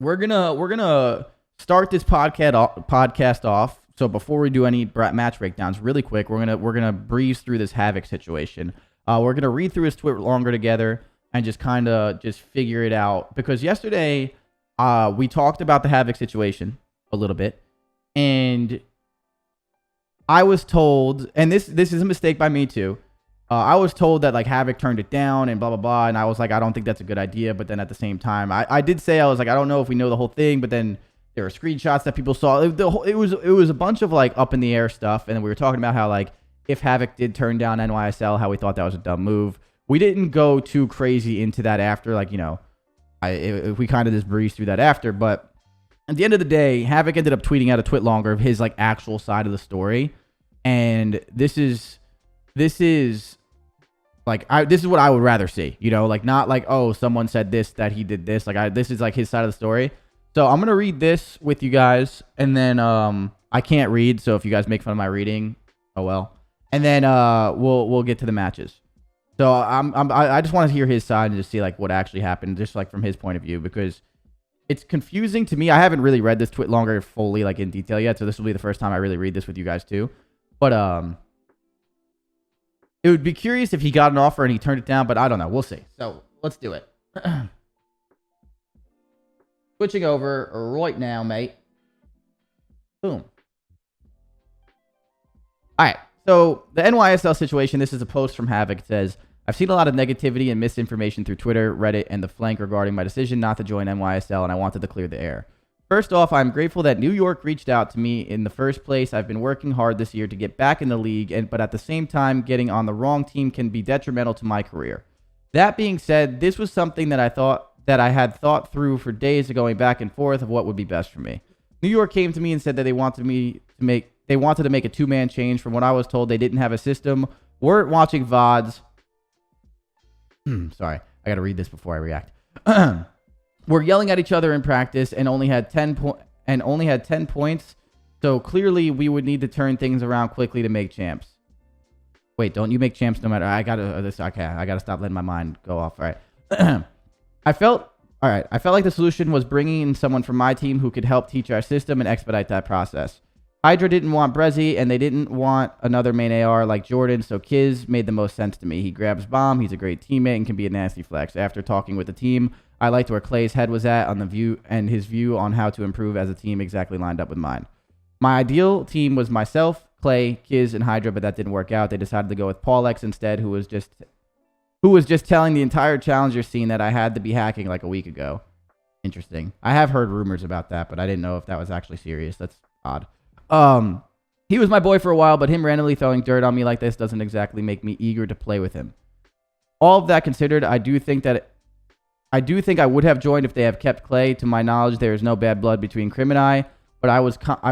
we're gonna start this podcast off. So before we do any match breakdowns, really quick, we're gonna breeze through this Havok situation. We're gonna read through his tweet longer together and just kind of figure it out, because yesterday we talked about the Havok situation a little bit, and I was told, and this is a mistake by me too. I was told that like Havok turned it down and blah blah blah, and I was like, I don't think that's a good idea. But then at the same time, I did say, I was like, I don't know if we know the whole thing. But then there were screenshots that people saw. It was a bunch of like up in the air stuff, and then we were talking about how like if Havok did turn down NYSL, how we thought that was a dumb move. We didn't go too crazy into that after, like, you know, we kind of just breezed through that after. But at the end of the day, Havok ended up tweeting out a tweet longer of his like actual side of the story, and this is like, this is what I would rather see, you know, like not like, oh, someone said this, that he did this. Like this is like his side of the story. So I'm going to read this with you guys, and then I can't read, so if you guys make fun of my reading, oh well. And then we'll get to the matches. So I just want to hear his side and just see like what actually happened, just like from his point of view, because it's confusing to me. I haven't really read this tweet longer fully, like in detail yet, so this will be the first time I really read this with you guys too. But it would be curious if he got an offer and he turned it down, but I don't know. We'll see. So let's do it. Switching over right now, mate. Boom. All right. So the NYSL situation, this is a post from Havok. It says, I've seen a lot of negativity and misinformation through Twitter, Reddit, and the flank regarding my decision not to join NYSL, and I wanted to clear the air. First off, I'm grateful that New York reached out to me in the first place. I've been working hard this year to get back in the league, but at the same time, getting on the wrong team can be detrimental to my career. That being said, this was something that I had thought through for days, going back and forth of what would be best for me. New York came to me and said that they wanted to make a two-man change. From what I was told, they didn't have a system, weren't watching VODs. Sorry, I got to read this before I react. We're yelling at each other in practice and only had 10 points. So clearly we would need to turn things around quickly to make champs. Wait, don't you make champs no matter? I gotta stop letting my mind go off. All right. I felt like the solution was bringing in someone from my team who could help teach our system and expedite that process. Hydra didn't want Brezzy, and they didn't want another main AR like Jordan, so Kiz made the most sense to me. He grabs bomb, he's a great teammate, and can be a nasty flex. After talking with the team, I liked where Clay's head was at on the view, and his view on how to improve as a team exactly lined up with mine. My ideal team was myself, Clay, Kiz, and Hydra, but that didn't work out. They decided to go with Paul X instead, who was just telling the entire Challenger scene that I had to be hacking like a week ago. Interesting. I have heard rumors about that, but I didn't know if that was actually serious. That's odd. He was my boy for a while, but him randomly throwing dirt on me like this doesn't exactly make me eager to play with him. All of that considered, I do think I would have joined if they have kept Clay. To my knowledge, there is no bad blood between Crim and I, but I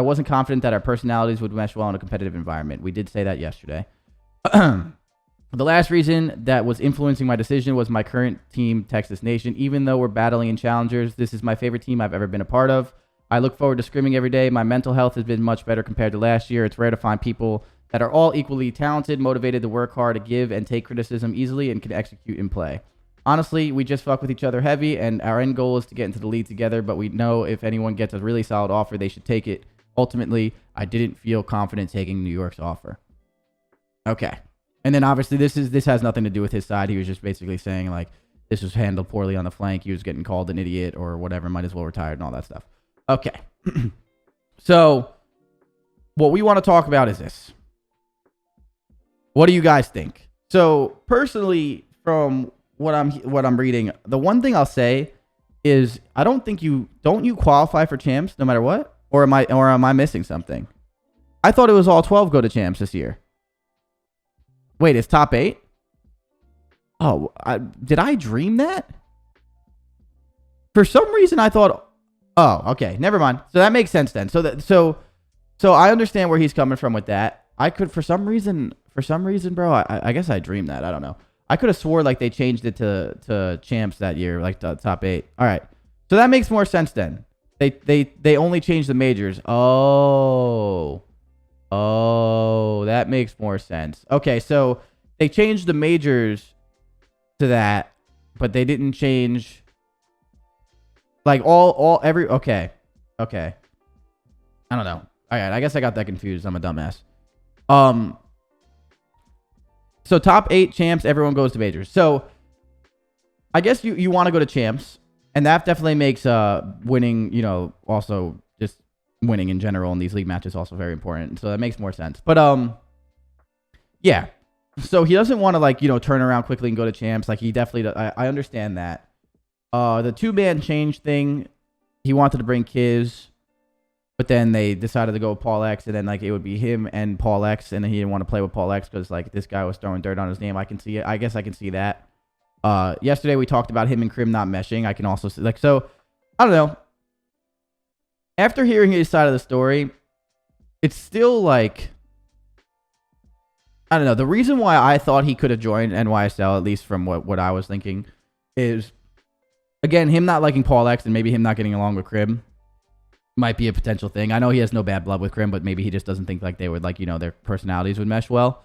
wasn't confident that our personalities would mesh well in a competitive environment. We did say that yesterday. The last reason that was influencing my decision was my current team, Texas Nation. Even though we're battling in challengers, this is my favorite team I've ever been a part of. I look forward to scrimming every day. My mental health has been much better compared to last year. It's rare to find people that are all equally talented, motivated to work hard, to give and take criticism easily, and can execute and play. Honestly, we just fuck with each other heavy, and our end goal is to get into the league together, but we know if anyone gets a really solid offer, they should take it. Ultimately, I didn't feel confident taking New York's offer. Okay. And then obviously this has nothing to do with his side. He was just basically saying like this was handled poorly on the flank. He was getting called an idiot or whatever, might as well retire and all that stuff. Okay. So what we want to talk about is this. What do you guys think? So personally, from what I'm reading, the one thing I'll say is I don't think you qualify for champs no matter what, or am I missing something? I thought it was all 12 go to champs this year. Wait, it's top 8? Oh, did I dream that? For some reason, I thought. Oh, okay, never mind. So that makes sense then. So I understand where he's coming from with that. I could for some reason, bro. I guess I dreamed that. I don't know. I could have swore like they changed it to champs that year, like the top 8. All right, so that makes more sense then. They only changed the majors. Oh, that makes more sense. Okay, so they changed the majors to that, but they didn't change Like okay. I don't know. All right, I guess I got that confused. I'm a dumbass. So top 8 champs, everyone goes to majors. So I guess you want to go to champs, and that definitely makes winning, you know, also just winning in general in these league matches also very important. So that makes more sense. But yeah. So he doesn't want to, like, you know, turn around quickly and go to champs. Like, he definitely, I understand that. The 2-man change thing, he wanted to bring Kiz, but then they decided to go with Paul X, and then, like, it would be him and Paul X, and then he didn't want to play with Paul X because, like, this guy was throwing dirt on his name. I can see it. I guess I can see that. Yesterday we talked about him and Crim not meshing. I can also see, like, so, I don't know. After hearing his side of the story, it's still, like, I don't know. The reason why I thought he could have joined NYSL, at least from what I was thinking, is, again, him not liking Paul X and maybe him not getting along with Crim might be a potential thing. I know he has no bad blood with Crim, but maybe he just doesn't think like they would, like, you know, their personalities would mesh well.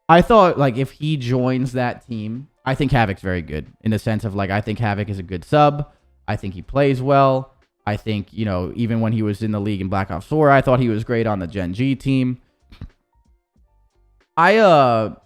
I thought, like, if he joins that team, I think Havok's very good in the sense of, like, I think Havok is a good sub. I think he plays well. I think, you know, even when he was in the league in Black Ops 4, I thought he was great on the Gen G team. I don't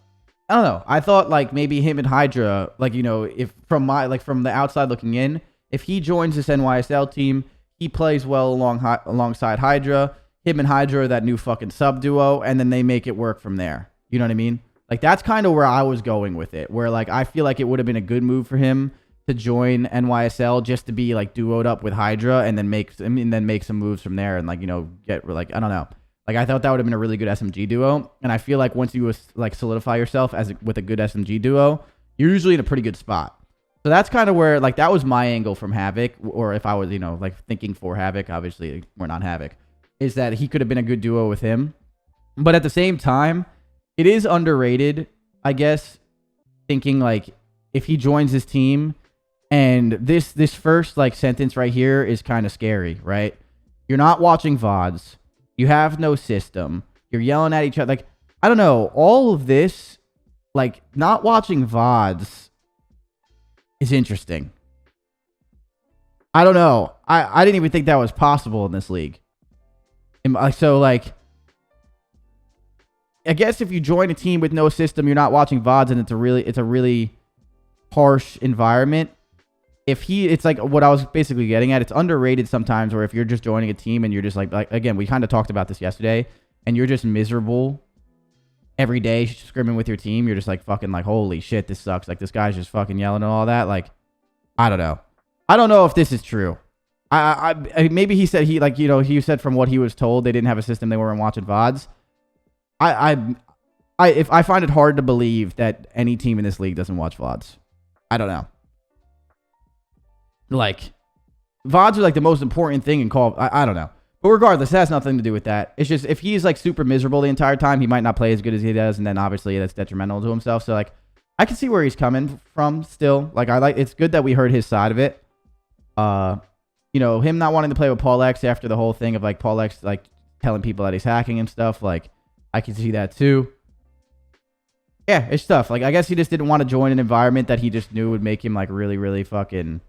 know. I thought, like, maybe him and Hydra, like, you know, if from the outside looking in, if he joins this NYSL team, he plays well alongside Hydra. Him and Hydra are that new fucking sub duo, and then they make it work from there. You know what I mean? Like, that's kind of where I was going with it, where, like, I feel like it would have been a good move for him to join NYSL just to be, like, duoed up with Hydra and then make some moves from there and, like, you know, get, like, I don't know. Like, I thought that would have been a really good SMG duo, and I feel like once you, like, solidify yourself with a good SMG duo, you're usually in a pretty good spot. So that's kind of where, like, that was my angle from Havok, or if I was, you know, like, thinking for Havok, obviously we're not Havok, is that he could have been a good duo with him. But at the same time, it is underrated, I guess, thinking, like, if he joins his team, and this first, like, sentence right here is kind of scary, right? You're not watching VODs. You have no system. You're yelling at each other. Like, I don't know. All of this, like, not watching VODs is interesting. I don't know. I didn't even think that was possible in this league. So, like, I guess if you join a team with no system, you're not watching VODs, and it's a really harsh environment. It's like what I was basically getting at. It's underrated sometimes, where if you're just joining a team and you're just like again, we kind of talked about this yesterday, and you're just miserable every day scrimming with your team. You're just like, fucking, like, holy shit, this sucks. Like, this guy's just fucking yelling and all that. Like, I don't know. I don't know if this is true. I maybe he said he, like, you know, he said from what he was told they didn't have a system, they weren't watching VODs. I find it hard to believe that any team in this league doesn't watch VODs. I don't know. Like, VODs are, like, the most important thing in Call. I don't know. But regardless, it has nothing to do with that. It's just, if he's, like, super miserable the entire time, he might not play as good as he does, and then obviously that's detrimental to himself. So, like, I can see where he's coming from still. Like, it's good that we heard his side of it. You know, him not wanting to play with Paul X after the whole thing of, like, Paul X, like, telling people that he's hacking and stuff. Like, I can see that too. Yeah, it's tough. Like, I guess he just didn't want to join an environment that he just knew would make him, like, really, really fucking,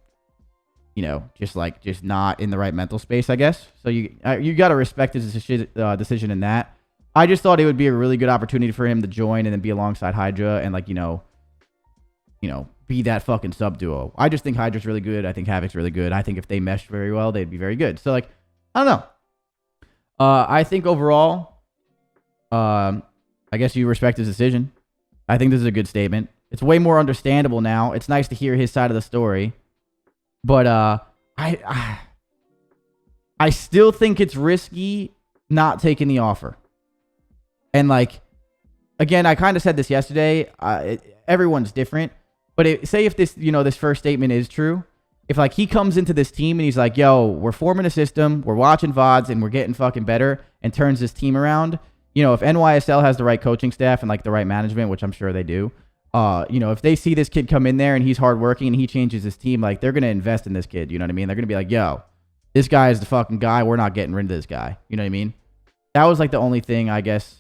you know, just not in the right mental space, I guess. So you got to respect his decision in that. I just thought it would be a really good opportunity for him to join and then be alongside Hydra and, like, you know, be that fucking sub duo. I just think Hydra's really good. I think Havok's really good. I think if they meshed very well, they'd be very good. So, like, I don't know. I think overall, I guess you respect his decision. I think this is a good statement. It's way more understandable now. It's nice to hear his side of the story. But I still think it's risky not taking the offer. And, like, again, I kind of said this yesterday. Everyone's different. But say if this, you know, this first statement is true. If, like, he comes into this team and he's like, yo, we're forming a system, we're watching VODs, and we're getting fucking better, and turns this team around. You know, if NYSL has the right coaching staff and, like, the right management, which I'm sure they do, you know, if they see this kid come in there and he's hardworking and he changes his team, like, they're going to invest in this kid. You know what I mean? They're going to be like, yo, this guy is the fucking guy. We're not getting rid of this guy. You know what I mean? That was, like, the only thing, I guess.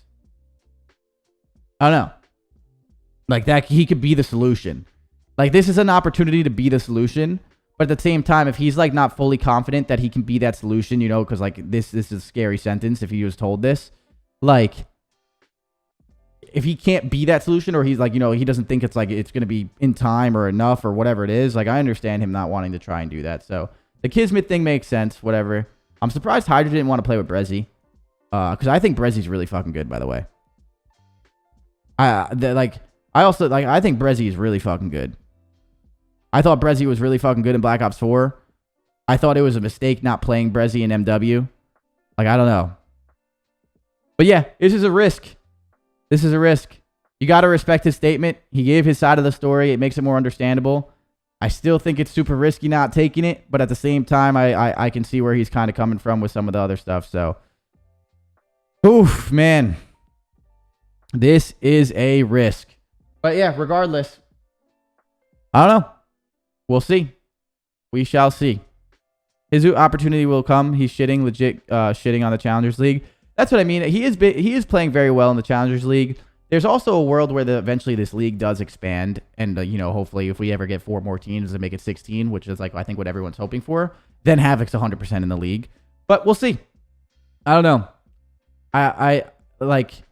I don't know. Like, that he could be the solution. Like, this is an opportunity to be the solution. But at the same time, if he's like not fully confident that he can be that solution, you know, because like this is a scary sentence if he was told this, like if he can't be that solution, or he's like, you know, he doesn't think it's like it's going to be in time or enough or whatever it is, like I understand him not wanting to try and do that. So the Kismet thing makes sense, whatever. I'm surprised Hydra didn't want to play with Brezzy, because I think Brezzy's really fucking good, by the way. I think Brezzy is really fucking good. I thought Brezzy was really fucking good in Black Ops 4. I thought it was a mistake not playing Brezzy in MW. Like, I don't know. But yeah, this is a risk. This is a risk. You got to respect his statement. He gave his side of the story. It makes it more understandable. I still think it's super risky not taking it, but at the same time, I can see where he's kind of coming from with some of the other stuff. So, oof, man. This is a risk. But yeah, regardless, I don't know. We'll see. We shall see. His opportunity will come. He's legit shitting on the Challengers League. That's what I mean. He is playing very well in the Challengers League. There's also a world where eventually this league does expand, and you know, hopefully, if we ever get 4 more teams and make it 16, which is like I think what everyone's hoping for, then Havok's 100% in the league. But we'll see. I don't know. I like.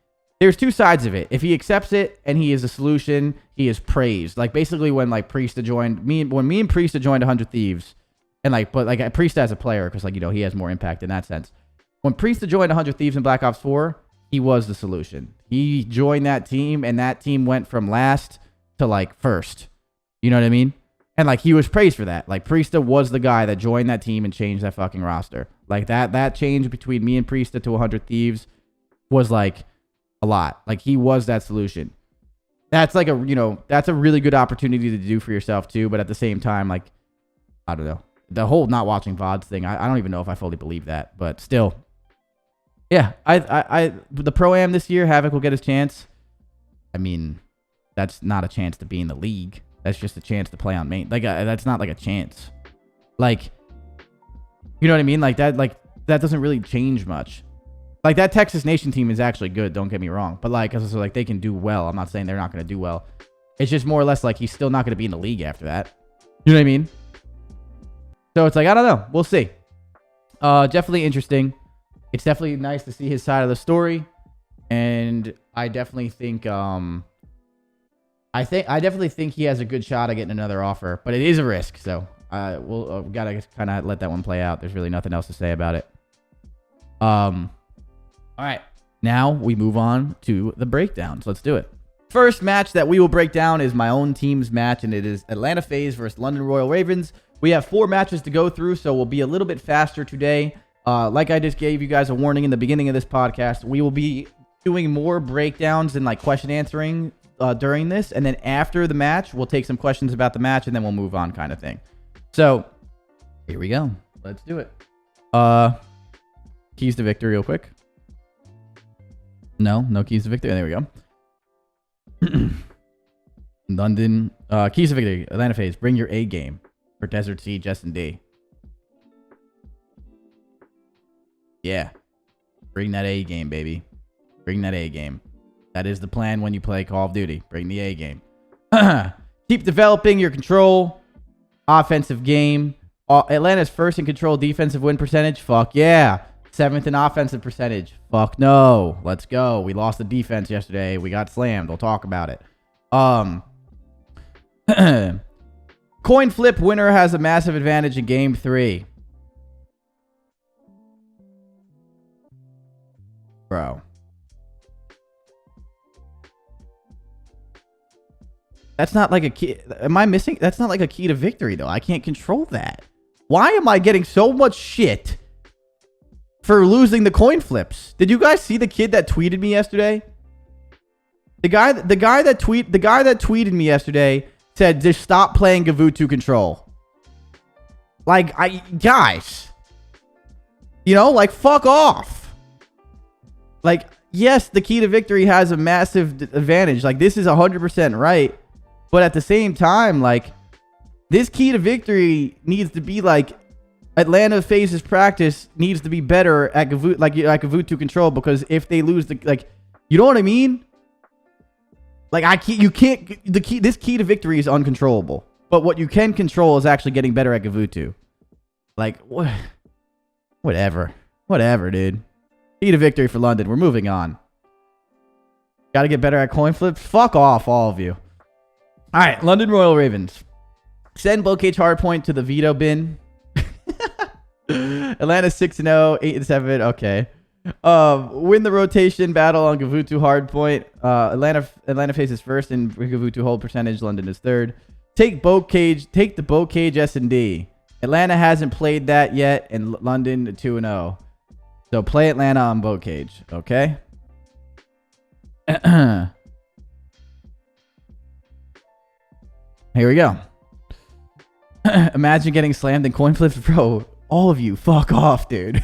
There's two sides of it. If he accepts it and he is a solution, he is praised. Like basically when like Priesta joined when me and Priesta joined 100 Thieves, and like but like Priesta as a player, because like you know he has more impact in that sense. When Priesta joined 100 Thieves in Black Ops 4, he was the solution. He joined that team, and that team went from last to like first. You know what I mean? And like he was praised for that. Like Priesta was the guy that joined that team and changed that fucking roster. Like that change between me and Priesta to 100 Thieves was like a lot. Like he was that solution. That's like that's a really good opportunity to do for yourself too. But at the same time, like, I don't know, the whole not watching VODs thing, I don't even know if I fully believe that, but still, yeah, the Pro-Am this year, Havok will get his chance. I mean, that's not a chance to be in the league. That's just a chance to play on main. Like that's not like a chance. Like, you know what I mean? Like that doesn't really change much. Like, that Texas Nation team is actually good, don't get me wrong. But, like, so, like, they can do well. I'm not saying they're not going to do well. It's just more or less like he's still not going to be in the league after that. You know what I mean? So, it's like, I don't know. We'll see. Definitely interesting. It's definitely nice to see his side of the story. And I definitely think, I definitely think he has a good shot at getting another offer. But it is a risk, so we'll got to kind of let that one play out. There's really nothing else to say about it. All right, now we move on to the breakdowns. Let's do it. First match that we will break down is my own team's match, and it is Atlanta FaZe versus London Royal Ravens. We have 4 matches to go through, so we'll be a little bit faster today. Like I just gave you guys a warning in the beginning of this podcast, we will be doing more breakdowns and like question answering during this, and then after the match, we'll take some questions about the match, and then we'll move on kind of thing. So, here we go. Let's do it. Keys to victory real quick. No keys to victory. There we go. London. Keys to victory. Atlanta FaZe. Bring your A game for Desert Siege SND. Yeah. Bring that A game, baby. Bring that A game. That is the plan when you play Call of Duty. Bring the A game. Keep developing your control. Offensive game. Atlanta's first in control defensive win percentage. Fuck yeah. 7th in offensive percentage. Fuck no. Let's go. We lost the defense yesterday. We got slammed. We'll talk about it. Coin flip winner has a massive advantage in game 3. Bro. That's not like a key. Am I missing? That's not like a key to victory, though. I can't control that. Why am I getting so much shit for losing the coin flips? Did you guys see the kid that tweeted me yesterday? The guy that tweeted me yesterday said, just stop playing Gavutu control. Like, guys, you know, like, fuck off. Like, yes, the key to victory has a massive advantage. Like, this is 100% right. But at the same time, like, this key to victory needs to be like, Atlanta FaZe's practice needs to be better at Gavutu control, because if they lose the, like, you know what I mean? Like, this key to victory is uncontrollable. But what you can control is actually getting better at Gavutu. Like, whatever. Whatever, dude. Key to victory for London. We're moving on. Got to get better at coin flips? Fuck off, all of you. All right, London Royal Ravens. Send Bocage Hardpoint to the veto bin. Atlanta 6-0, 8-7. Okay. Win the rotation battle on Gavutu Hardpoint. Atlanta faces first in Gavutu hold percentage. London is third. Take the Bocage SND. Atlanta hasn't played that yet, and London 2-0. So play Atlanta on Bocage, okay? Here we go. Imagine getting slammed in coin flips, bro. All of you, fuck off, dude.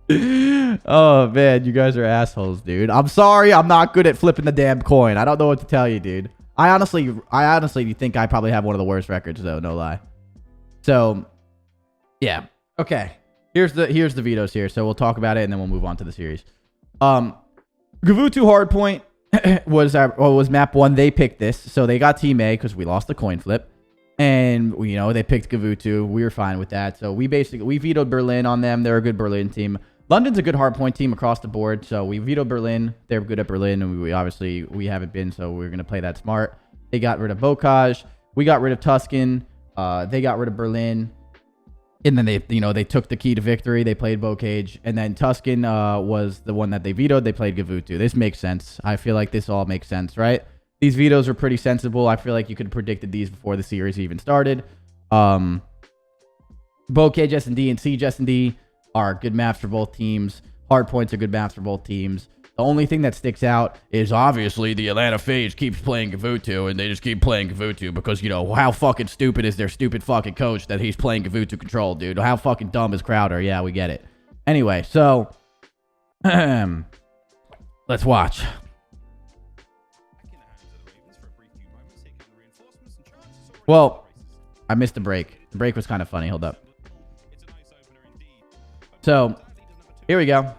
Oh man, you guys are assholes, dude. I'm sorry, I'm not good at flipping the damn coin. I don't know what to tell you, dude. I honestly think I probably have one of the worst records, though. No lie. So, yeah. Okay. Here's the vetoes here. So we'll talk about it and then we'll move on to the series. Gavutu Hardpoint was map 1. They picked this, so they got Team A because we lost the coin flip, and they picked Gavutu. We were fine with that. So we vetoed Berlin on them. They're a good Berlin team. London's a good hardpoint team across the board. So we vetoed Berlin. They're good at Berlin, and we haven't been. So we're gonna play that smart. They got rid of Bocage. We got rid of Tuscan. They got rid of Berlin. And then they took the key to victory. They played Bocage. And then Tuscan was the one that they vetoed. They played Gavutu. This makes sense. I feel like this all makes sense, right? These vetoes are pretty sensible. I feel like you could have predicted these before the series even started. Bocage SND and Siege SND are good maps for both teams. Hardpoints are good maps for both teams. The only thing that sticks out is obviously the Atlanta FaZe keeps playing Gavutu, and they just keep playing Gavutu because, how fucking stupid is their stupid fucking coach that he's playing Gavutu control, dude? How fucking dumb is Crowder? Yeah, we get it. Anyway, so let's watch. Well, I missed the break. The break was kind of funny. Hold up. So, here we go.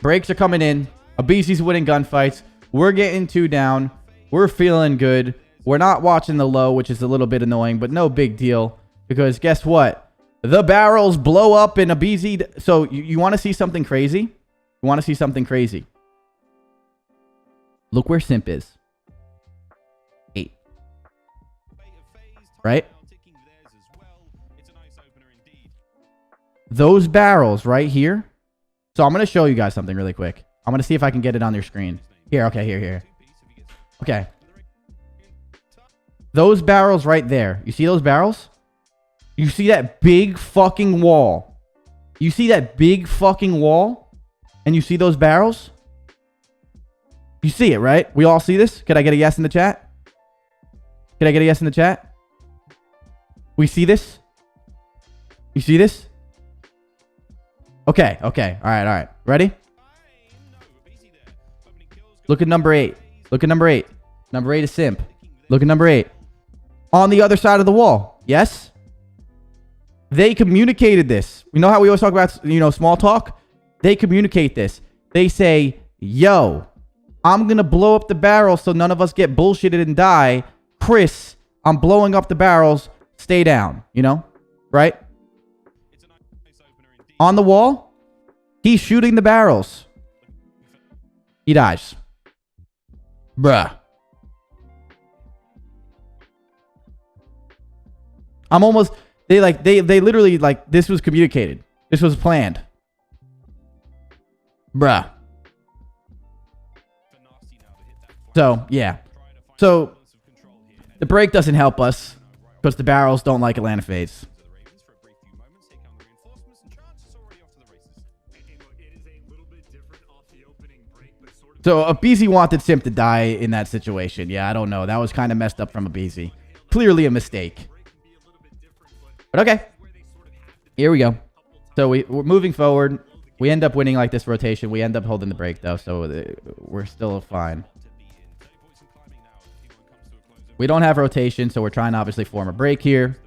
Breaks are coming in. Abisi's winning gunfights. We're getting 2 down. We're feeling good. We're not watching the low, which is a little bit annoying, but no big deal. Because guess what? The barrels blow up in Abisi. So you want to see something crazy? You want to see something crazy? Look where Simp is. 8. Right? Those barrels right here. So I'm going to show you guys something really quick. I'm going to see if I can get it on your screen. Here, okay, here. Okay. Those barrels right there. You see those barrels? You see that big fucking wall? You see that big fucking wall? And you see those barrels? You see it, right? We all see this? Could I get a yes in the chat? Could I get a yes in the chat? We see this? You see this? Okay. All right. Ready? Look at number 8. Number 8 is Simp. Look at number 8. On the other side of the wall. Yes? They communicated this. You know how we always talk about, small talk? They communicate this. They say, yo, I'm going to blow up the barrels so none of us get bullshitted and die. Chris, I'm blowing up the barrels. Stay down. Right? On the wall, he's shooting the barrels. He dies. Bruh. They literally, this was communicated. This was planned. Bruh. So, yeah. So, the break doesn't help us because the barrels don't like Atlanta FaZe. So, Abisi wanted Simp to die in that situation. Yeah, I don't know. That was kind of messed up from Abisi. Clearly a mistake. But okay. Here we go. So, we're moving forward. We end up winning this rotation. We end up holding the break, though. So, we're still fine. We don't have rotation, so we're trying to obviously form a break here.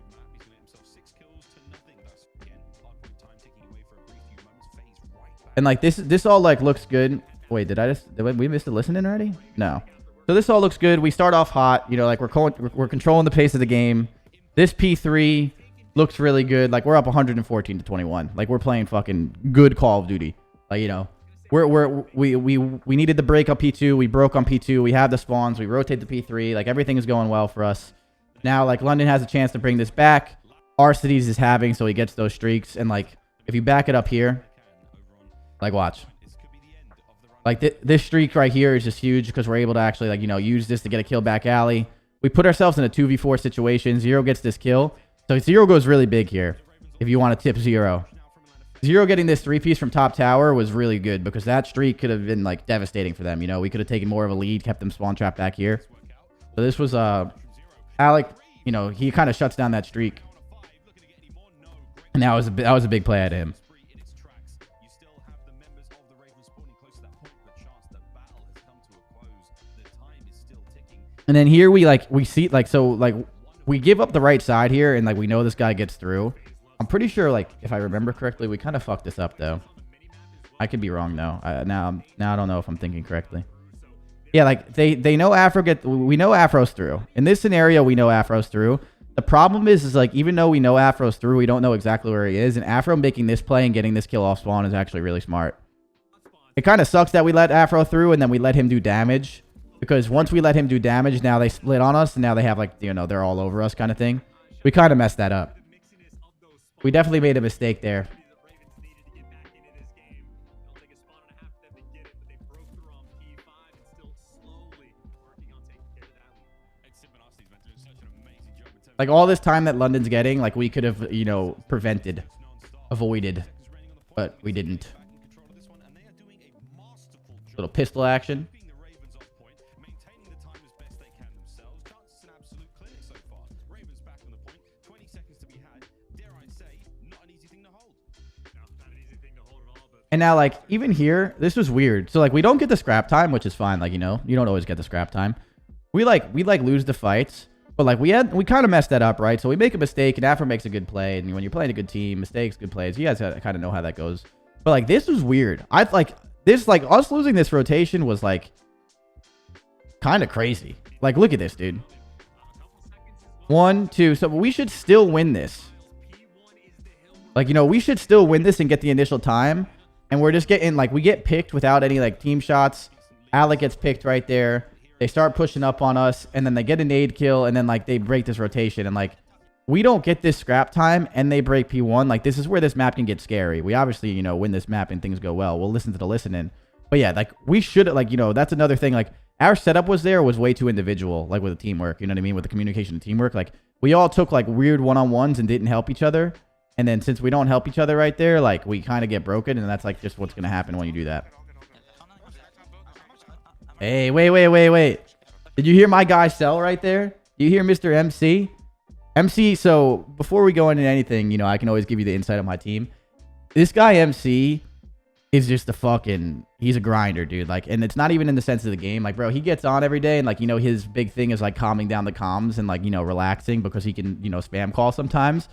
And, this all, looks good. Wait, did we miss the listening already? No. So this all looks good. We start off hot. You know, like we're controlling the pace of the game. This P3 looks really good. Like we're up 114 to 21. Like we're playing fucking good Call of Duty. Like, you know, we needed the break on P2. We broke on P2. We have the spawns. We rotate the P3. Like everything is going well for us. Now, like London has a chance to bring this back. Arcides is having, so he gets those streaks. And like, if you back it up here, like watch. Like this streak right here is just huge because we're able to actually, like, you know, use this to get a kill back alley. We put ourselves in a 2v4 situation. Zero gets this kill. So Zero goes really big here if you want to tip Zero. Zero getting this 3-piece from top tower was really good because that streak could have been, like, devastating for them. You know, we could have taken more of a lead, kept them spawn trapped back here. So this was, Alec, you know, he kind of shuts down that streak. And that was a big play out of him. And then here we see, like, so, like, we give up the right side here, and, like, we know this guy gets through. I'm pretty sure, like, if I remember correctly, we kind of fucked this up, though. I could be wrong, though. Now I don't know if I'm thinking correctly. Yeah, like, they know we know Afro's through. In this scenario, we know Afro's through. The problem is, like, even though we know Afro's through, we don't know exactly where he is, and Afro making this play and getting this kill off spawn is actually really smart. It kind of sucks that we let Afro through, and then we let him do damage. Because once we let him do damage, now they split on us, and now they have, like, you know, they're all over us kind of thing. We kind of messed that up. We definitely made a mistake there. Like, all this time that London's getting, like, we could have, you know, avoided, but we didn't. Little pistol action. And now, like, even here, this was weird. So, like, we don't get the scrap time, which is fine. Like, you know, you don't always get the scrap time. We lose the fights. But, like, we kind of messed that up, right? So we make a mistake, and Afro makes a good play. And when you're playing a good team, mistakes, good plays. You guys kind of know how that goes. But, like, this was weird. Us losing this rotation was, like, kind of crazy. Like, look at this, dude. 1, 2. So we should still win this. Like, you know, we should still win this and get the initial time. And we're just getting, like, we get picked without any, like, team shots. Alec gets picked right there. They start pushing up on us, and then they get a nade kill, and then, like, they break this rotation. And, like, we don't get this scrap time, and they break P1. Like, this is where this map can get scary. We obviously, you know, win this map and things go well. We'll listen to the listening. But, yeah, like, we should, like, you know, that's another thing. Like, our setup was way too individual, like, with the teamwork. You know what I mean? With the communication and teamwork. Like, we all took, like, weird one-on-ones and didn't help each other. And then since we don't help each other right there, like, we kind of get broken, and that's, like, just what's going to happen when you do that. Hey, wait. Did you hear my guy Cell right there? Do you hear Mr. MC? MC, so before we go into anything, you know, I can always give you the insight of my team. This guy MC is just he's a grinder, dude. Like, and it's not even in the sense of the game. Like, bro, he gets on every day, and, like, you know, his big thing is, like, calming down the comms and, like, you know, relaxing because he can, you know, spam call sometimes.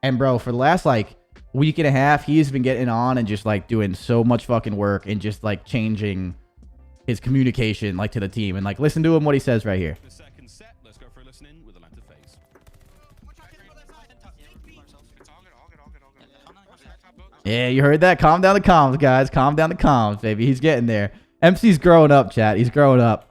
And, bro, for the last, like, week and a half, he's been getting on and just, like, doing so much fucking work and just, like, changing his communication, like, to the team. And, like, listen to him what he says right here. Let's go for a listen in with the latter phase. Yeah, you heard that? Calm down the comms, guys. Calm down the comms, baby. He's getting there. MC's growing up, chat. He's growing up.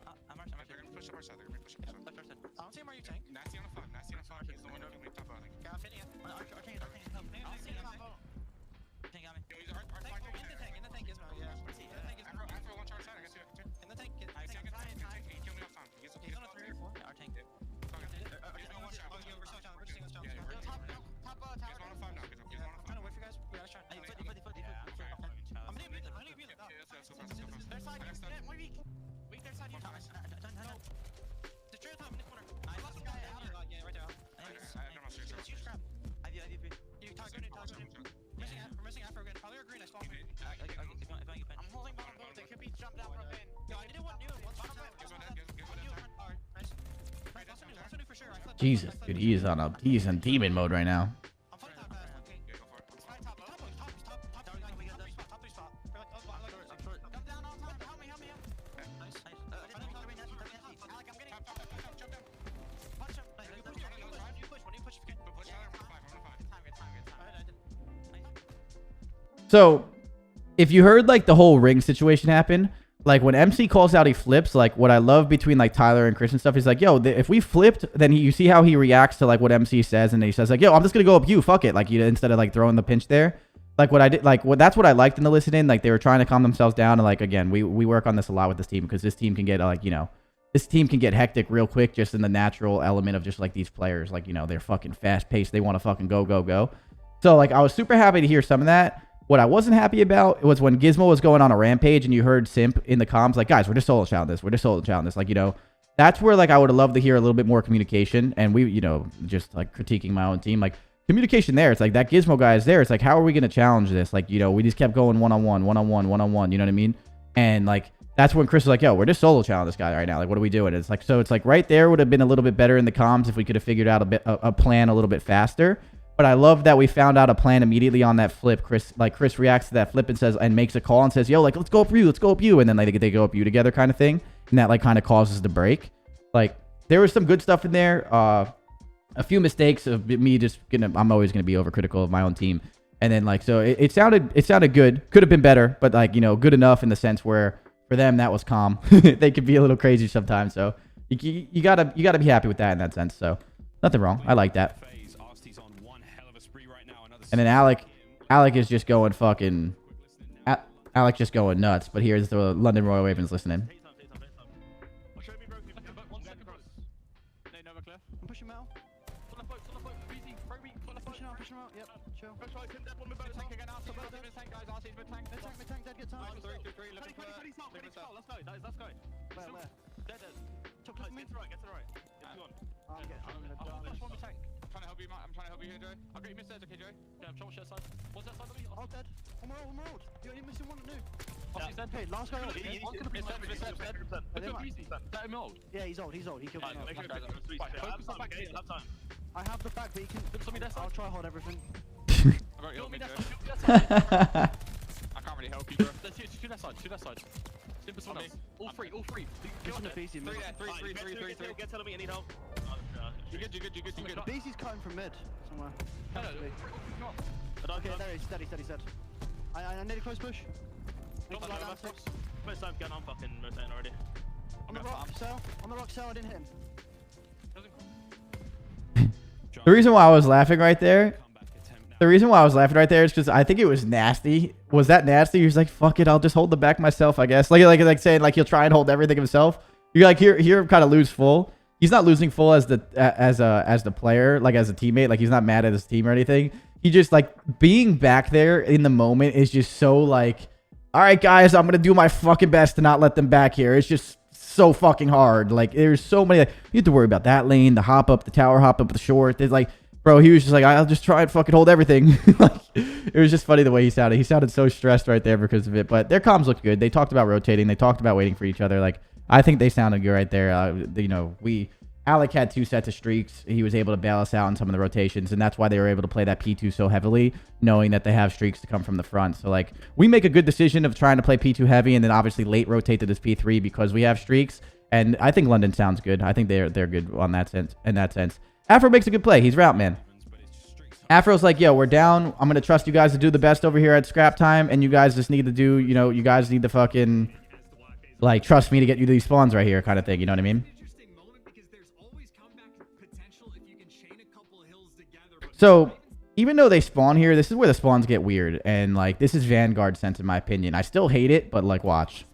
Jesus, dude, he's in demon mode right now. So if you heard like the whole ring situation happen, like when MC calls out he flips, like what I love between like Tyler and Chris and stuff is like, yo, if we flipped, then you see how he reacts to like what MC says, and he says like, yo, I'm just gonna go up you, fuck it, like you instead of like throwing the pinch there. Like what I did, like that's what I liked in the listen-in. Like they were trying to calm themselves down, and like again, we work on this a lot with this team because this team can get like, you know, this team can get hectic real quick just in the natural element of just like these players, like, you know, they're fucking fast paced, they want to fucking go. So like I was super happy to hear some of that. What I wasn't happy about was when Gizmo was going on a rampage and you heard Simp in the comms like, guys, we're just solo shouting this. Like, you know, that's where like I would have loved to hear a little bit more communication. And we, you know, just like critiquing my own team, like communication there. It's like that Gizmo guy is there. It's like, how are we going to challenge this? Like, you know, we just kept going one-on-one. You know what I mean? And like, that's when Chris was like, yo, we're just solo challenging this guy right now. Like, what are we doing? It's like, so it's like right there would have been a little bit better in the comms if we could have figured out a plan a little bit faster. But I love that we found out a plan immediately on that flip. Chris reacts to that flip and says, and makes a call and says, yo, like, let's go up you. And then like they go up you together kind of thing. And that like kind of causes the break. Like there was some good stuff in there. A few mistakes of me just I'm always going to be overcritical of my own team. And then like, so it sounded good. Could have been better, but like, you know, good enough in the sense where for them, that was calm. They could be a little crazy sometimes. So you gotta be happy with that in that sense. So nothing wrong. I like that. And then Alec is just going fucking... Alec just going nuts. But here's the London Royal Ravens listening. I'm trying to help you here, Joe. I'll get you mid-stairs, okay, Joe? Yeah, I'm trying to share side. What's that side of me? Oh, dead. I'm rolled. You're missing one new. Oh, he's dead. Hey, last guy old. Let him old. Yeah, he's old. He killed me. I have the back, but he can... I'll try hold everything. I got you, I can't really help you, bro. Let's shoot that side. Simple someone else. All three. Get on the BC. Three. Get telling me I need help. You're good. BC's cutting from mid somewhere. Okay, there he is. Steady. I need a close push. First time I'm fucking rotating already. On the rock cell, I didn't hit him. The reason why I was laughing right there is because I think it was nasty. Was that nasty? He was like, fuck it, I'll just hold the back myself, I guess. Like saying like he'll try and hold everything himself. You're like, here kind of lose full. He's not losing full as the player, like as a teammate. Like he's not mad at his team or anything. He just like being back there in the moment is just so like, all right, guys, I'm going to do my fucking best to not let them back here. It's just so fucking hard. Like there's so many, you have to worry about that lane, the hop up, the tower hop up, the short. There's like, bro, he was just like, I'll just try and fucking hold everything. Like, it was just funny the way he sounded. He sounded so stressed right there because of it. But their comms looked good. They talked about rotating. They talked about waiting for each other. Like, I think they sounded good right there. You know, Alec had 2 sets of streaks. He was able to bail us out in some of the rotations, and that's why they were able to play that P2 so heavily, knowing that they have streaks to come from the front. So, like, we make a good decision of trying to play P2 heavy and then obviously late rotate to this P3 because we have streaks. And I think London sounds good. I think they're good on that sense. In that sense, Afro makes a good play. He's route man. Afro's like, yo, we're down. I'm gonna trust you guys to do the best over here at scrap time, and you guys just need to do, you know, you guys need to fucking like trust me to get you to these spawns right here, kind of thing. You know what I mean? So even though they spawn here, this is where the spawns get weird, and like this is Vanguard sense in my opinion. I still hate it, but like watch.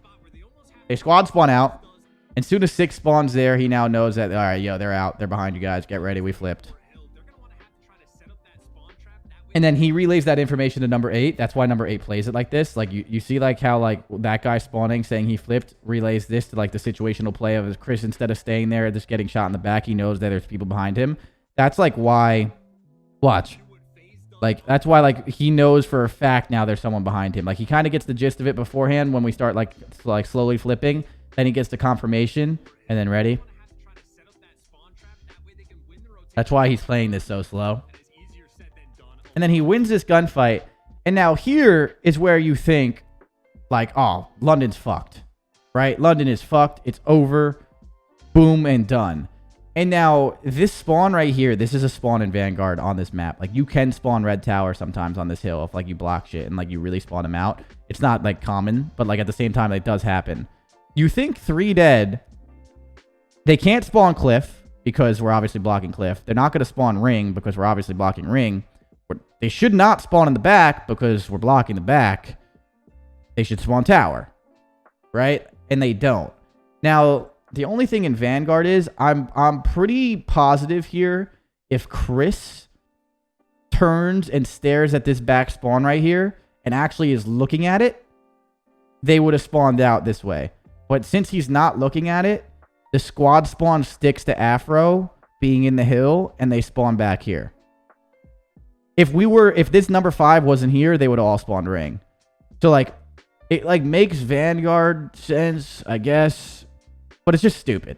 A squad spawn out. As soon as 6 spawns there, he now knows that, all right, yo, they're out. They're behind you guys. Get ready. We flipped. And then he relays that information to number 8. That's why number 8 plays it like this. Like you see like how like that guy spawning saying he flipped relays this to like the situational play of Chris, instead of staying there just getting shot in the back, he knows that there's people behind him. That's like why, watch. Like that's why like he knows for a fact now there's someone behind him. Like he kind of gets the gist of it beforehand when we start like slowly flipping. Then he gets the confirmation and then ready. That's why he's playing this so slow. And then he wins this gunfight. And now here is where you think like, oh, London's fucked, right? London is fucked. It's over. Boom and done. And now this spawn right here, this is a spawn in Vanguard on this map. Like you can spawn red tower sometimes on this hill if like you block shit and like you really spawn them out. It's not like common, but like at the same time it does happen. You think 3 dead. They can't spawn cliff because we're obviously blocking cliff. They're not going to spawn ring because we're obviously blocking ring. They should not spawn in the back because we're blocking the back. They should spawn tower, right? And they don't. Now, the only thing in Vanguard is I'm pretty positive here if Chris turns and stares at this back spawn right here and actually is looking at it, they would have spawned out this way. But since he's not looking at it, the squad spawn sticks to Afro being in the hill and they spawn back here. If this number 5 wasn't here, they would have all spawned ring. So like it like makes Vanguard sense, I guess, but it's just stupid.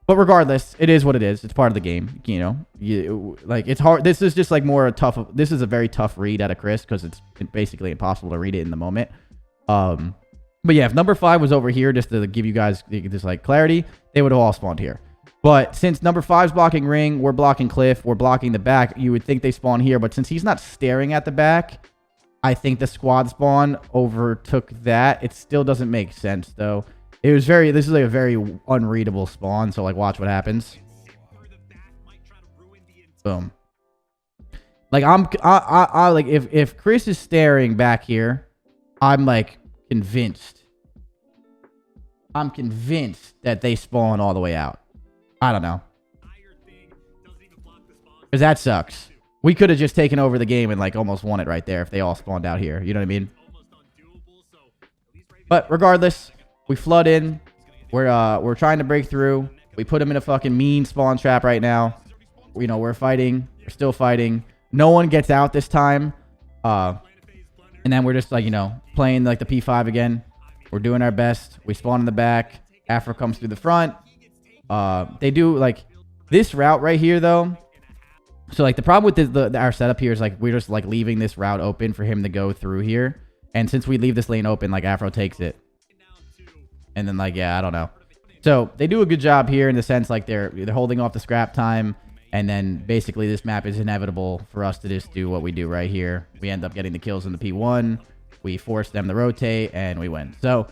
But regardless, it is what it is. It's part of the game, you know. Like it's hard. This is just like more a tough. This is a very tough read out of Chris because it's basically impossible to read it in the moment. But yeah, if number 5 was over here, just to give you guys just like clarity, they would have all spawned here. But since number 5's blocking ring, we're blocking cliff, we're blocking the back, you would think they spawn here. But since he's not staring at the back, I think the squad spawn overtook that. It still doesn't make sense though. This is like a very unreadable spawn. So like, watch what happens. Boom. Like I like if Chris is staring back here, I'm like convinced. I'm convinced that they spawn all the way out. I don't know. Because that sucks. We could have just taken over the game and like almost won it right there if they all spawned out here. You know what I mean? But regardless, we flood in. We're trying to break through. We put them in a fucking mean spawn trap right now. You know, we're fighting. We're still fighting. No one gets out this time. And then we're just like, you know, playing like the P5 again. We're doing our best. We spawn in the back. Afro comes through the front. They do like this route right here though. So like the problem with our setup here is like we're just like leaving this route open for him to go through here. And since we leave this lane open, like Afro takes it. And then like, yeah, I don't know. So they do a good job here in the sense like they're holding off the scrap time. And then basically this map is inevitable for us to just do what we do right here. We end up getting the kills in the P1. We force them to rotate and we win. So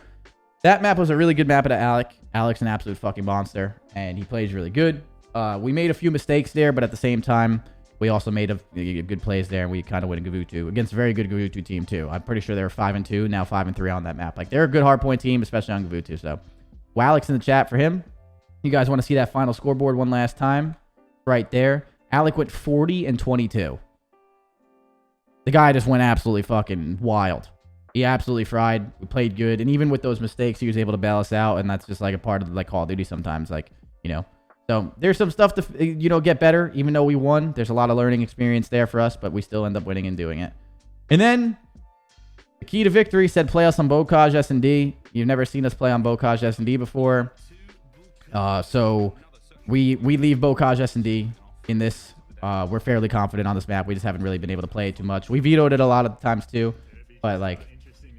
that map was a really good map at Alec. Alec's an absolute fucking monster and he plays really good. We made a few mistakes there, but at the same time, we also made a good plays there and we kind of win Gavutu against a very good Gavutu team too. I'm pretty sure they were 5-2, now 5-3 on that map. Like they're a good hardpoint team, especially on Gavutu. So Alex in the chat for him. You guys want to see that final scoreboard one last time? Right there. Alec went 40-22. The guy just went absolutely fucking wild. He absolutely fried. We played good. And even with those mistakes, he was able to bail us out. And that's just like a part of like Call of Duty sometimes. Like, you know. So there's some stuff to, you know, get better. Even though we won, there's a lot of learning experience there for us. But we still end up winning and doing it. And then the key to victory said play us on Bocage SND. You've never seen us play on Bocage SND before. So we leave Bocage SND in this. We're fairly confident on this map. We just haven't really been able to play it too much. We vetoed it a lot of times too. But like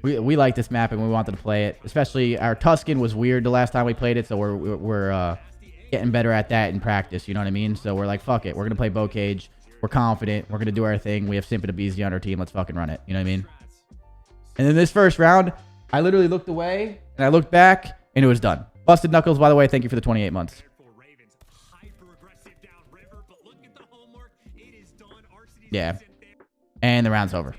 we like this map and we wanted to play it. Especially our Tuscan was weird the last time we played it. So we're getting better at that in practice. You know what I mean? So we're like, fuck it. We're going to play Bocage. We're confident. We're going to do our thing. We have Simp and Abeezy on our team. Let's fucking run it. You know what I mean? And then this first round, I literally looked away and I looked back and it was done. Busted Knuckles, by the way. Thank you for the 28 months. Yeah. And the round's over.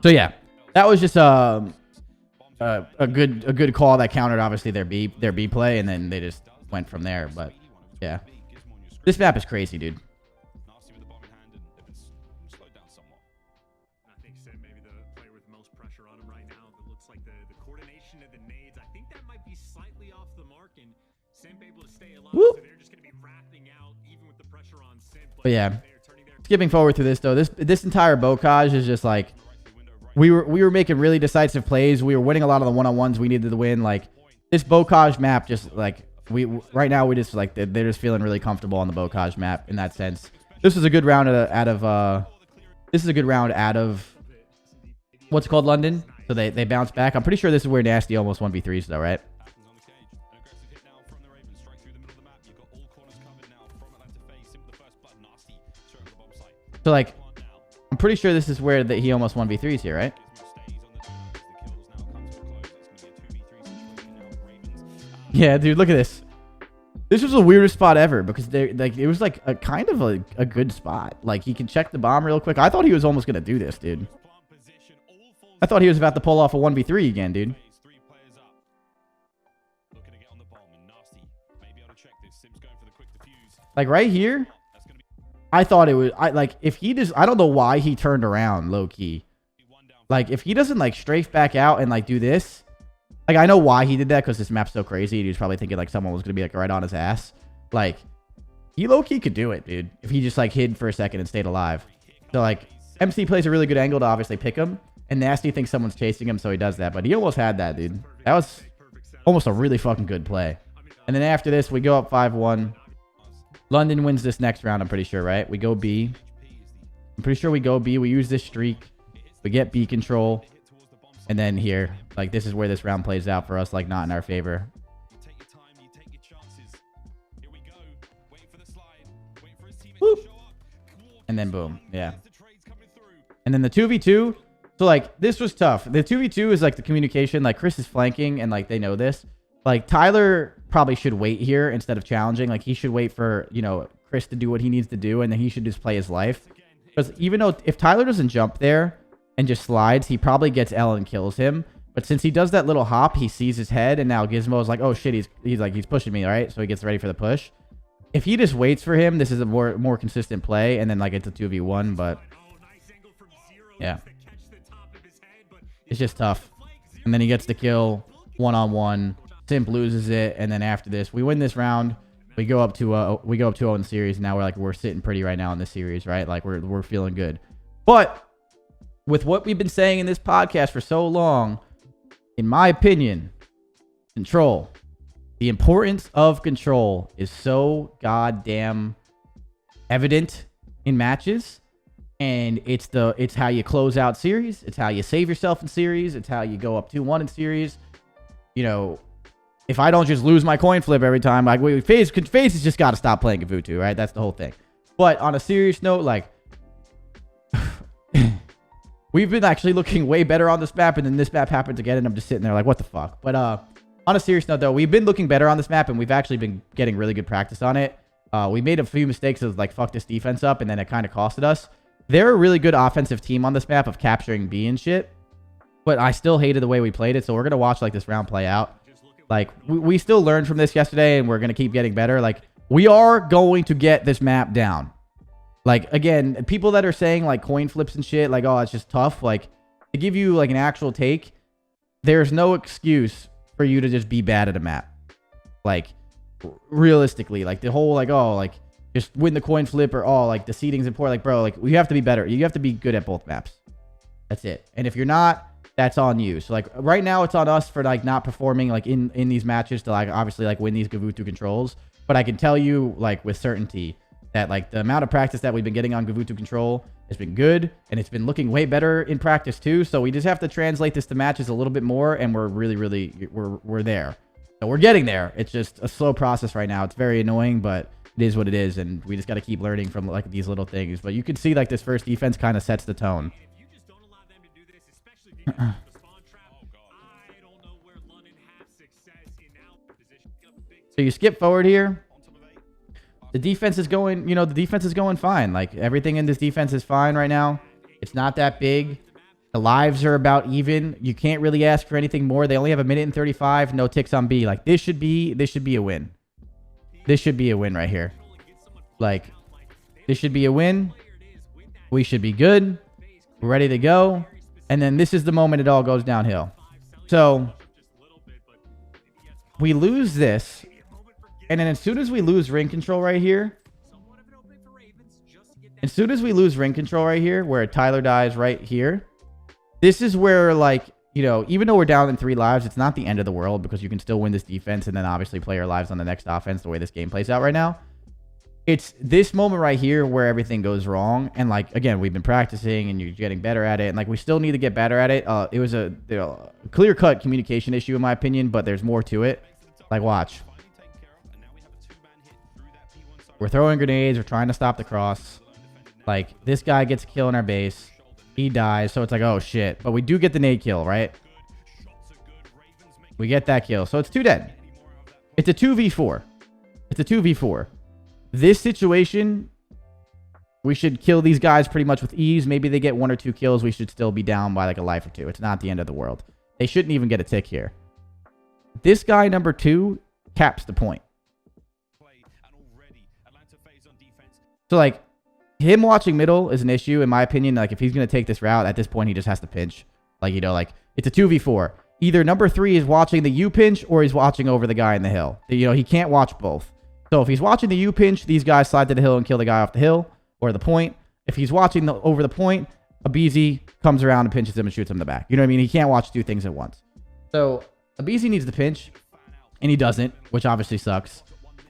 So yeah, that was just a good call that countered obviously their B play, and then they just went from there. But yeah, this map is crazy, dude. I think Sim maybe the player with the most pressure on him right now. It looks like the coordination of the nades. I think that might be slightly off the mark, and Sim able to stay alive. So they're just going to be wrapping out even with the pressure on Sim. But yeah, skipping forward through this though, this entire Bocage is just like. We were making really decisive plays. We were winning a lot of the one-on-ones we needed to win. Like this Bocage map, just like right now, we just like they're just feeling really comfortable on the Bocage map in that sense. This was a good round out of This is a good round out of what's called London. So they bounce back. I'm pretty sure this is where Nasty almost 1v3s though, right? So like, I'm pretty sure this is where he almost 1v3s here, right? Yeah, dude, look at this. This was the weirdest spot ever because it was like a kind of a good spot. Like he can check the bomb real quick. I thought he was almost gonna do this, dude. I thought he was about to pull off a 1v3 again, dude. Like right here, I thought it was if he just, I don't know why he turned around low key. Like if he doesn't like strafe back out and like do this. Like, I know why he did that, because this map's so crazy. He was probably thinking, like, someone was going to be, like, right on his ass. Like, he low-key could do it, dude. If he just, like, hid for a second and stayed alive. So, like, MC plays a really good angle to obviously pick him. And Nasty thinks someone's chasing him, so he does that. But he almost had that, dude. That was almost a really fucking good play. And then after this, we go up 5-1. London wins this next round, I'm pretty sure, right? We go B. I'm pretty sure we go B. We use this streak. We get B control. And then here, like, this is where this round plays out for us, like, not in our favor. Whoop. And then boom. Yeah. And then the 2v2. So, like, this was tough. The 2v2 is, like, the communication. Like, Chris is flanking, and, like, they know this. Like, Tyler probably should wait here instead of challenging. Like, he should wait for, you know, Chris to do what he needs to do, and then he should just play his life. Because even though if Tyler doesn't jump there and just slides, he probably gets L and kills him. But since he does that little hop, he sees his head, and now Gizmo's like, oh shit, he's pushing me, right? So he gets ready for the push. If he just waits for him, this is a more consistent play, and then like it's a 2v1, but yeah. It's just tough. And then he gets the kill one-on-one. Simp loses it, and then after this, we win this round. We go up to 2-0 in the series. Now we're sitting pretty right now in this series, right? Like we're feeling good. But with what we've been saying in this podcast for so long, in my opinion, control. The importance of control is so goddamn evident in matches. And it's how you close out series. It's how you save yourself in series. It's how you go up 2-1 in series. You know, if I don't just lose my coin flip every time, like FaZe has just got to stop playing Gavutu, right? That's the whole thing. But on a serious note, like, we've been actually looking way better on this map, and then this map happens again, and I'm just sitting there like, what the fuck? But on a serious note, though, we've been looking better on this map, and we've actually been getting really good practice on it. We made a few mistakes of, like, fuck this defense up, and then it kind of costed us. They're a really good offensive team on this map of capturing B and shit, but I still hated the way we played it, so we're going to watch, like, this round play out. Like, we still learned from this yesterday, and we're going to keep getting better. Like, we are going to get this map down. Like, again, people that are saying, like, coin flips and shit, like, oh, it's just tough. Like, to give you, like, an actual take, there's no excuse for you to just be bad at a map. Like, realistically, like, the whole, like, oh, like, just win the coin flip or, oh, like, the seeding's important. Like, bro, like, you have to be better. You have to be good at both maps. That's it. And if you're not, that's on you. So, like, right now, it's on us for, like, not performing, like, in these matches to, like, obviously, like, win these Gavutu controls. But I can tell you, like, with certainty that, like, the amount of practice that we've been getting on Gavutu control has been good, and it's been looking way better in practice too. So we just have to translate this to matches a little bit more, and we're really we're there. So we're getting there. It's just a slow process right now. It's very annoying, but it is what it is, and we just got to keep learning from, like, these little things. But you can see, like, this first defense kind of sets the tone. So you skip forward here. The defense is going, you know, the defense is going fine. Like, everything in this defense is fine right now. It's not that big. The lives are about even. You can't really ask for anything more. They only have 1:35 minutes. No ticks on B. Like, this should be a win. This should be a win right here. Like, this should be a win. We should be good. We're ready to go. And then this is the moment it all goes downhill. So we lose this. And then as soon as we lose ring control right here, where Tyler dies right here, this is where, like, you know, even though we're down in 3 lives, it's not the end of the world, because you can still win this defense and then obviously play our lives on the next offense the way this game plays out right now. it's this moment right here where everything goes wrong. And like, again, we've been practicing and you're getting better at it. And like, we still need to get better at it. It was a clear-cut communication issue in my opinion, but there's more to it. Like, watch. We're throwing grenades. We're trying to stop the cross. Like, this guy gets a kill in our base. He dies. So it's like, oh shit. But we do get the nade kill, right? We get that kill. So it's 2 dead. It's a 2v4. It's a 2v4. This situation, we should kill these guys pretty much with ease. Maybe they get 1 or 2 kills. We should still be down by like a life or 2. It's not the end of the world. They shouldn't even get a tick here. This guy, number 2, caps the point. So like, him watching middle is an issue in my opinion. Like, if he's going to take this route, at this point, he just has to pinch. Like, you know, like, it's a 2v4. Either number 3 is watching the U pinch or he's watching over the guy in the hill. You know, he can't watch both. So if he's watching the U pinch, these guys slide to the hill and kill the guy off the hill or the point. If he's watching over the point, Abizi comes around and pinches him and shoots him in the back. You know what I mean? He can't watch 2 things at once. So Abizi needs the pinch, and he doesn't, which obviously sucks.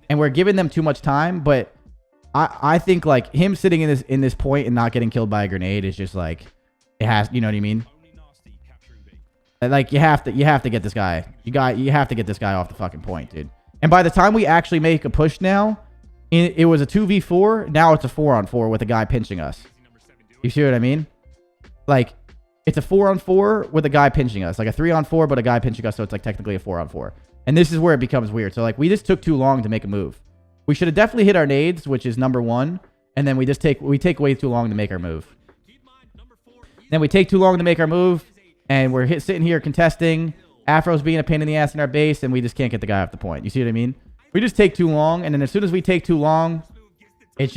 And we're giving them too much time, but I think like him sitting in this point and not getting killed by a grenade is just like, it has, you know what I mean? Like, you have to get this guy. You have to get this guy off the fucking point, dude. And by the time we actually make a push now, it was a 2v4. Now it's a 4-on-4 with a guy pinching us. You see what I mean? Like, it's a 4-on-4 with a guy pinching us. Like a 3-on-4, but a guy pinching us. So it's like technically a 4-on-4. And this is where it becomes weird. So like, we just took too long to make a move. We should have definitely hit our nades, which is number 1. And then we take way too long to make our move. Then we take too long to make our move. And we're sitting here contesting. Afro's being a pain in the ass in our base, and we just can't get the guy off the point. You see what I mean? We just take too long, and then as soon as we take too long, it's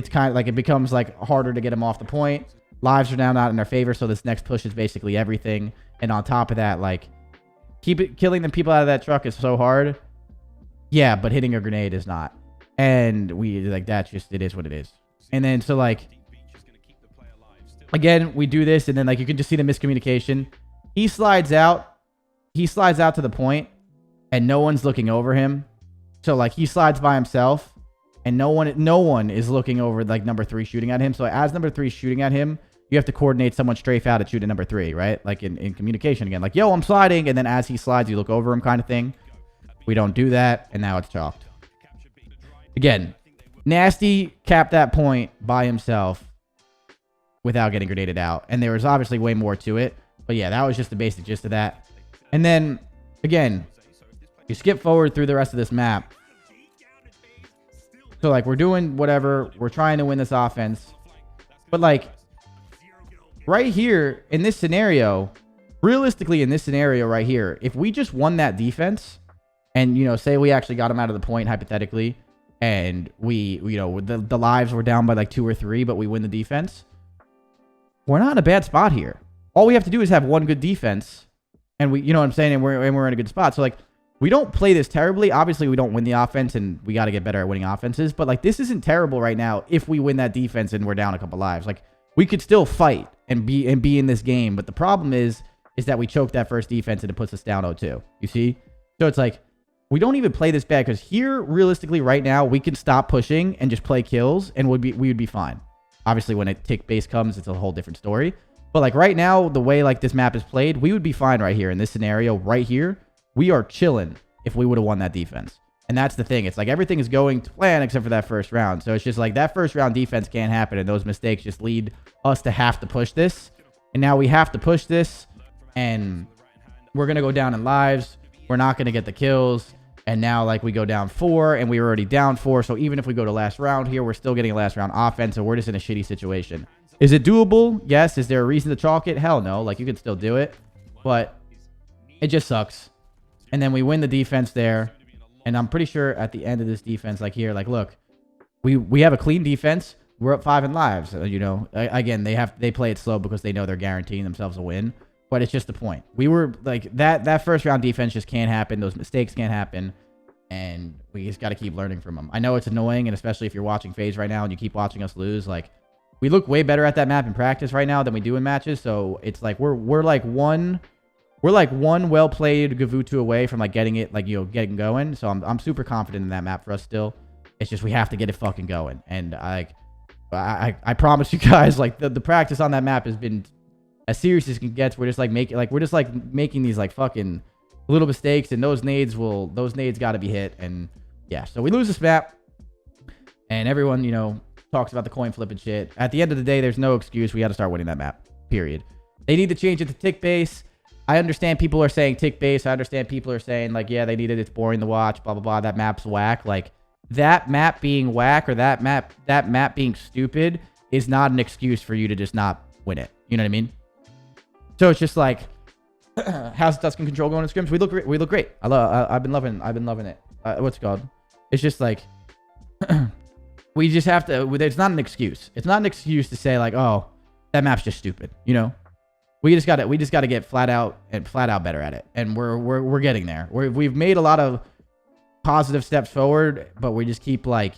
kind of like it becomes like harder to get him off the point. Lives are now not in our favor, so this next push is basically everything. And on top of that, like, killing the people out of that truck is so hard. Yeah, but hitting a grenade is not. And we, like, that's just, it is what it is. And then, so like, again, we do this, and then like, you can just see the miscommunication. He slides out to the point, and no one's looking over him. So like, he slides by himself, and no one is looking over like number 3 shooting at him. So as number 3 is shooting at him, you have to coordinate someone strafe out and shoot at number 3, right? Like in communication again, like, yo, I'm sliding, and then as he slides, you look over him, kind of thing. We don't do that, and now it's chalked. Again, Nasty capped that point by himself without getting grenaded out, and there was obviously way more to it. But yeah, that was just the basic gist of that. And then, again, you skip forward through the rest of this map. So, like, we're doing whatever. We're trying to win this offense. But, like, right here in this scenario, realistically in this scenario right here, if we just won that defense and, you know, say we actually got him out of the point, hypothetically, and we, you know, the lives were down by, like, 2 or 3, but we win the defense, we're not in a bad spot here. All we have to do is have one good defense, and we, you know what I'm saying, and we're in a good spot. So like, we don't play this terribly. Obviously, we don't win the offense, and we got to get better at winning offenses. But like, this isn't terrible right now. If we win that defense and we're down a couple lives, like, we could still fight and be in this game. But the problem is that we choked that first defense and it puts us down 0-2. You see? So it's like, we don't even play this bad, because here, realistically, right now, we can stop pushing and just play kills, and we would be fine. Obviously, when a tick base comes, it's a whole different story. But like right now, the way like this map is played, we would be fine right here in this scenario right here. We are chilling if we would have won that defense. And that's the thing. It's like everything is going to plan except for that first round. So it's just like that first round defense can't happen, and those mistakes just lead us to have to push this. And now we have to push this, and we're going to go down in lives. We're not going to get the kills. And now like we go down 4, and we were already down 4. So even if we go to last round here, we're still getting a last round offense. So we're just in a shitty situation. Is it doable? Yes. Is there a reason to chalk it? Hell no. Like, you can still do it, but it just sucks. And then we win the defense there. And I'm pretty sure at the end of this defense, like here, like, look, we have a clean defense. We're up 5 in lives. You know, again, they play it slow because they know they're guaranteeing themselves a win, but it's just the point. We were like that first round defense just can't happen. Those mistakes can't happen. And we just got to keep learning from them. I know it's annoying. And especially if you're watching FaZe right now and you keep watching us lose, like, we look way better at that map in practice right now than we do in matches. So it's like we're like one well played Gavutu away from like getting it, like, you know, getting going. So I'm super confident in that map for us still. It's just we have to get it fucking going. And I promise you guys, like the practice on that map has been as serious as it can get. We're just like making these like fucking little mistakes, and those nades got to be hit. And yeah, so we lose this map, and everyone, you know, talks about the coin flip and shit. At the end of the day, there's no excuse. We got to start winning that map. Period. They need to change it to tick base. I understand people are saying tick base. I understand people are saying like, yeah, they need it. It's boring to watch. Blah blah blah. That map's whack. Like that map being whack or that map being stupid is not an excuse for you to just not win it. You know what I mean? So it's just like, how's Tuscan control going in scrims? We look great. I've been loving it. What's it called? It's just like, we just have to. It's not an excuse. It's not an excuse to say like, oh, that map's just stupid. You know, we just got to get flat out better at it, and we're getting there. We've made a lot of positive steps forward, but we just keep like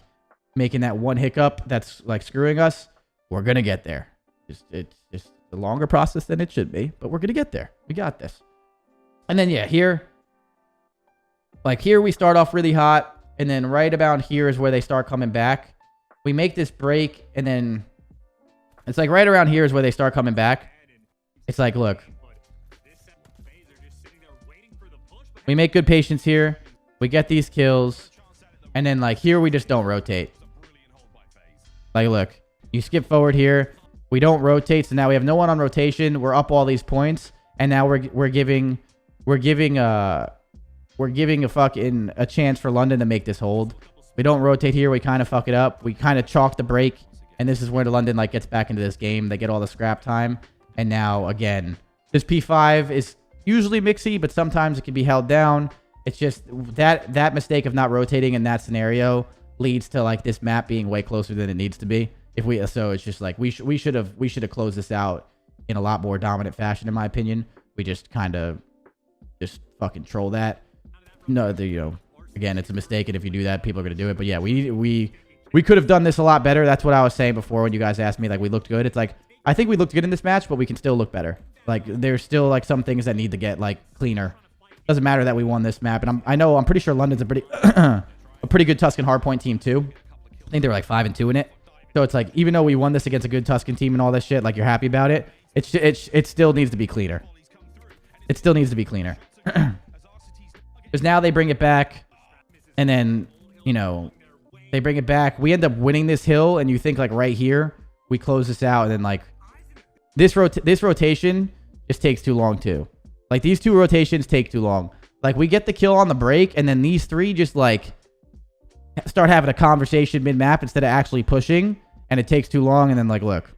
making that one hiccup that's like screwing us. We're gonna get there. It's just a longer process than it should be, but we're gonna get there. We got this. And then yeah, here we start off really hot, and then right about here is where they start coming back. We make this break, and then it's like right around here is where they start coming back. It's like, look, we make good patience here. We get these kills, and then like here we just don't rotate. Like, look, you skip forward here. We don't rotate, so now we have no one on rotation. We're up all these points, and now we're giving a fucking a chance for London to make this hold. We don't rotate here. We kind of fuck it up. We kind of chalk the break, and this is where the London like gets back into this game. They get all the scrap time, and now again, this P5 is usually mixy, but sometimes it can be held down. It's just that mistake of not rotating in that scenario leads to like this map being way closer than it needs to be. So it's just like we should have closed this out in a lot more dominant fashion, in my opinion. We just kind of just fucking troll that. No, you know. Again, it's a mistake, and if you do that, people are going to do it. But yeah, we could have done this a lot better. That's what I was saying before when you guys asked me, like, we looked good. It's like, I think we looked good in this match, but we can still look better. Like, there's still, like, some things that need to get, like, cleaner. Doesn't matter that we won this map. And I'm pretty sure London's a pretty good Tuscan Hardpoint team, too. I think they were, like, 5-2 in it. So it's like, even though we won this against a good Tuscan team and all this shit, like, you're happy about it, it still needs to be cleaner. It still needs to be cleaner. Because now they bring it back. And then, you know, they bring it back. We end up winning this hill, and you think, like, right here, we close this out, and then, like, this rotation just takes too long, too. Like, these two rotations take too long. Like, we get the kill on the break, and then these three just, like, start having a conversation mid-map instead of actually pushing, and it takes too long, and then, like, look.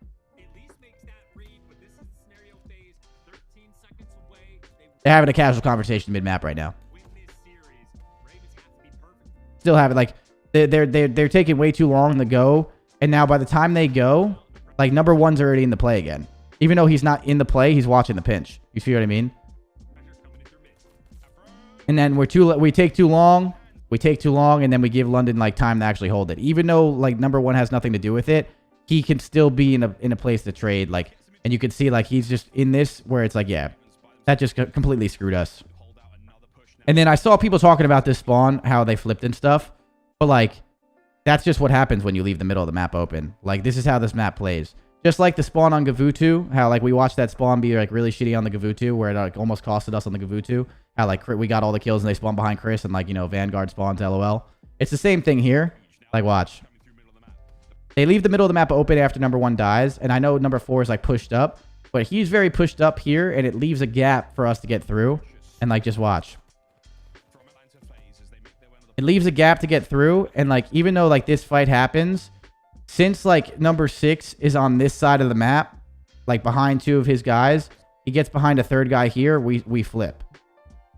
They're having a casual conversation mid-map right now. Still have it, like they're taking way too long to go, and now by the time they go, like number one's already in the play again. Even though he's not in the play, he's watching the pinch. You see what I mean? And then we take too long, and then we give London like time to actually hold it. Even though like number one has nothing to do with it, he can still be in a place to trade. Like, and you can see like he's just in this where it's like, yeah, that just completely screwed us. And then I saw people talking about this spawn, how they flipped and stuff. But, like, that's just what happens when you leave the middle of the map open. Like, this is how this map plays. Just like the spawn on Gavutu, how, like, we watched that spawn be, like, really shitty on the Gavutu, where it, like, almost costed us on the Gavutu. How, like, we got all the kills and they spawned behind Chris and, like, you know, Vanguard spawns, LOL. It's the same thing here. Like, watch. They leave the middle of the map open after number one dies. And I know number four is, like, pushed up. But he's very pushed up here, and it leaves a gap for us to get through. And, like, just watch. It leaves a gap to get through, and like even though like this fight happens, since like number 6 is on this side of the map, like behind two of his guys, he gets behind a third guy here, we flip.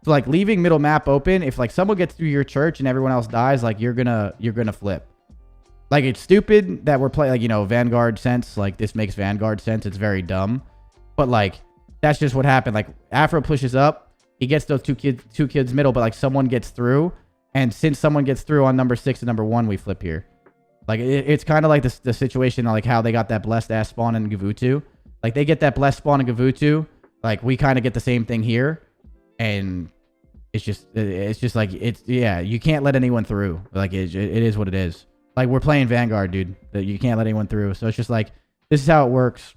So like leaving middle map open, if like someone gets through your church and everyone else dies, like you're gonna flip. Like it's stupid that we're playing like, you know, Vanguard sense, like this makes Vanguard sense. It's very dumb, but like that's just what happened. Like Afro pushes up, he gets those two kids middle, but like someone gets through. And since someone gets through on number 6 and number 1, we flip here. Like, it's kind of like the situation, like how they got that blessed ass spawn in Gavutu. Like, they get that blessed spawn in Gavutu. Like, we kind of get the same thing here. And it's just like, yeah, you can't let anyone through. Like, it is what it is. Like, we're playing Vanguard, dude. That you can't let anyone through. So it's just like, this is how it works.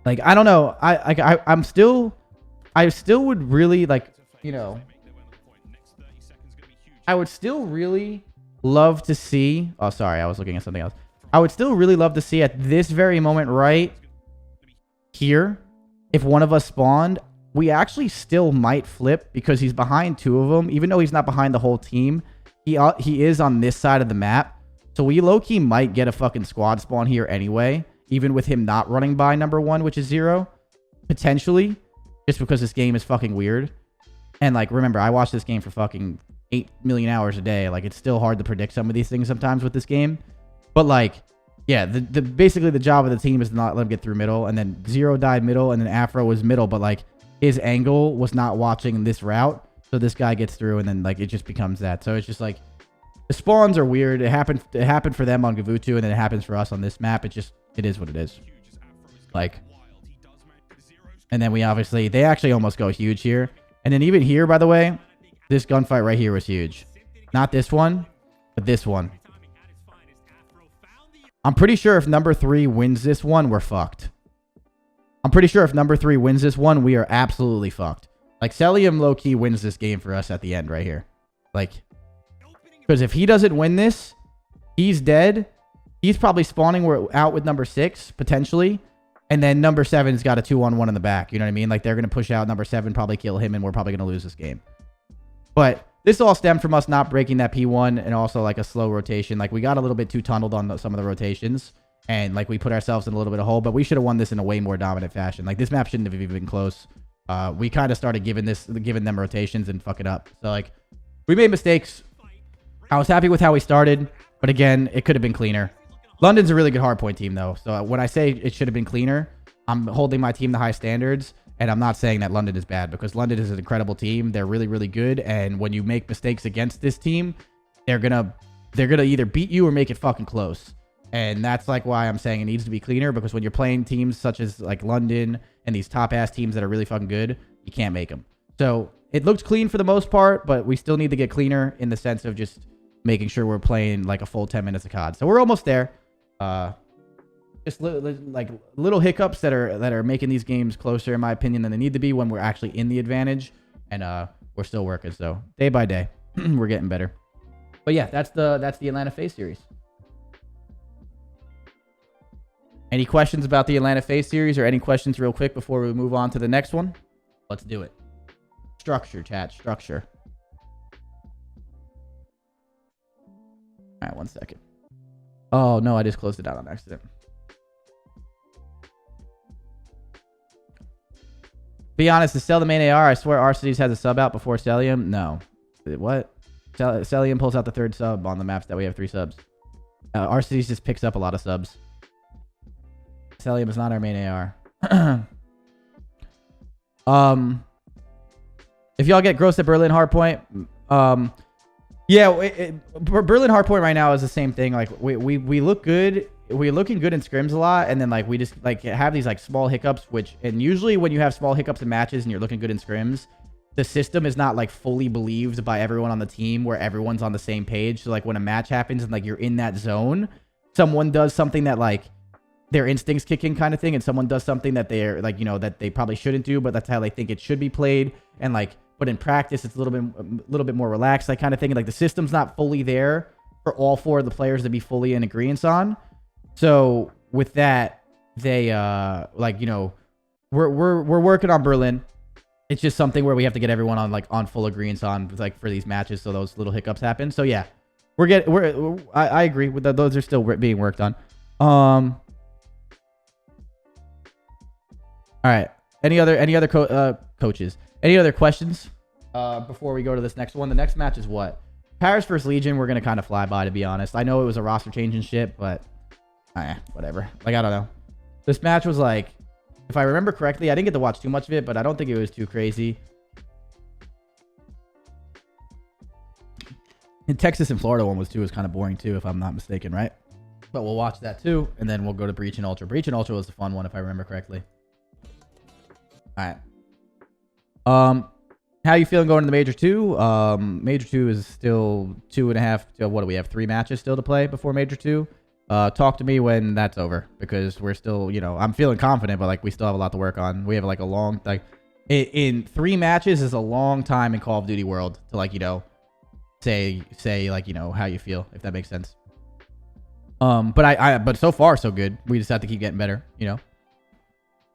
Like, I don't know. I still would really, like, you know, I would still really love to see. Oh, sorry. I was looking at something else. I would still really love to see at this very moment right here, if one of us spawned, we actually still might flip because he's behind 2 of them. Even though he's not behind the whole team, he is on this side of the map. So we low-key might get a fucking squad spawn here anyway, even with him not running by number 1, which is 0. Potentially, just because this game is fucking weird. And, like, remember, I watch this game for fucking 8 million hours a day. Like, it's still hard to predict some of these things sometimes with this game. But, like, yeah, basically the job of the team is to not let him get through middle. And then 0 died middle, and then Afro was middle. But, like, his angle was not watching this route. So this guy gets through, and then, like, it just becomes that. So it's just, like, the spawns are weird. It happened for them on Gavutu, and then it happens for us on this map. It is what it is. Like, and then we obviously, they actually almost go huge here. And then even here, by the way, this gunfight right here was huge. Not this one, but this one. I'm pretty sure if number 3 wins this one, we're fucked. I'm pretty sure if number 3 wins this one, we are absolutely fucked. Like, Celium low-key wins this game for us at the end right here. Like, because if he doesn't win this, he's dead. He's probably spawning out with number 6, potentially. And then number 7's got a 2-on-1 in the back. You know what I mean? Like, they're going to push out number 7, probably kill him, and we're probably going to lose this game. But this all stemmed from us not breaking that P1 and also, like, a slow rotation. Like, we got a little bit too tunneled on some of the rotations. And, like, we put ourselves in a little bit of hole. But we should have won this in a way more dominant fashion. Like, this map shouldn't have even been close. We kind of started giving them rotations and fuck it up. So, like, we made mistakes. I was happy with how we started. But, again, it could have been cleaner. London's a really good hardpoint team, though. So when I say it should have been cleaner, I'm holding my team to high standards. And I'm not saying that London is bad, because London is an incredible team. They're really, really good. And when you make mistakes against this team, they're gonna either beat you or make it fucking close. And that's like why I'm saying it needs to be cleaner, because when you're playing teams such as like London and these top ass teams that are really fucking good, you can't make them. So it looked clean for the most part, but we still need to get cleaner in the sense of just making sure we're playing like a full 10 minutes of COD. So we're almost there. Just like little hiccups that are making these games closer, in my opinion, than they need to be when we're actually in the advantage. And we're still working. So day by day, we're getting better. But yeah, that's the Atlanta FaZe series. Any questions about the Atlanta FaZe series, or any questions real quick before we move on to the next one? Let's do it. Structure, chat. Structure. All right, 1 second. Oh, no, I just closed it out on accident. Be honest, to sell the main AR, I swear Arcides has a sub out before Celium. No. What? Celium pulls out the 3rd sub on the maps that we have 3 subs. Arcides just picks up a lot of subs. Celium is not our main AR. If y'all get gross at Berlin Hardpoint, yeah, Berlin Hardpoint right now is the same thing. Like we look good. We're looking good in scrims a lot, and then like we just like have these like small hiccups, and usually when you have small hiccups in matches and you're looking good in scrims, the system is not like fully believed by everyone on the team where everyone's on the same page. So like when a match happens and like you're in that zone, someone does something that like their instincts kick in kind of thing, and someone does something that they're like, you know, that they probably shouldn't do, but that's how they think it should be played. And like, but in practice, it's a little bit more relaxed, that kind of thing. Like the system's not fully there for all 4 of the players to be fully in agreement on. So with that, they like, you know, we're working on Berlin. It's just something where we have to get everyone on full agreement on like for these matches, so those little hiccups happen. So yeah, I agree with that. Those are still being worked on. All right. Any other coaches? Any other questions before we go to this next one? The next match is what? Paris versus Legion. We're gonna kind of fly by, to be honest. I know it was a roster change and shit, but whatever. Like, I don't know. This match was like, if I remember correctly, I didn't get to watch too much of it, but I don't think it was too crazy. And Texas and Florida one was kind of boring too, if I'm not mistaken, right? But we'll watch that too, and then we'll go to Breach and Ultra. Breach and Ultra was the fun one, if I remember correctly. All right. How you feeling going to the Major 2? Major 2 is still 2.5. What do we have? 3 matches still to play before Major 2. Talk to me when that's over, because we're still, you know, I'm feeling confident, but like we still have a lot to work on. We have like a long, like in 3 matches is a long time in Call of Duty world to, like, you know, say like, you know, how you feel, if that makes sense. But so far so good. We just have to keep getting better, you know.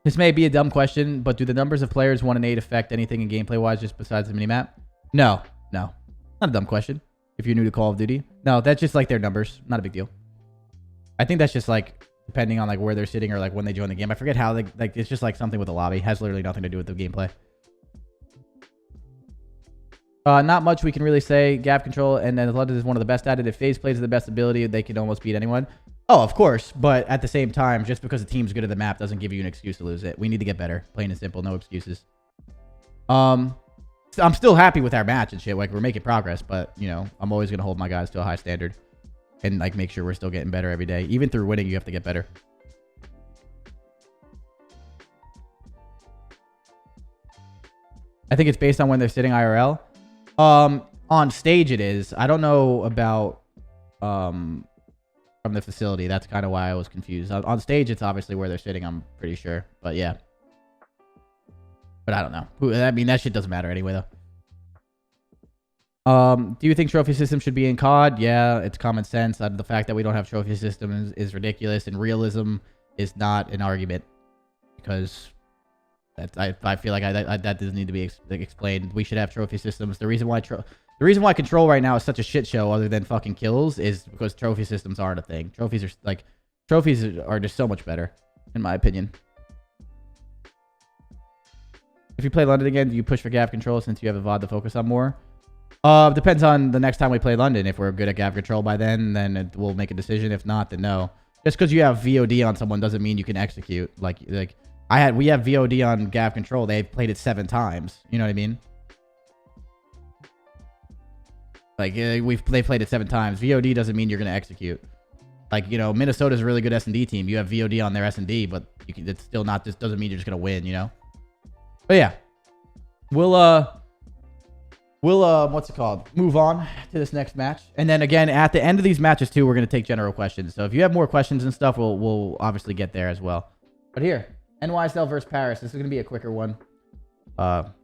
This may be a dumb question, but do the numbers of players 1 and 8 affect anything in gameplay wise just besides the minimap? No. Not a dumb question. If you're new to Call of Duty, no, that's just like their numbers. Not a big deal. I think that's just like depending on like where they're sitting or like when they join the game. I forget how they, like, it's just like something with the lobby. It has literally nothing to do with the gameplay. Not much we can really say. Gap control and then London is one of the best at it. If FaZe plays to the best ability, they can almost beat anyone. Oh, of course. But at the same time, just because a team's good at the map doesn't give you an excuse to lose it. We need to get better. Plain and simple. No excuses. I'm still happy with our match and shit. Like, we're making progress, but, you know, I'm always going to hold my guys to a high standard and, like, make sure we're still getting better every day. Even through winning, you have to get better. I think it's based on when they're sitting IRL. On stage it is. I don't know about from the facility. That's kind of why I was confused. On stage it's obviously where they're sitting, I'm pretty sure. But yeah. But I don't know. I mean, that shit doesn't matter anyway though. Do you think trophy system should be in COD? Yeah, it's common sense. The fact that we don't have trophy systems is ridiculous, and realism is not an argument, because I feel like that doesn't need to be explained. We should have trophy systems. The reason why Control right now is such a shit show, other than fucking kills, is because trophy systems aren't a thing. Trophies are just so much better, in my opinion. If you play London again, do you push for Gav Control since you have a VOD to focus on more? Depends on the next time we play London. If we're good at Gav Control by then we'll make a decision. If not, then no. Just because you have VOD on someone doesn't mean you can execute. Like we have VOD on Gav Control. They've played it 7 times. You know what I mean? Like, they played it 7 times. VOD doesn't mean you're going to execute. Like, you know, Minnesota's a really good S&D team. You have VOD on their S&D, but it's still not, this doesn't mean you're just going to win, you know? But yeah. We'll what's it called? Move on to this next match. And then again, at the end of these matches too, we're going to take general questions. So if you have more questions and stuff, we'll obviously get there as well. But here, NYSL versus Paris. This is going to be a quicker one. All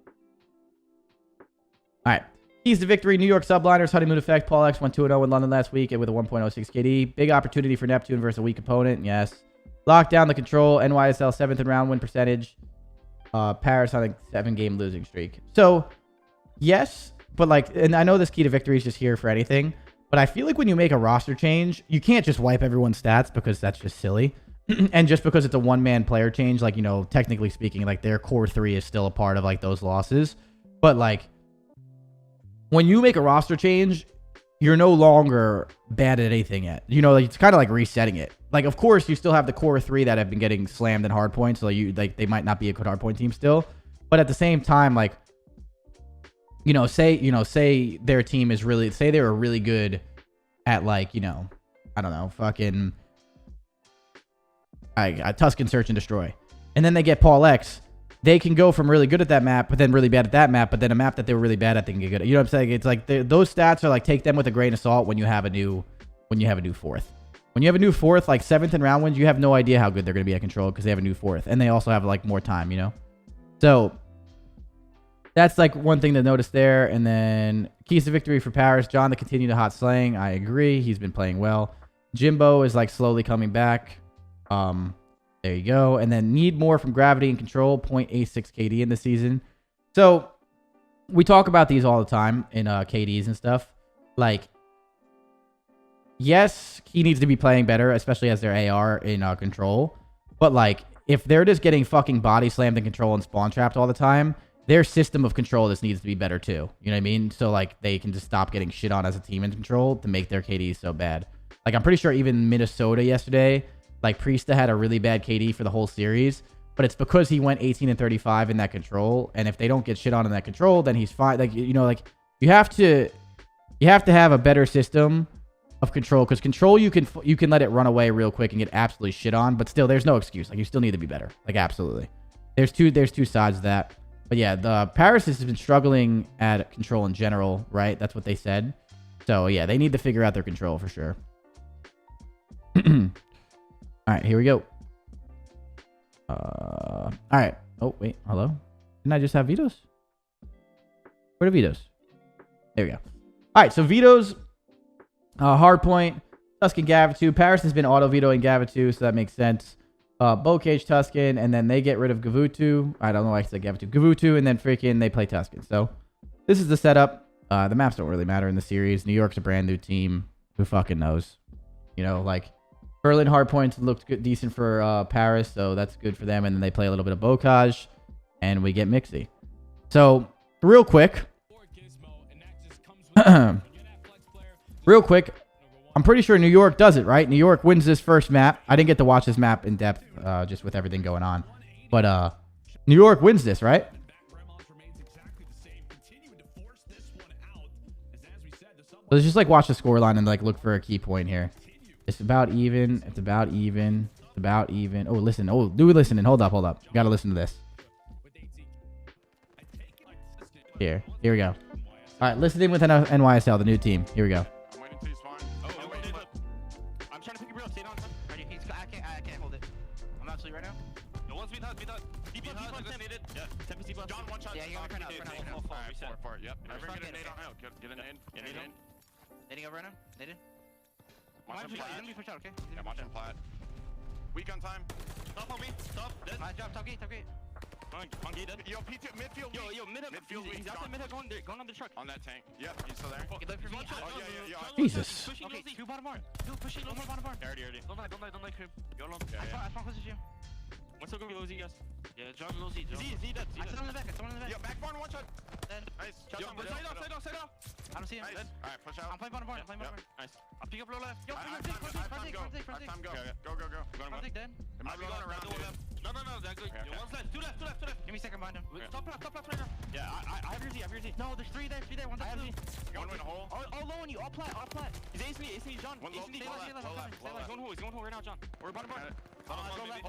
right. Keys to victory. New York Subliners, honeymoon effect. Paul X went 2-0 in London last week with a 1.06 KD. Big opportunity for Neptune versus a weak opponent. Yes. Lock down the control. NYSL 7th in round win percentage. Paris on a 7-game losing streak. So, yes, but like, and I know this key to victory is just here for anything, but I feel like when you make a roster change, you can't just wipe everyone's stats because that's just silly. And just because it's a one-man player change, like, you know, technically speaking, like their core 3 is still a part of like those losses. But like, when you make a roster change, you're no longer bad at anything yet. You know, like, it's kind of like resetting it. Like, of course, you still have the core 3 that have been getting slammed in hardpoint, so they might not be a good hardpoint team still. But at the same time, like, say their team is really, say they were really good at, like, you know, I don't know, fucking Tuscan Search and Destroy. And then they get Paul X. They can go from really good at that map, but then really bad at that map, but then a map that they were really bad at, they can get good at. You know what I'm saying? It's like those stats are like, take them with a grain of salt when you have a new 4th. When you have a new 4th, like 7th in round wins, you have no idea how good they're going to be at control because they have a new 4th. And they also have like more time, you know? So that's like one thing to notice there. And then keys to victory for Paris. John to continue the hot slaying. I agree. He's been playing well. Jimbo is like slowly coming back. There you go. And then need more from Gravity and Control. 0.86 KD in the season. So we talk about these all the time in KDs and stuff. Like, yes, he needs to be playing better, especially as their AR in Control. But like, if they're just getting fucking body slammed in Control and spawn trapped all the time, their system of Control just needs to be better too. You know what I mean? So like, they can just stop getting shit on as a team in Control to make their KDs so bad. Like, I'm pretty sure even Minnesota yesterday, like, Priesta had a really bad KD for the whole series, but it's because he went 18 and 35 in that Control. And if they don't get shit on in that Control, then he's fine. Like, you know, like, you have to have a better system of Control, because Control, you can let it run away real quick and get absolutely shit on, but still, there's no excuse. Like, you still need to be better. Like, absolutely. There's two sides of that. But yeah, the Paris has been struggling at control in general, right? That's what they said. So yeah, they need to figure out their control for sure. All right, here we go. All right. Oh, wait. Hello? Didn't I just have vetoes? Where are vetoes? There we go. All right, so vetoes, Hardpoint, Tuscan, Gavutu. Paris has been auto-vetoing Gavutu, so that makes sense. Bocage, Tuscan, and then they get rid of Gavutu. I don't know why I said Gavutu. Gavutu, and then freaking they play Tuscan. So this is the setup. The maps don't really matter in the series. New York's a brand new team. Who fucking knows? You know, like Berlin Hardpoint looked good, decent for Paris, so that's good for them. And then they play a little bit of Bocage, and we get Mixy. So real quick, real quick, I'm pretty sure New York does it, right? New York wins this first map. I didn't get to watch this map in depth, just with everything going on. But New York wins this, right? Let's just like watch the scoreline and like look for a key point here. It's about even. It's about even. It's about even. Oh, listen. Oh, do listen and hold up, hold up. You gotta listen to this. Here we go. All right, listen in with NYSL, the new team. Here we go. I'm waiting till you spawn. Oh, wait. I'm trying to pick your real. Stay on. I can't hold it. I'm not sleep right now. No one's beat hut. Deep needed. Yeah. Tempest deep. John, one shot. Yeah, you got me for now. Four. Yep. Never get a nade on out. Get a nade. Get a nade. Nading over right now. Naded. Watch him plat. Let me push out, okay? Yeah, watch him plat. Weak on time. Stop on me. Stop. Dead. Nice job. Top gate. On gate dead. Yo, P2 midfield. Yo, midfield. He's out the midfield going on the truck. On that tank. Yep, he's still there. Okay, look for me. Oh, yeah. Jesus. Okay, 2 bottom bar. 2 pushing one more bottom bar. Already. Don't like him. Go long. I spawn close to you. What's still gonna be low Z, guys? Yeah, John low Z. Z dead. I still on the back. Yo, back barn, one shot. Dead. Nice. Yo, side off. I don't see him. Nice. Alright, push out. I'm playing bottom barn. Nice. I'll pick up low left. Yo, front take. Go. Front take dead. It might be going around. No, that's good. One's left. Two left. Give me a second behind him. Stop right now. Yeah, I have your Z. No, there's 3 there. One's left. One in a hole. All low on you. All plat. He's AC, John. One low. He's going hole right now, John. We're bottom barn. Go left.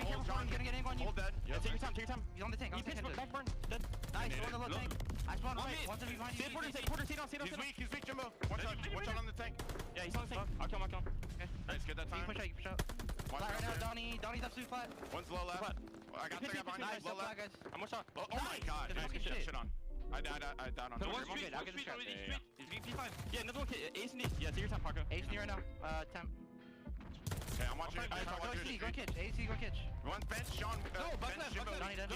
Be careful, John. You're gonna get angle on you. Hold dead. Yeah, take your time. He's on the tank. He pitched back burn. Dead. Nice. On the low tank. I spawned right. One's behind you. Porter, stay down. He's weak, Jimbo. One shot on the tank. Yeah, he's on the tank. I'll kill him. Okay. Nice, get that time. You push out. Flat right now, Donnie's absolute flat. One's low left. I got behind. Nice, low left, guys. I'm one shot. Oh my god. Nice, get shit on. I died on Twitter. I'll get the shot. He's VP5. Yeah, another one. Ace and D. Yeah, take your time, Parker. Ace and D right now. Temp. Okay, I'm watching. Go kitch. One bench, Sean. No, buck left. Donnie dead.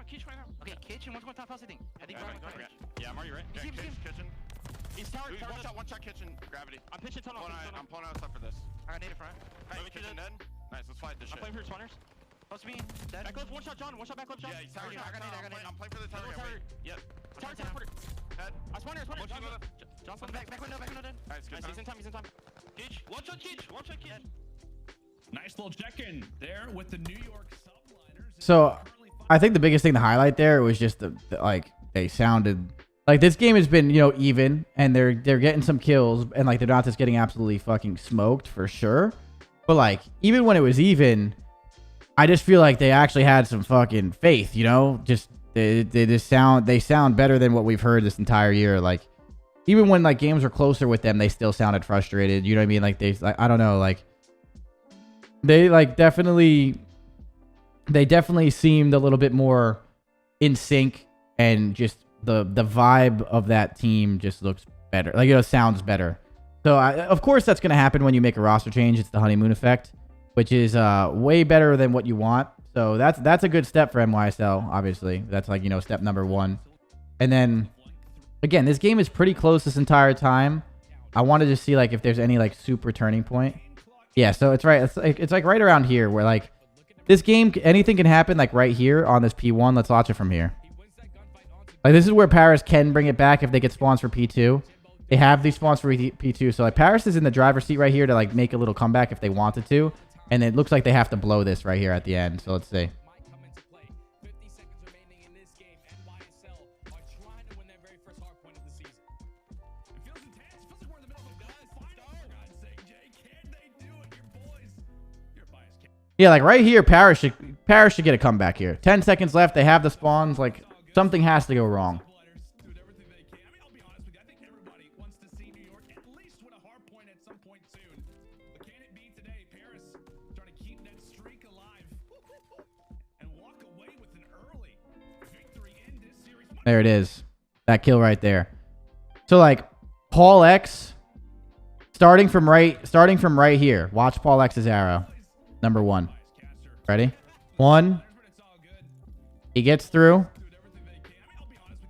Kitch right now. Okay, kitchen. One's going top house, I think. Yeah, I'm already right. Kitchen. He's tower. One shot kitchen. Gravity. I'm pitching tunnel. I'm pulling out stuff for this. I got nade front. Nice, kitchen dead. Nice, let's fight this shit. I'm playing for your spawners. Close to me. Dead. Back left, one shot, John. Back left, John. Yeah, he's tower. I got nade. I'm playing for the tower. Yep. Tower. Head. I spawned here. John, back window, dead. Nice, he's in time. Kitch. One shot, Kitch. Nice little check-in there with the New York Subliners. So I think the biggest thing to highlight there was just the like they sounded like this game has been, you know, even, and they're getting some kills, and like they're not just getting absolutely fucking smoked for sure. But like even when it was even, I just feel like they actually had some fucking faith, you know? Just they just sound better than what we've heard this entire year. Like even when like games were closer with them, they still sounded frustrated. You know what I mean? Like I don't know, like they definitely seemed a little bit more in sync, and just the vibe of that team just looks better. Like, you know, sounds better. So of course that's going to happen when you make a roster change. It's the honeymoon effect, which is way better than what you want. So that's a good step for NYSL, obviously. That's like, you know, step number 1. And then again, this game is pretty close this entire time. I wanted to see like if there's any like super turning point. Yeah, so it's right. It's like right around here where like this game, anything can happen like right here on this P1. Let's watch it from here. Like this is where Paris can bring it back if they get spawns for P2. They have these spawns for P2. So like Paris is in the driver's seat right here to like make a little comeback if they wanted to. And it looks like they have to blow this right here at the end. So let's see. Yeah, like right here, Paris should Paris should get a comeback here. 10 seconds left. They have the spawns. Like, something has to go wrong. Doing everything they can. I mean, I'll be honest with you. I think everybody wants to see New York at least win a hardpoint at some point soon. But can it be today? Paris trying to keep that streak alive and walk away with an early victory in this series. There it is. That kill right there. So, like, Paul X, starting from right here. Watch Paul X's arrow. Number 1. Ready? 1. He gets through.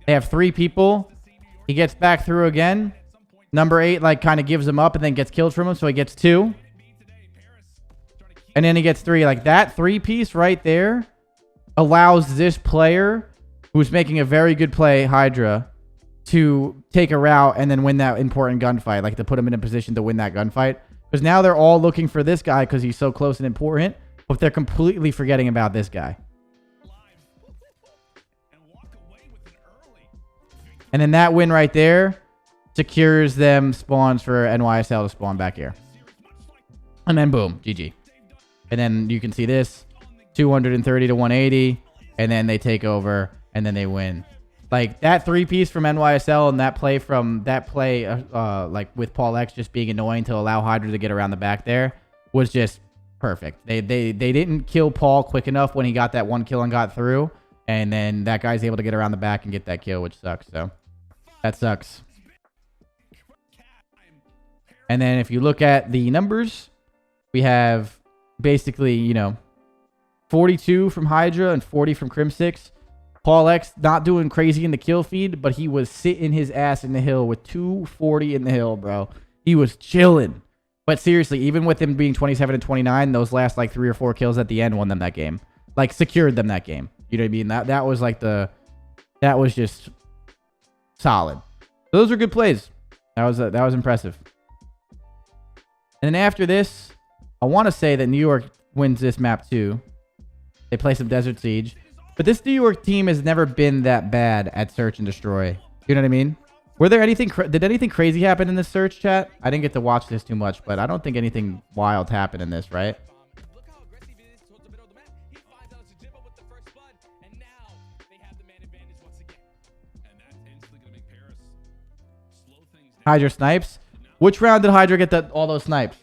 They have 3 people. He gets back through again. Number 8, like, kind of gives him up and then gets killed from him, so he gets 2. And then he gets 3. Like, that 3-piece right there allows this player, who's making a very good play, Hydra, to take a route and then win that important gunfight. Like, to put him in a position to win that gunfight. Because now they're all looking for this guy because he's so close and important. But they're completely forgetting about this guy. And then that win right there secures them spawns for NYSL to spawn back here. And then boom, GG. And then you can see this 230 to 180. And then they take over and then they win. Like, that 3-piece from NYSL and that play like with Paul X just being annoying to allow Hydra to get around the back there was just perfect. They didn't kill Paul quick enough when he got that 1 kill and got through. And then that guy's able to get around the back and get that kill, which sucks. So that sucks. And then if you look at the numbers, we have basically, you know, 42 from Hydra and 40 from Crim6. Paul X not doing crazy in the kill feed, but he was sitting his ass in the hill with 240 in the hill, bro. He was chilling. But seriously, even with him being 27 and 29, those last like 3 or 4 kills at the end won them that game. Like, secured them that game. You know what I mean? That was like that was just solid. Those are good plays. That was impressive. And then after this, I want to say that New York wins this map too. They play some Desert Siege. But this New York team has never been that bad at search and destroy. You know what I mean? Were there anything... Did anything crazy happen in this search, chat? I didn't get to watch this too much, but I don't think anything wild happened in this, right? Hydra snipes. Which round did Hydra get all those snipes?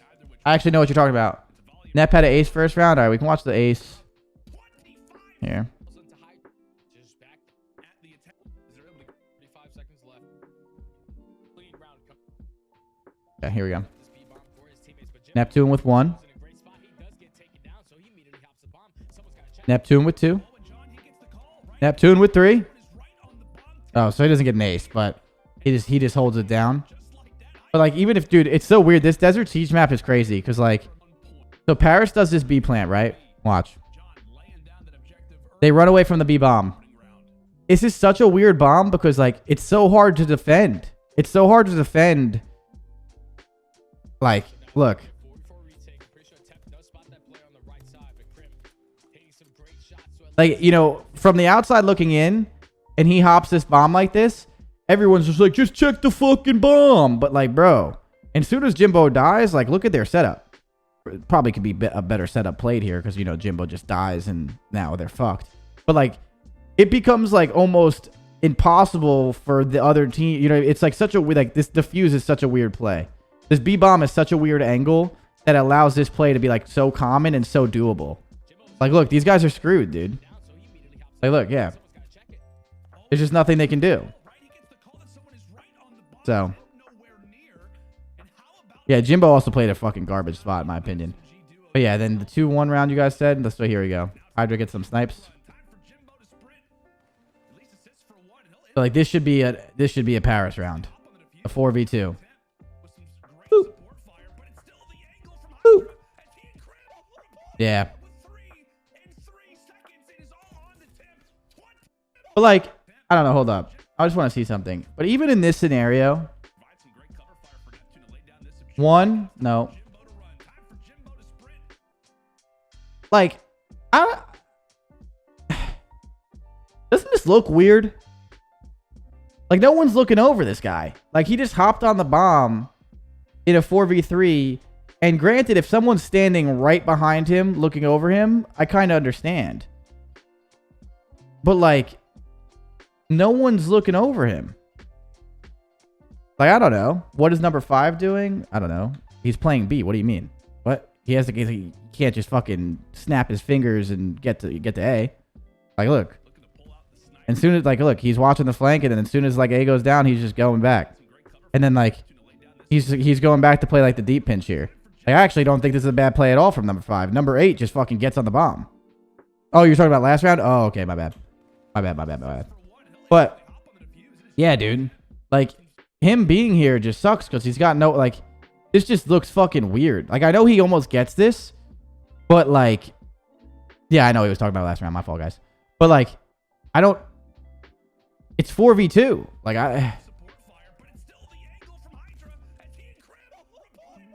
I actually know what you're talking about. Nep had an ace first round. All right, we can watch the ace. Here. Okay, here we go. Neptune with 1. Neptune with 2. Neptune with 3. Oh, so he doesn't get an ace, but he just holds it down. But like, even if, dude, it's so weird. This Desert Siege map is crazy because like, so Paris does this B plant, right? Watch. They run away from the B bomb. This is such a weird bomb because like, it's so hard to defend. It's so hard to defend. Like, look. Like, you know, from the outside looking in, and he hops this bomb like this, everyone's just like, just check the fucking bomb. But like, bro, as soon as Jimbo dies, like, look at their setup. It probably could be a better setup played here because, you know, Jimbo just dies and now they're fucked. But like, it becomes like almost impossible for the other team. You know, it's like such a, like, this defuse is such a weird play. This B-bomb is such a weird angle that allows this play to be like so common and so doable. Like, look, these guys are screwed, dude. Like, look, yeah. There's just nothing they can do. So, yeah, Jimbo also played a fucking garbage spot, in my opinion. But yeah, then the 2-1 round you guys said. So here we go. Hydra gets some snipes. So like, this should be a Paris round, a 4v2. Yeah. But like, I don't know, hold up. I just want to see something. But even in this scenario, 1, no. Like, doesn't this look weird? Like, no one's looking over this guy. Like, he just hopped on the bomb in a 4v3 And granted, if someone's standing right behind him, looking over him, I kind of understand. But, like, no one's looking over him. Like, I don't know. What is number 5 doing? I don't know. He's playing B. What do you mean? What? He can't just fucking snap his fingers and get to A. Like, look. And soon as, like, look, he's watching the flank, and then as soon as, like, A goes down, he's just going back. And then, like, he's going back to play, like, the deep pinch here. Like, I actually don't think this is a bad play at all from number 5. Number 8 just fucking gets on the bomb. Oh, you're talking about last round? Oh, okay, my bad. My bad. But, yeah, dude. Like, him being here just sucks because he's got no, like, this just looks fucking weird. Like, I know he almost gets this, but, like, yeah, I know he was talking about last round. My fault, guys. But, like, I don't, it's 4v2. Like,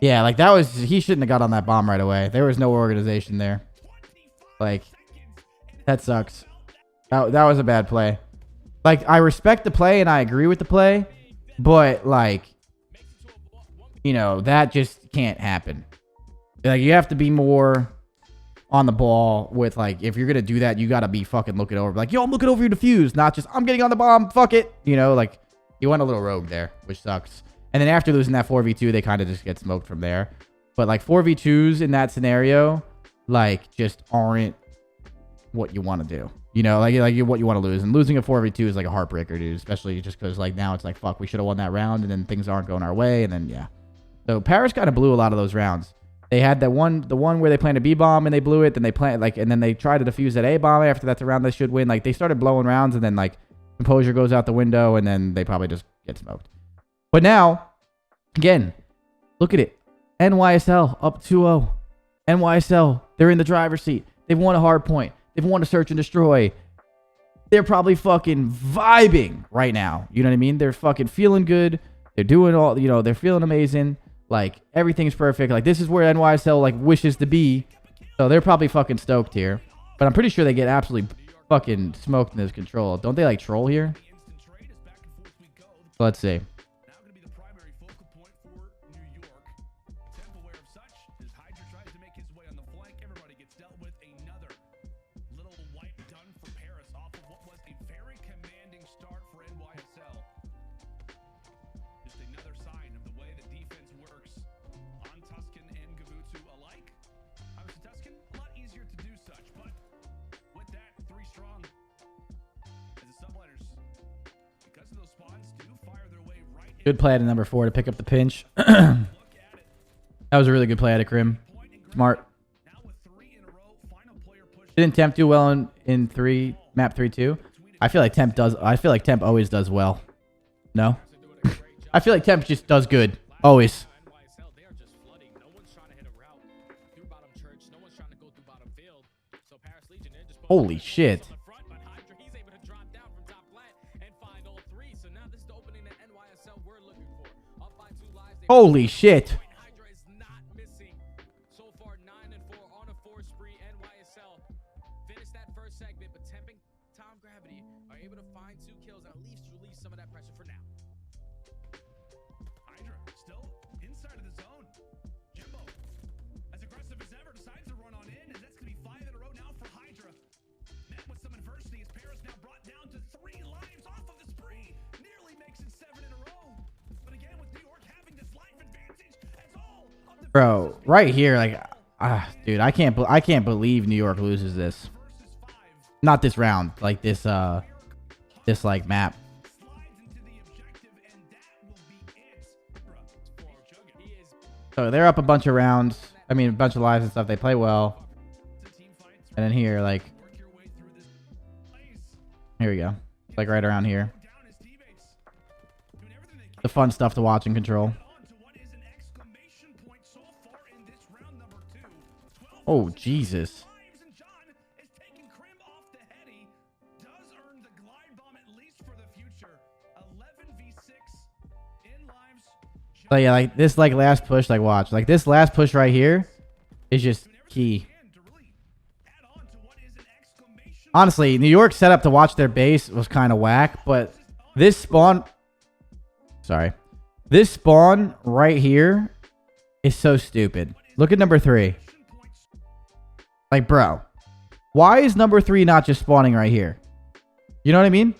yeah, like, that was, he shouldn't have got on that bomb right away. There was no organization there. Like, that sucks. That was a bad play. Like, I respect the play and I agree with the play, but, like, you know, that just can't happen. Like, you have to be more on the ball with, like, if you're going to do that, you got to be fucking looking over. Like, yo, I'm looking over your defuse, not just, I'm getting on the bomb, fuck it. You know, like, you went a little rogue there, which sucks. And then after losing that 4v2, they kind of just get smoked from there. But, like, 4v2s in that scenario, like, just aren't what you want to do. You know, like what you want to lose. And losing a 4v2 is like a heartbreaker, dude. Especially just because, like, now it's like, fuck, we should have won that round. And then things aren't going our way. And then, yeah. So Paris kind of blew a lot of those rounds. They had that one, the one where they planted a B bomb and they blew it. Then they planted, like, and then they tried to defuse that A bomb. After that's a round they should win. Like, they started blowing rounds. And then, like, composure goes out the window. And then they probably just get smoked. But now, again, look at it. NYSL up 2-0. NYSL, they're in the driver's seat. They've won a hard point. They've won a search and destroy. They're probably fucking vibing right now. You know what I mean? They're fucking feeling good. They're doing all, you know, they're feeling amazing. Like, everything's perfect. Like, this is where NYSL, like, wishes to be. So they're probably fucking stoked here. But I'm pretty sure they get absolutely fucking smoked in this control. Don't they, like, troll here? Let's see. Good play at number 4 to pick up the pinch. That was a really good play at Crim. Smart. Didn't Temp do well in map 3 too? I feel like Temp does. I feel like Temp always does well. No? I feel like Temp just does good. Always. Holy shit. Holy shit. Bro, right here, like, dude, I can't believe New York loses this. Not this round, like this like map. So they're up a bunch of rounds. I mean, a bunch of lives and stuff. They play well. And then here, like, here we go. Like right around here. The fun stuff to watch and control. Oh, Jesus. So yeah, like this like last push, like watch. Like this last push right here is just key. Honestly, New York's setup to watch their base was kind of whack, but this spawn... Sorry. This spawn right here is so stupid. Look at number 3. Like, bro, why is number 3 not just spawning right here? You know what I mean?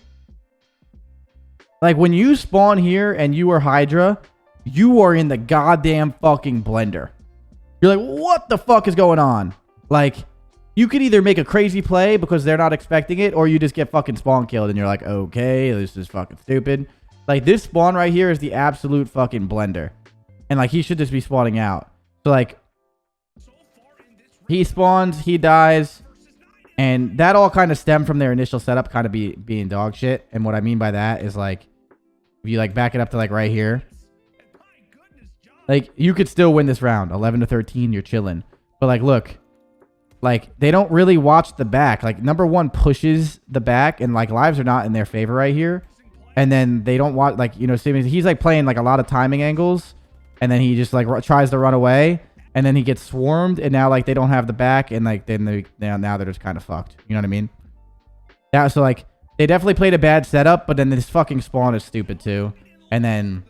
Like, when you spawn here and you are Hydra, you are in the goddamn fucking blender. You're like, what the fuck is going on? Like, you could either make a crazy play because they're not expecting it, or you just get fucking spawn killed and you're like, okay, this is fucking stupid. Like, this spawn right here is the absolute fucking blender. And, like, he should just be spawning out. So, like, he spawns, he dies, and that all kind of stemmed from their initial setup kind of being dog shit. And what I mean by that is, like, if you, like, back it up to, like, right here, like, you could still win this round. 11-13, you're chilling. But, like, look. Like, they don't really watch the back. Like, number 1 pushes the back, and, like, lives are not in their favor right here. And then they don't watch, like, you know, he's, like, playing, like, a lot of timing angles. And then he just, like, tries to run away. And then he gets swarmed, and now, like, they don't have the back. And, like, then now they're just kind of fucked. You know what I mean? Yeah, so, like, they definitely played a bad setup, but then this fucking spawn is stupid, too. And then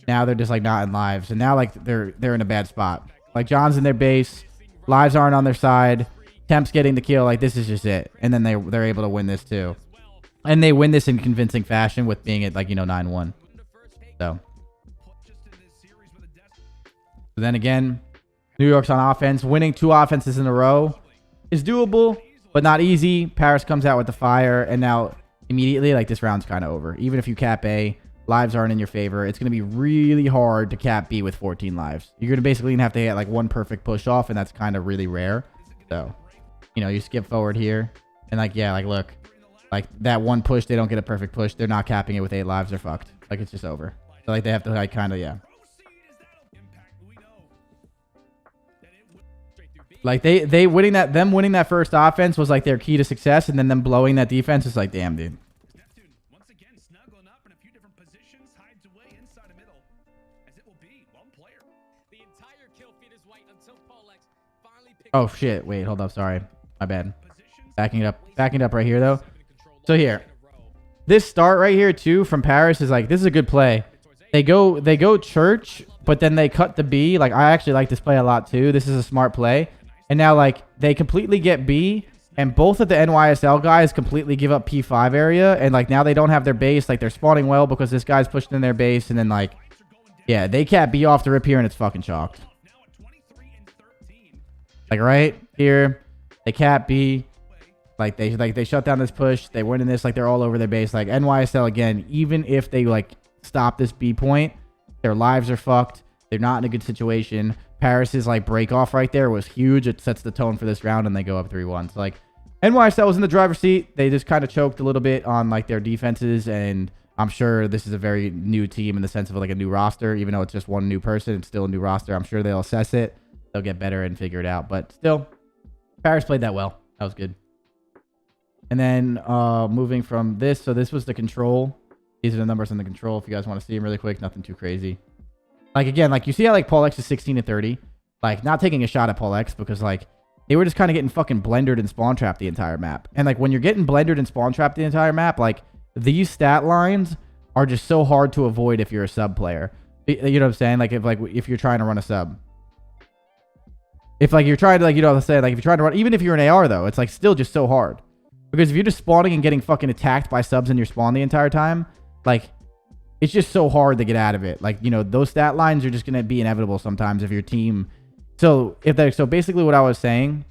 now they're just, like, not in lives. And now, like, they're in a bad spot. Like, John's in their base. Lives aren't on their side. Temp's getting the kill. Like, this is just it. And then they're able to win this too. And they win this in convincing fashion with being at, like, you know, 9-1. So then again, New York's on offense. Winning 2 offenses in a row is doable, but not easy. Paris comes out with the fire, and now immediately, like, this round's kind of over. Even if you cap A, lives aren't in your favor. It's going to be really hard to cap B with 14 lives. You're going to basically have to get, like, 1 perfect push off, and that's kind of really rare. So, you know, you skip forward here, and, like, yeah, like, look, like, that 1 push, they don't get a perfect push. They're not capping it with 8 lives. They're fucked. Like, it's just over. So, like, they have to, like, kind of, yeah. Like, them winning that first offense was, like, their key to success, and then them blowing that defense is like, damn, dude. Oh, shit. Wait, hold up. Sorry. My bad. Backing it up right here, though. So here. This start right here, too, from Paris is like, this is a good play. They go church, but then they cut the B. Like, I actually like this play a lot, too. This is a smart play. And now, like, they completely get B, and both of the NYSL guys completely give up P5 area. And, like, now they don't have their base. Like, they're spawning well because this guy's pushed in their base. And then, like, yeah, they cap B off the rip here, and it's fucking chalked. Like, right here, they cap B. Like, they shut down this push. They win in this. Like, they're all over their base. Like, NYSL, again, even if they, like, stop this B point, their lives are fucked. They're not in a good situation. Paris's, like, break off right there was huge. It sets the tone for this round, and they go up 3-1. So, like, NYSL was in the driver's seat. They just kind of choked a little bit on, like, their defenses, and I'm sure this is a very new team in the sense of, like, a new roster. Even though it's just 1 new person, it's still a new roster. I'm sure they'll assess it. They'll get better and figure it out. But still, Paris played that well. That was good. And then moving from this, so this was the control. These are the numbers on the control. If you guys want to see them really quick, nothing too crazy. Like, again, like, you see how, like, Paul X is 16-30? Like, not taking a shot at Paul X because, like, they were just kind of getting fucking blendered and spawn trapped the entire map. And, like, when you're getting blendered and spawn trapped the entire map, like, these stat lines are just so hard to avoid if you're a sub player. You know what I'm saying? Like, if you're trying to run a sub. If, like, you're trying to, like, you know what I'm saying? Like, if you're trying to run, even if you're an AR, though, it's, like, still just so hard. Because if you're just spawning and getting fucking attacked by subs in your spawn the entire time, like, it's just so hard to get out of it. Like, you know, those stat lines are just going to be inevitable sometimes if your team... So basically what I was saying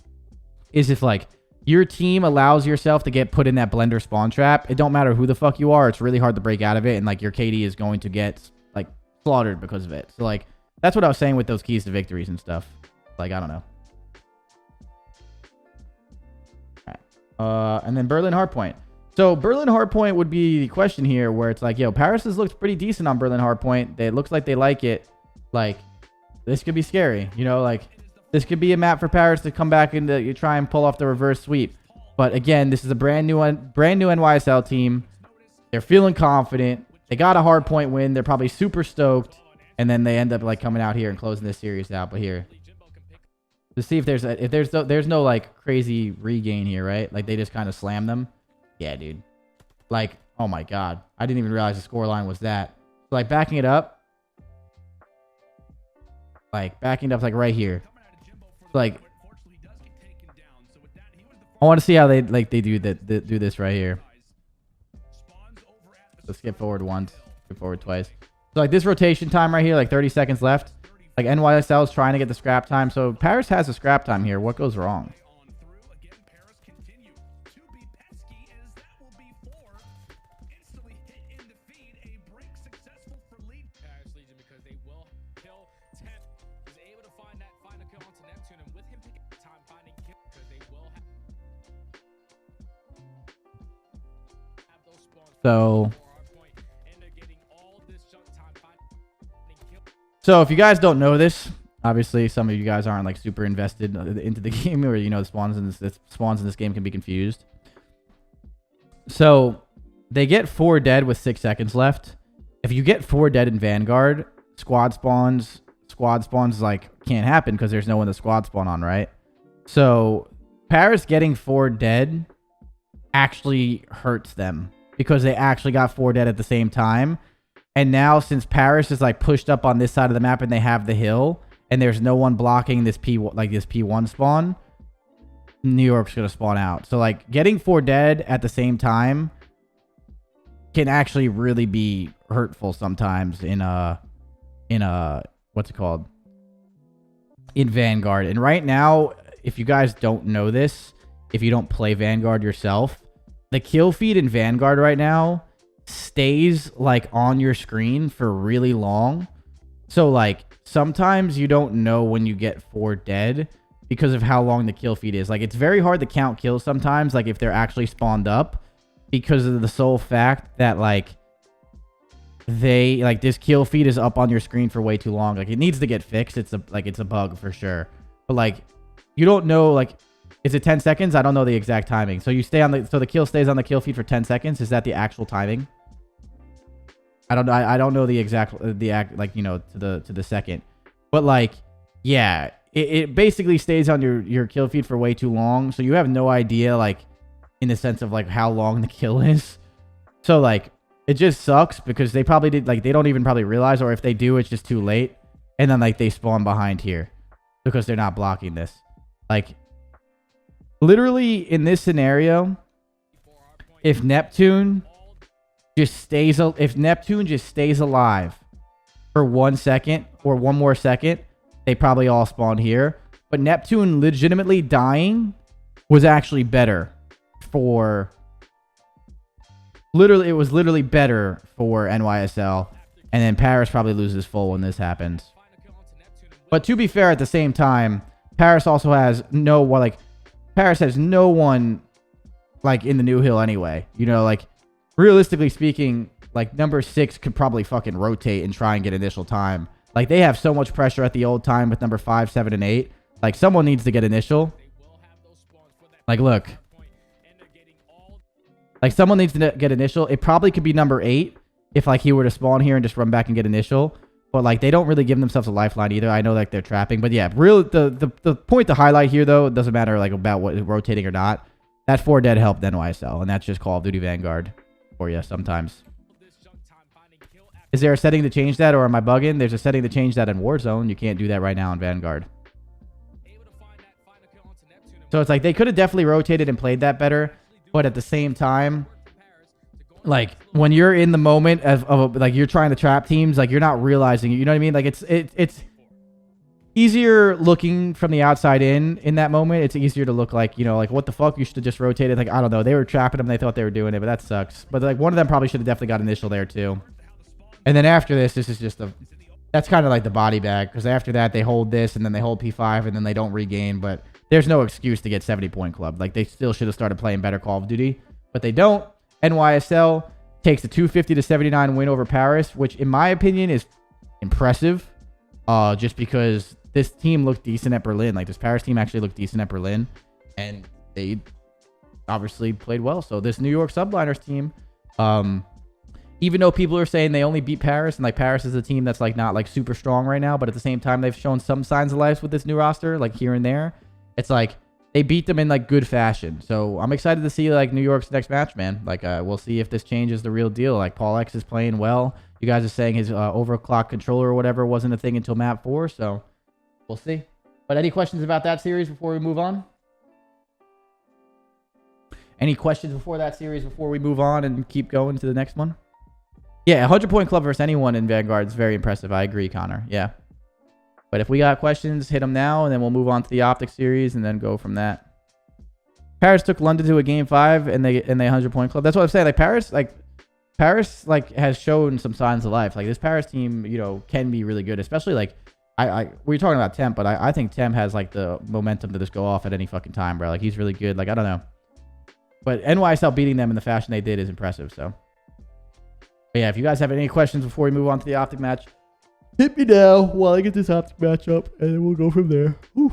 is if, like, your team allows yourself to get put in that blender spawn trap, it don't matter who the fuck you are, it's really hard to break out of it, and, like, your KD is going to get, like, slaughtered because of it. So, like, that's what I was saying with those keys to victories and stuff. Like, I don't know. All right. And then Berlin Hardpoint. So Berlin Hardpoint would be the question here, where it's like, yo, Paris has looked pretty decent on Berlin Hardpoint. It looks like they like it. Like, this could be scary. You know, like, this could be a map for Paris to come back and you try and pull off the reverse sweep. But again, this is a brand new NYSL team. They're feeling confident. They got a Hardpoint win. They're probably super stoked. And then they end up, like, coming out here and closing this series out. But here, to see if there's no like crazy regain here, right? Like, they just kind of slam them. Yeah, dude. Like, oh my god, I didn't even realize the score line was that. So, like, backing it up, Like backing up like right here. Like I want to see how they do do this right here. Let's skip forward once, skip forward twice. So like this rotation time right here, like 30 seconds left. Like NYSL is trying to get the scrap time. So Paris has a scrap time here. What goes wrong? So if you guys don't know this, obviously some of you guys aren't like super invested into the game, or you know, the spawns in this game can be confused. So they get 4 dead with 6 seconds left. If you get 4 dead in Vanguard, squad spawns like can't happen because there's no one to squad spawn on, right? So Paris getting 4 dead actually hurts them because they actually got 4 dead at the same time. And now since Paris is like pushed up on this side of the map and they have the hill and there's no one blocking this P1 spawn, New York's going to spawn out. So like getting 4 dead at the same time can actually really be hurtful sometimes in what's it called? In Vanguard. And right now, if you guys don't know this, if you don't play Vanguard yourself, the kill feed in Vanguard right now stays like on your screen for really long. So like sometimes you don't know when you get 4 dead because of how long the kill feed is. Like it's very hard to count kills sometimes, like if they're actually spawned up, because of the sole fact that like this kill feed is up on your screen for way too long. Like it needs to get fixed. It's a bug for sure. But like you don't know, like, is it 10 seconds? I don't know the exact timing. So you stay on so the kill stays on the kill feed for 10 seconds. Is that the actual timing? I don't know. I don't know the exact like, you know, to the second. But like, yeah, it basically stays on your kill feed for way too long. So you have no idea, like, in the sense of like how long the kill is. So like it just sucks because they probably did, like, they don't even probably realize, or if they do, it's just too late. And then like they spawn behind here because they're not blocking this. Like literally in this scenario, if Neptune just stays alive for 1 second or 1 more second, they probably all spawn here. But Neptune legitimately dying was actually better for it was literally better for NYSL. And then Paris probably loses full when this happens. But to be fair, at the same time, Paris also has no one like in the new hill anyway. You know, like realistically speaking, like number 6 could probably fucking rotate and try and get initial time. Like they have so much pressure at the old time with number 5, 7, and 8. Like someone needs to get initial. Like look. Like someone needs to get initial. It probably could be number 8 if like he were to spawn here and just run back and get initial. But like they don't really give themselves a lifeline either. I know like they're trapping, but yeah, real the point to highlight here though, it doesn't matter like about what rotating or not. That 4 dead helped NYSL, and that's just Call of Duty Vanguard for you sometimes. Is there a setting to change that, or am I bugging? There's a setting to change that in Warzone. You can't do that right now in Vanguard. So it's like they could have definitely rotated and played that better, but at the same time, like when you're in the moment of like you're trying to trap teams, like you're not realizing, you know what I mean? Like it's easier looking from the outside in that moment. It's easier to look like, you know, like what the fuck, you should have just rotated. Like I don't know, they were trapping them, they thought they were doing it, but that sucks. But like one of them probably should have definitely got initial there too. And then after this is just that's kind of like the body bag, because after that they hold this and then they hold P5 and then they don't regain. But there's no excuse to get 70-point club. Like they still should have started playing better Call of Duty, but they don't. NYSL takes a 250-79 win over Paris, which in my opinion is impressive. Just because this team looked decent at Berlin. Like this Paris team actually looked decent at Berlin, and they obviously played well. So this New York Subliners team, even though people are saying they only beat Paris, and like Paris is a team that's like not like super strong right now, but at the same time they've shown some signs of life with this new roster, like here and there. It's like they beat them in like good fashion. So I'm excited to see like New York's next match, man. Like we'll see if this changes the real deal. Like Paul X is playing well. You guys are saying his overclock controller or whatever wasn't a thing until map 4. So we'll see. But any questions about that series before we move on? Any questions before that series before we move on and keep going to the next one? Yeah, 100-point club versus anyone in Vanguard is very impressive. I agree, Connor. Yeah. But if we got questions, hit them now, and then we'll move on to the OpTic series and then go from that. Paris took London to a game 5 and they 100-point club. That's what I'm saying. Like Paris has shown some signs of life. Like this Paris team, you know, can be really good, especially like we were talking about Temp, but I think Temp has like the momentum to just go off at any fucking time, bro. Like he's really good. Like I don't know. But NYSL beating them in the fashion they did is impressive. So but yeah, if you guys have any questions before we move on to the OpTic match, hit me now while I get this OpTic match up, and then we'll go from there. Whew.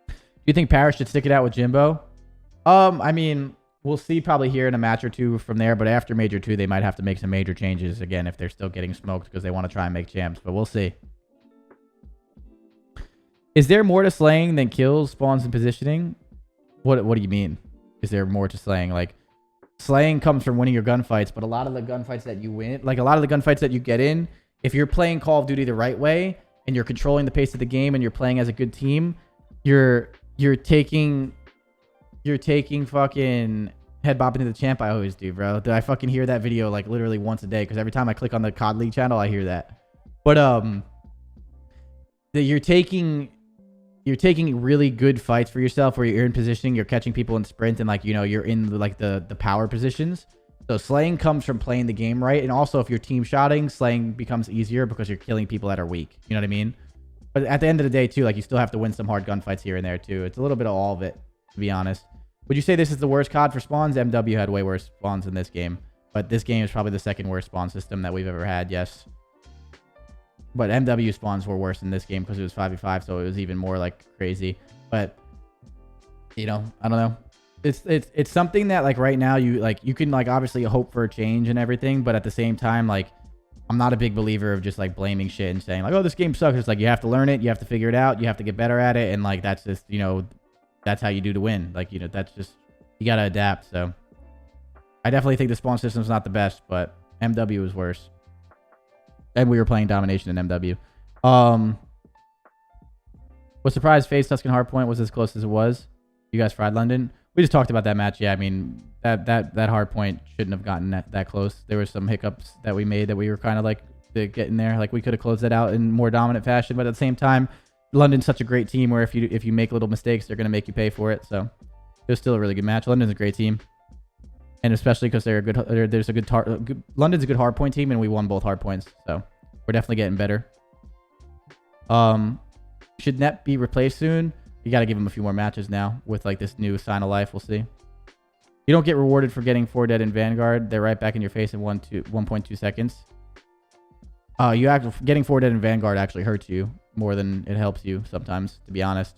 Do you think Paris should stick it out with Jimbo? I mean, we'll see probably here in a match or two from there, but after Major 2, they might have to make some major changes again if they're still getting smoked because they want to try and make champs, but we'll see. Is there more to slaying than kills, spawns, and positioning? What do you mean? Is there more to slaying? Like, slaying comes from winning your gunfights, but a lot of the gunfights that you win, like a lot of the gunfights that you get in, if you're playing Call of Duty the right way and you're controlling the pace of the game and you're playing as a good team, you're taking fucking head bopping to the champ. I always do, bro. I fucking hear that video like literally once a day because every time I click on the COD League channel, I hear that. But that you're taking really good fights for yourself where you're in positioning, you're catching people in sprint, and like, you know, you're in like the power positions. So slaying comes from playing the game right, and also if you're team shotting, slaying becomes easier because you're killing people that are weak. You know what I mean? But at the end of the day too, like you still have to win some hard gunfights here and there too. It's a little bit of all of it, to be honest. Would you say this is the worst COD for spawns? MW had way worse spawns in this game, but this game is probably the second worst spawn system that we've ever had. Yes. But MW spawns were worse in this game because it was 5v5, so it was even more like crazy. But you know, I don't know. It's something that like right now you can like obviously hope for a change and everything, but at the same time, like I'm not a big believer of just like blaming shit and saying like, oh, this game sucks. It's like you have to learn it, you have to figure it out, you have to get better at it, and like that's just, you know, that's how you do to win. Like, you know, that's just, you gotta adapt. So I definitely think the spawn system's not the best, but MW is worse. And we were playing domination in MW. Was surprised FaZe Tuscan Hardpoint was as close as it was. You guys fried London. We just talked about that match. Yeah, I mean, that Hardpoint shouldn't have gotten that close. There were some hiccups that we made that we were kind of like getting there. Like we could have closed that out in more dominant fashion, but at the same time, London's such a great team where if you make little mistakes, they're gonna make you pay for it. So it was still a really good match. London's a great team, and especially because they're a good. London's a good hardpoint team, and we won both hardpoints. So we're definitely getting better. Should Net be replaced soon? You got to give him a few more matches now with like this new sign of life. We'll see. You don't get rewarded for getting 4 dead in Vanguard. They're right back in your face in 1.2 seconds. Getting 4 dead in Vanguard actually hurts you more than it helps you sometimes, to be honest.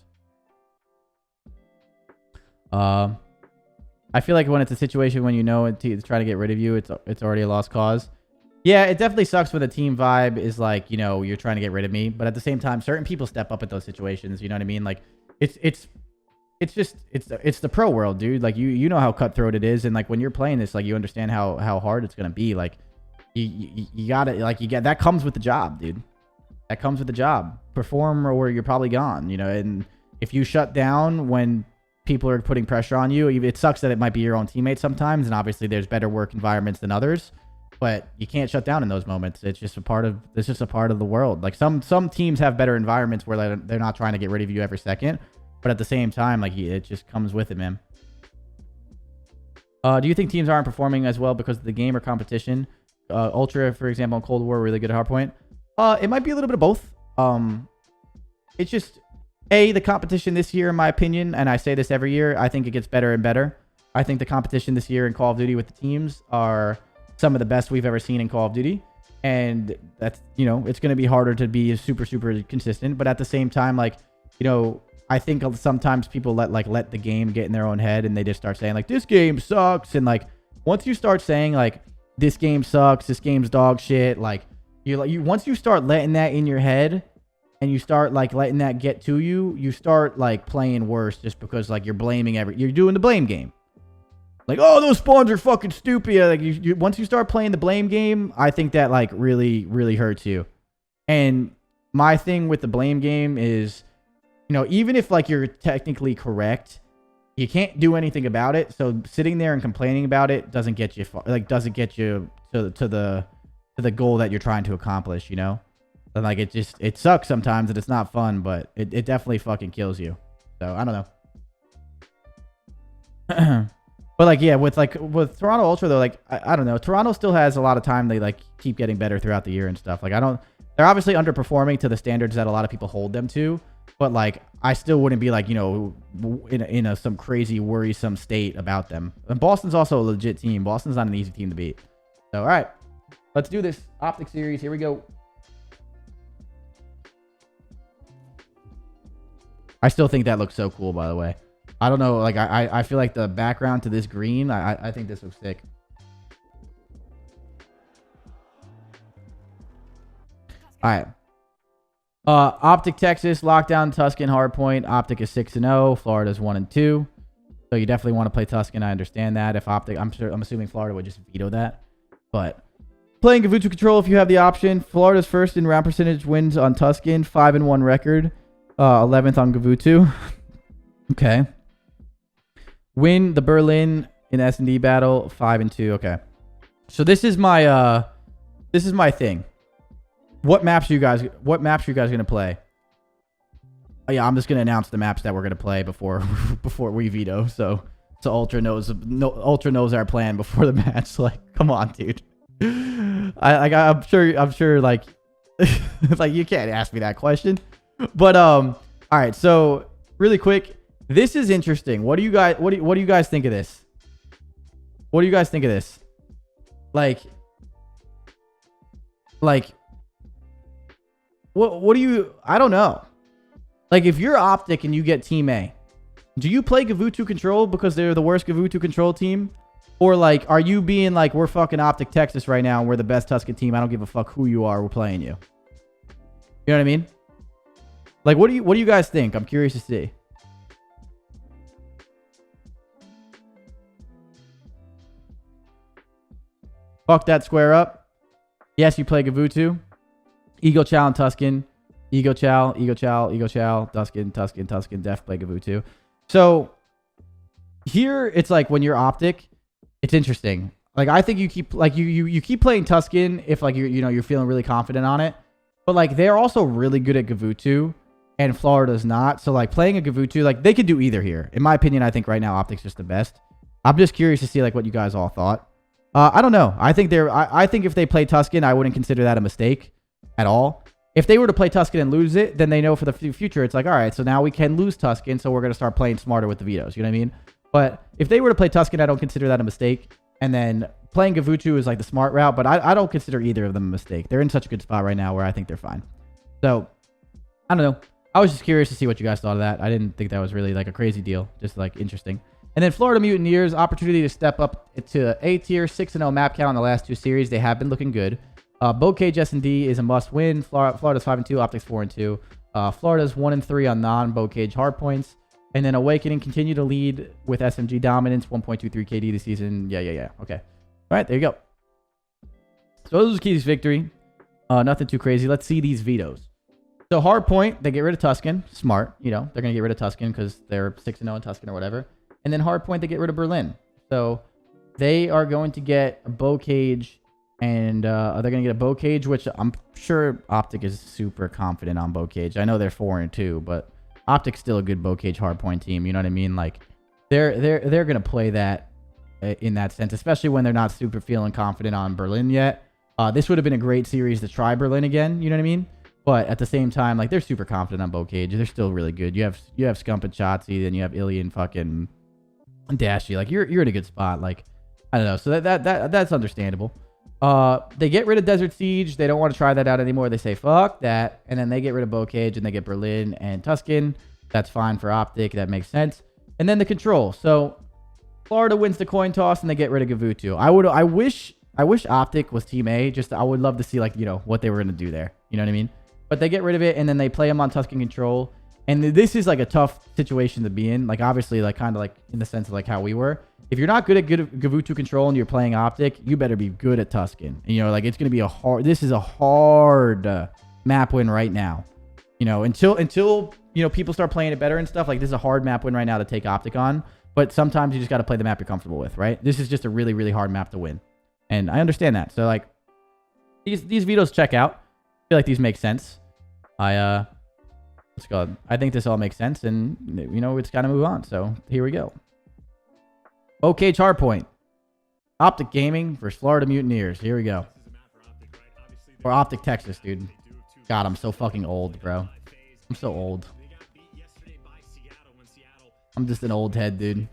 I feel like when it's a situation when you know it's trying to get rid of you, it's already a lost cause. Yeah, it definitely sucks when the team vibe is like, you know, you're trying to get rid of me, but at the same time, certain people step up at those situations. You know what I mean? Like, it's the pro world, dude. Like you know how cutthroat it is, and like when you're playing this, like you understand how hard it's gonna be. Like you gotta that comes with the job, dude. That comes with the job. Perform or you're probably gone. You know, and if you shut down when people are putting pressure on you, it sucks that it might be your own teammates sometimes, and obviously there's better work environments than others. But you can't shut down in those moments. It's just a part of the world. Like some teams have better environments where they're not trying to get rid of you every second, but at the same time, like it just comes with it, man. Do you think teams aren't performing as well because of the game or competition? Ultra, for example, in Cold War, really good at Hardpoint. It might be a little bit of both. It's just the competition this year, in my opinion, and I say this every year, I think it gets better and better. I think the competition this year in Call of Duty with the teams are some of the best we've ever seen in Call of Duty, and that's, you know, it's going to be harder to be super consistent, but at the same time, like, you know, I think sometimes people let the game get in their own head, and they just start saying like, this game sucks, and like once you start saying like, this game sucks, this game's dog shit, like once you start letting that in your head and you start like letting that get to you, you start like playing worse just because like you're blaming you're doing the blame game. Like, oh, those spawns are fucking stupid. Like, once you start playing the blame game, I think that like really, really hurts you. And my thing with the blame game is, you know, even if like you're technically correct, you can't do anything about it. So sitting there and complaining about it doesn't get you doesn't get you to the goal that you're trying to accomplish, you know? And like it sucks sometimes and it's not fun, but it definitely fucking kills you. So I don't know. But like, yeah, with Toronto Ultra though, like I don't know. Toronto still has a lot of time. They like keep getting better throughout the year and stuff. Like they're obviously underperforming to the standards that a lot of people hold them to. But like, I still wouldn't be like, you know, in some crazy worrisome state about them. And Boston's also a legit team. Boston's not an easy team to beat. So all right, let's do this OpTic series. Here we go. I still think that looks so cool, by the way. I don't know, like I feel like the background to this green, I think this looks sick. All right. OpTic Texas, Lockdown, Tuscan, Hardpoint. OpTic is 6-0. Florida's 1-2. So you definitely want to play Tuscan. I understand that. If OpTic, I'm assuming Florida would just veto that. But playing Gavutu Control if you have the option. Florida's first in round percentage wins on Tuscan, 5-1 record. 11th on Gavutu. Okay. Win the Berlin in SND battle, 5-2. Okay. So this is my thing. What maps are you guys gonna play? Oh, yeah, I'm just gonna announce the maps that we're gonna play before we veto. So Ultra knows our plan before the match. Like, come on, dude. I'm sure like like you can't ask me that question. But all right, so really quick, this is interesting. What do you guys think of this? What do you guys think of this? Like what do you, I don't know. Like, if you're OpTic and you get Team A, do you play Gavutu Control because they're the worst Gavutu Control team? Or like, are you being like, we're fucking OpTic Texas right now and we're the best Tuscan team, I don't give a fuck who you are, we're playing you. You know what I mean? Like, what do you guys think? I'm curious to see. Fuck that square up. Yes, you play Gavutu. Ego Chow and Tuscan. Ego Chow, Tuscan, def play Gavutu. So here it's like when you're OpTic, it's interesting. Like, I think you keep like you keep playing Tuscan if like you're feeling really confident on it. But like, they're also really good at Gavutu and Florida's not. So like, playing a Gavutu, like, they could do either here. In my opinion, I think right now OpTic's just the best. I'm just curious to see like what you guys all thought. I don't know. I think if they play Tuscan, I wouldn't consider that a mistake at all. If they were to play Tuscan and lose it, then they know for the future, it's like, all right, so now we can lose Tuscan, so we're going to start playing smarter with the vetoes. You know what I mean? But if they were to play Tuscan, I don't consider that a mistake. And then playing Gavutu is like the smart route, but I don't consider either of them a mistake. They're in such a good spot right now where I think they're fine. So, I don't know. I was just curious to see what you guys thought of that. I didn't think that was really like a crazy deal. Just like interesting. And then Florida Mutineers, opportunity to step up to A tier, 6-0 map count on the last two series. They have been looking good. Bocage SND is a must win. Florida's 5-2, OpTic's 4-2. Florida's 1-3 on non-Bocage hardpoints. And then Awakening continue to lead with SMG dominance, 1.23 KD this season. Yeah. Okay. All right, there you go. So those are keys to victory. Nothing too crazy. Let's see these vetoes. So Hardpoint, they get rid of Tuscan. Smart. You know, they're going to get rid of Tuscan because they're 6-0 in Tuscan or whatever. And then Hardpoint, they get rid of Berlin. So they are going to get a Bocage. And they're going to get a Bocage, which I'm sure OpTic is super confident on Bocage. I know they're 4-2, but OpTic's still a good Bocage hardpoint team. You know what I mean? Like, they're going to play that in that sense, especially when they're not super feeling confident on Berlin yet. This would have been a great series to try Berlin again. You know what I mean? But at the same time, like, they're super confident on Bocage. They're still really good. You have Scump and Shotzi, then you have Illy and fucking Dashy. Like, you're in a good spot. Like, I don't know. So that's understandable. They get rid of Desert Siege. They don't want to try that out anymore. They say, fuck that. And then they get rid of Bocage and they get Berlin and Tuscan. That's fine for OpTic. That makes sense. And then the control. So Florida wins the coin toss and they get rid of Gavutu. I wish OpTic was Team A. Just, I would love to see, like, you know, what they were going to do there. You know what I mean? But they get rid of it and then they play them on Tuscan control. And this is like a tough situation to be in. Like, obviously, like, kind of like in the sense of like how we were. if you're not good at Gavutu control and you're playing OpTic, you better be good at Tuscan. And, you know, like, it's going to be a hard, this is a hard map win right now. You know, until, you know, people start playing it better and stuff, like, this is a hard map win right now to take OpTic on. But sometimes you just got to play the map you're comfortable with, right? This is just a really, really hard map to win. And I understand that. So, like, these vetoes check out. I feel like these make sense. Let's go. I think this all makes sense. And, you know, it's got to move on. So, here we go. Bocage Hardpoint. OpTic Gaming versus Florida Mutineers. Here we go. Or OpTic Texas, dude. God, I'm so fucking old, bro. I'm so old. I'm just an old head, dude.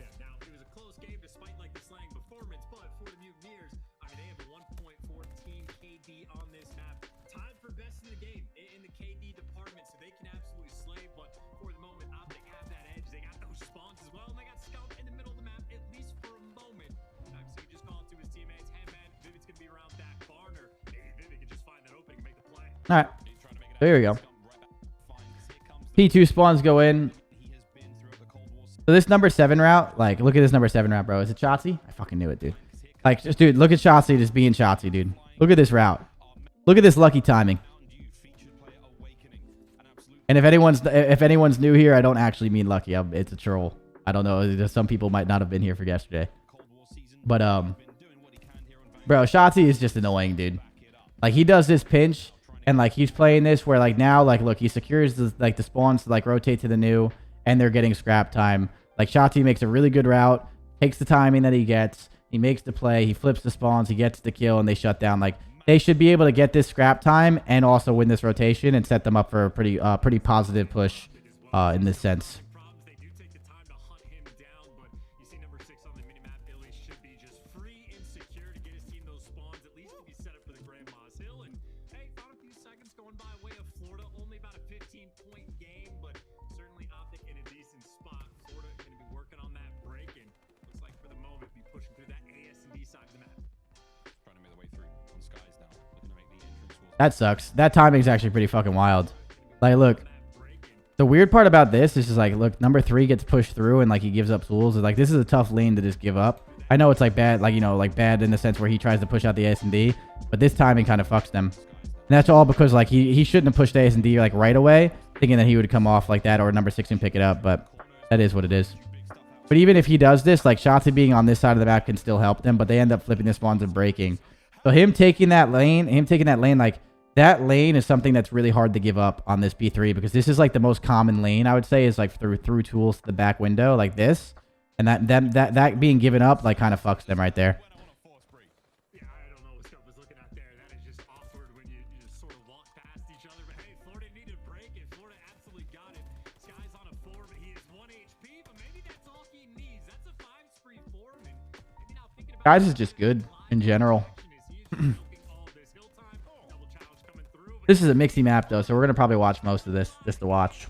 All right, there we go. P2 spawns go in. So this number 7 route, like, look at this number 7 route, bro. Is it Shotzi? I fucking knew it, dude. Like, just, dude, look at Shotzi just being Shotzi, dude. Look at this route. Look at this lucky timing. And if anyone's new here, I don't actually mean lucky. It's a troll. I don't know. Some people might not have been here for yesterday. But, bro, Shotzi is just annoying, dude. Like, he does this pinch. And, like, he's playing this where, like, now, like, look, he secures, the, like, the spawns to, like, rotate to the new, and they're getting scrap time. Like, Shotzi makes a really good route, takes the timing that he gets, he makes the play, he flips the spawns, he gets the kill, and they shut down. Like, they should be able to get this scrap time and also win this rotation and set them up for a pretty positive push in this sense. That sucks. That timing is actually pretty fucking wild. Like, look, the weird part about this is just like, look, number 3 gets pushed through and like he gives up tools. It's like, this is a tough lane to just give up. I know it's like bad, like, you know, like bad in the sense where he tries to push out the S&D, but this timing kind of fucks them. And that's all because like he shouldn't have pushed the S&D like right away, thinking that he would come off like that or number 6 and pick it up, but that is what it is. But even if he does this, like Shotzi being on this side of the map can still help them, but they end up flipping the spawns and breaking. So him taking that lane, like, that lane is something that's really hard to give up on this B3 because this is like the most common lane, I would say, is like through tools to the back window like this. And that being given up like kind of fucks them right there. Yeah, I don't know what Scope was looking at there. That is just awkward when you just sort of walk past each other. But hey, Florida needed a break and Florida absolutely got it. Sky's on a 4, but he is 1 HP, but maybe that's all he needs. That's a 5 spree for him. And maybe not thinking about Guys is just good in general. This is a mixy map though, so we're gonna probably watch most of this just to watch.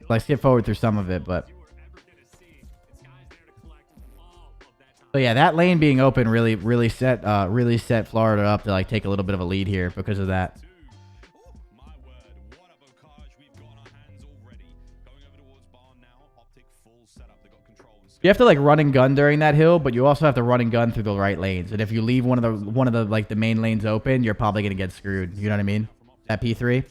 Like skip forward through some of it, but so yeah, that lane being open really set Florida up to like take a little bit of a lead here because of that. You have to like run and gun during that hill, but you also have to run and gun through the right lanes. And if you leave one of the like the main lanes open, you're probably gonna get screwed. You know what I mean? That P3.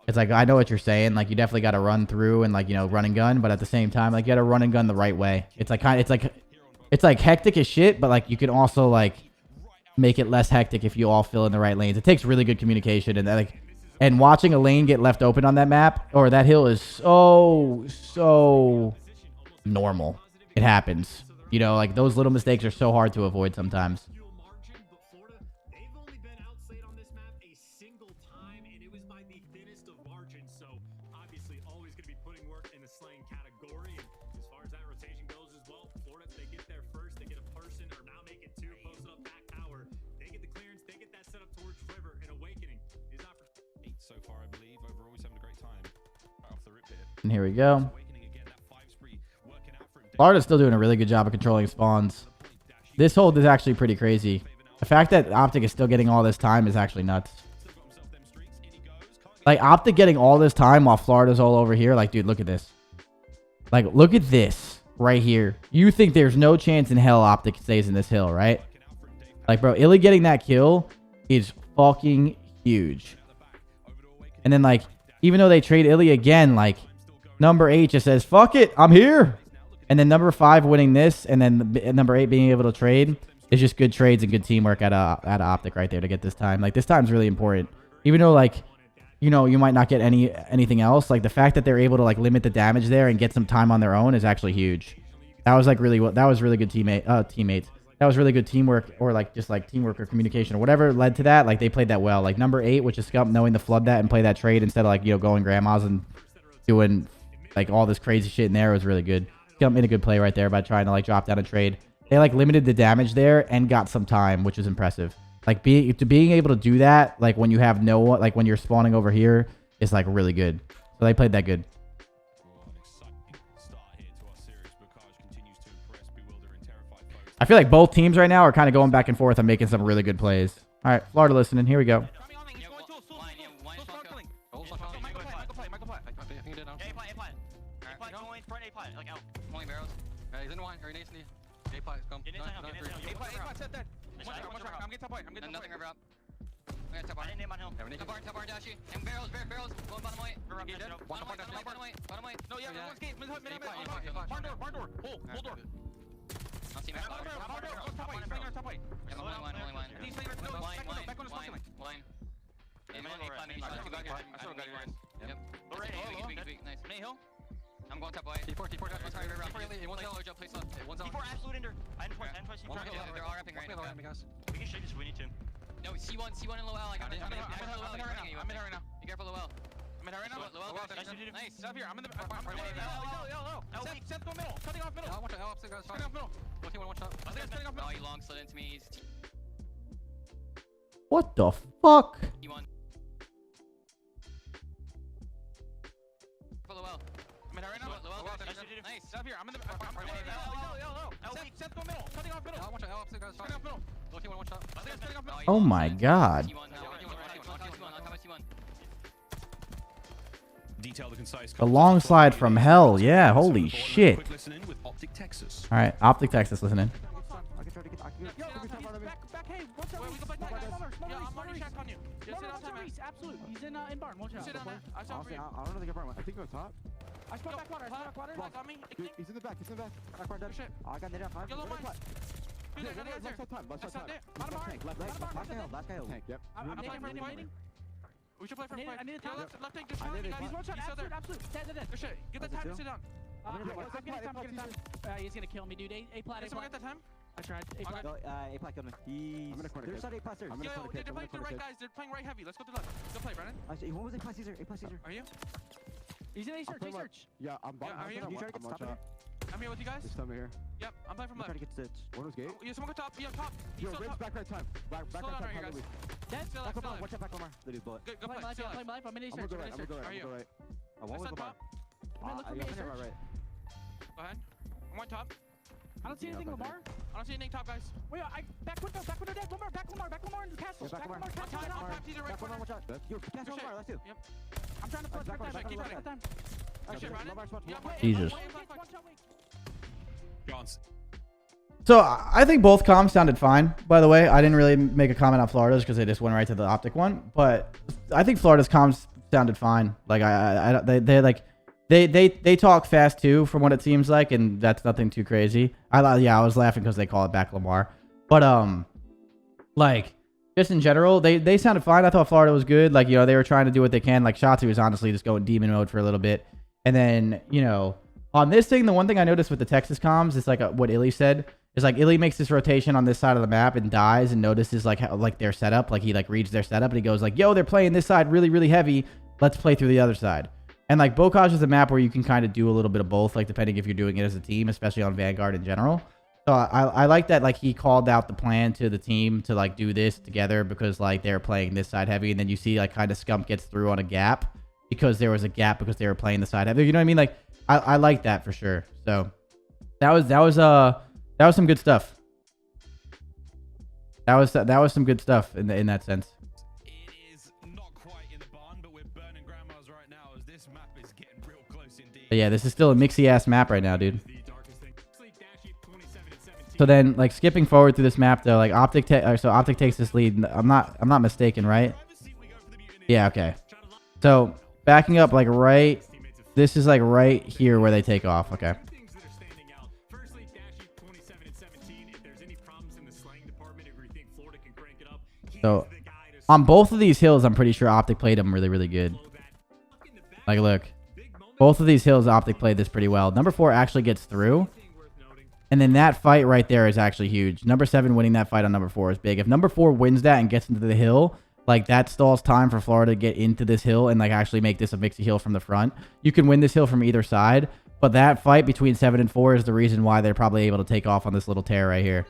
It's like, I know what you're saying. Like you definitely got to run through and like, you know, run and gun, but at the same time, like you got to run and gun the right way. It's like it's like hectic as shit, but like you can also like make it less hectic if you all fill in the right lanes. It takes really good communication and watching a lane get left open on that map or that hill is so normal. It happens. You know, like those little mistakes are so hard to avoid sometimes. They've only been outplayed on this map a single time, and it was by the thinnest of margins. So obviously always going to be putting work in the slaying category. And as far as that rotation goes as well, Florida, they get there first, they get a person, or now make it 2, posted up back tower. They get the clearance, they get that set up towards River, and Awakening is out for 8 so far, I believe. Overall, he's having a great time. Right off the rip here. And here we go. Florida's still doing a really good job of controlling spawns. This hold is actually pretty crazy. The fact that OpTic is still getting all this time is actually nuts. Like, OpTic getting all this time while Florida's all over here. Like, dude, look at this. Like, look at this. right here. You think there's no chance in hell OpTic stays in this hill, right? Like, bro, Illy getting that kill is fucking huge. And then, like, even though they trade Illy again, like, number 8 just says, fuck it, I'm here. And then number 5 winning this, and then number 8 being able to trade is just good trades and good teamwork at OpTic right there to get this time. Like, this time's really important. Even though, like, you know, you might not get anything else. Like, the fact that they're able to, like, limit the damage there and get some time on their own is actually huge. That was, like, really good teammates. That was really good teamwork, or, like, just, like, teamwork or communication or whatever led to that. Like, they played that well. Like, number 8, which is Scump, knowing to flood that and play that trade instead of, like, you know, going grandmas and doing, like, all this crazy shit in there was really good. Scump made a good play right there by trying to, like, drop down a trade. They, like, limited the damage there and got some time, which is impressive. Like, being able to do that, like, when you have no one, like, when you're spawning over here, is, like, really good. So they played that good. I feel like both teams right now are kind of going back and forth and making some really good plays. All right, Florida listening. Here we go. I'm going top white. T4, sorry, one's T4 absolute ender. I had point, they're all wrapping right now. We can shake this if we need to. No, C1 in low L. I'm in her right now. Be careful low L. I'm in her right now. Low L. Nice. Stop here. I'm in the. Yo. Seth, go middle. Cutting off middle. Cutting off middle. One shot. Oh, he long slid into me. What the fuck? Nice. Stop here. I'm in the. Yo. Seth, go middle. Cutting off middle. Cutting off middle. One shot. Oh my god. The long slide from hell. Yeah, holy shit. All right, OpTic Texas listening. Absolute. He's in barn. Watch out. I don't know the good part. I think on top. I spot back water. On me. He's in the back. Back water. Shit. I got net up. Yellow one. Last guy. Tank. Yep. I'm nading. We should play for fight. I need a top. Left tank. He's one shot. Absolute. Dead. Shit. Get that time to sit down. I'm getting time. He's gonna kill me, dude. A plat. Someone get that time? I tried. A plat. A plat killed me. I'm gonna corner. There's not A plat there. Yo, they're playing the right guys. They're playing right heavy. Let's go to left. Go play, Brennan. One was A plat Caesar. Are you? He's in A search. Yeah, I'm bottom. Are you? You trying to get top? I'm here with you guys. Just come here. Yep, I'm playing from left. Trying to get stitch. One was gate. Yeah, someone go top. Yeah, top. Yo, Ridge back right time. Back right time. Guys. Dead. Watch out, back Omar. Go play life. I'm in A search. I'm gonna go right. I want to go top. I'm in A right. Go ahead. I'm one top. I don't see anything, Lamar. I don't see anything top, guys. Wait, back window dead. Back Lamar in the castle. Back Lamar, Back Lamar, watch out. Yo, castle Lamar, last two. Yep. I'm trying to push back time. Keep running. Jesus. So I think both comms sounded fine. By the way, I didn't really make a comment on Florida's because they just went right to the OpTic one. But I think Florida's comms sounded fine. Like they talk fast too, from what it seems like, and that's nothing too crazy. I was laughing because they call it back Lamar. But like just in general, they sounded fine. I thought Florida was good. Like, you know, they were trying to do what they can. Like Shotzi was honestly just going demon mode for a little bit, and then, you know, on this thing, the one thing I noticed with the Texas comms is like what Illy said is like Illy makes this rotation on this side of the map and dies and notices like how, like their setup, like he like reads their setup and he goes like, yo, they're playing this side really, really heavy. Let's play through the other side. And like Bocage is a map where you can kind of do a little bit of both, like depending if you're doing it as a team, especially on Vanguard in general. So I like that, like he called out the plan to the team to like do this together because like they're playing this side heavy, and then you see like kind of Scump gets through on a gap because there was a gap because they were playing the side heavy. You know what I mean? Like I like that for sure. So that was some good stuff. That was some good stuff in that sense. It is not quite in the barn, but we're burning grandmas right now as this map is getting real close indeed. But yeah, this is still a mixy ass map right now, dude. So then, like, skipping forward through this map though, like OpTic takes this lead. I'm not mistaken, right? Yeah, okay. So backing up, like right, this is like right here where they take off. Okay. So on both of these hills, I'm pretty sure OpTic played them really, really good. Like, look, both of these hills, OpTic played this pretty well. Number 4 actually gets through. And then that fight right there is actually huge. Number 7 winning that fight on number 4 is big. If number 4 wins that and gets into the hill, like that stalls time for Florida to get into this hill and like actually make this a mixy hill from the front. You can win this hill from either side, but that fight between 7 and 4 is the reason why they're probably able to take off on this little tear right here.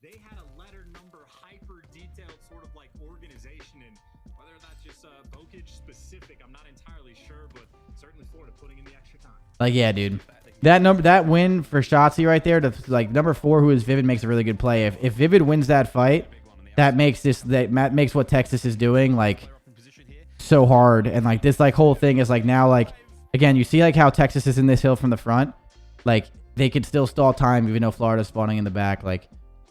They had a letter number hyper detailed sort of like organization, and whether that's just Bocage specific, I'm not entirely sure, but certainly Florida putting in the extra time. Like, yeah, dude. That win for Shotzi right there to like number 4, who is Vivid, makes a really good play. If Vivid wins that fight, that makes what Texas is doing like so hard. And like this like whole thing is like now like again, you see like how Texas is in this hill from the front, like they could still stall time even though Florida's spawning in the back. Like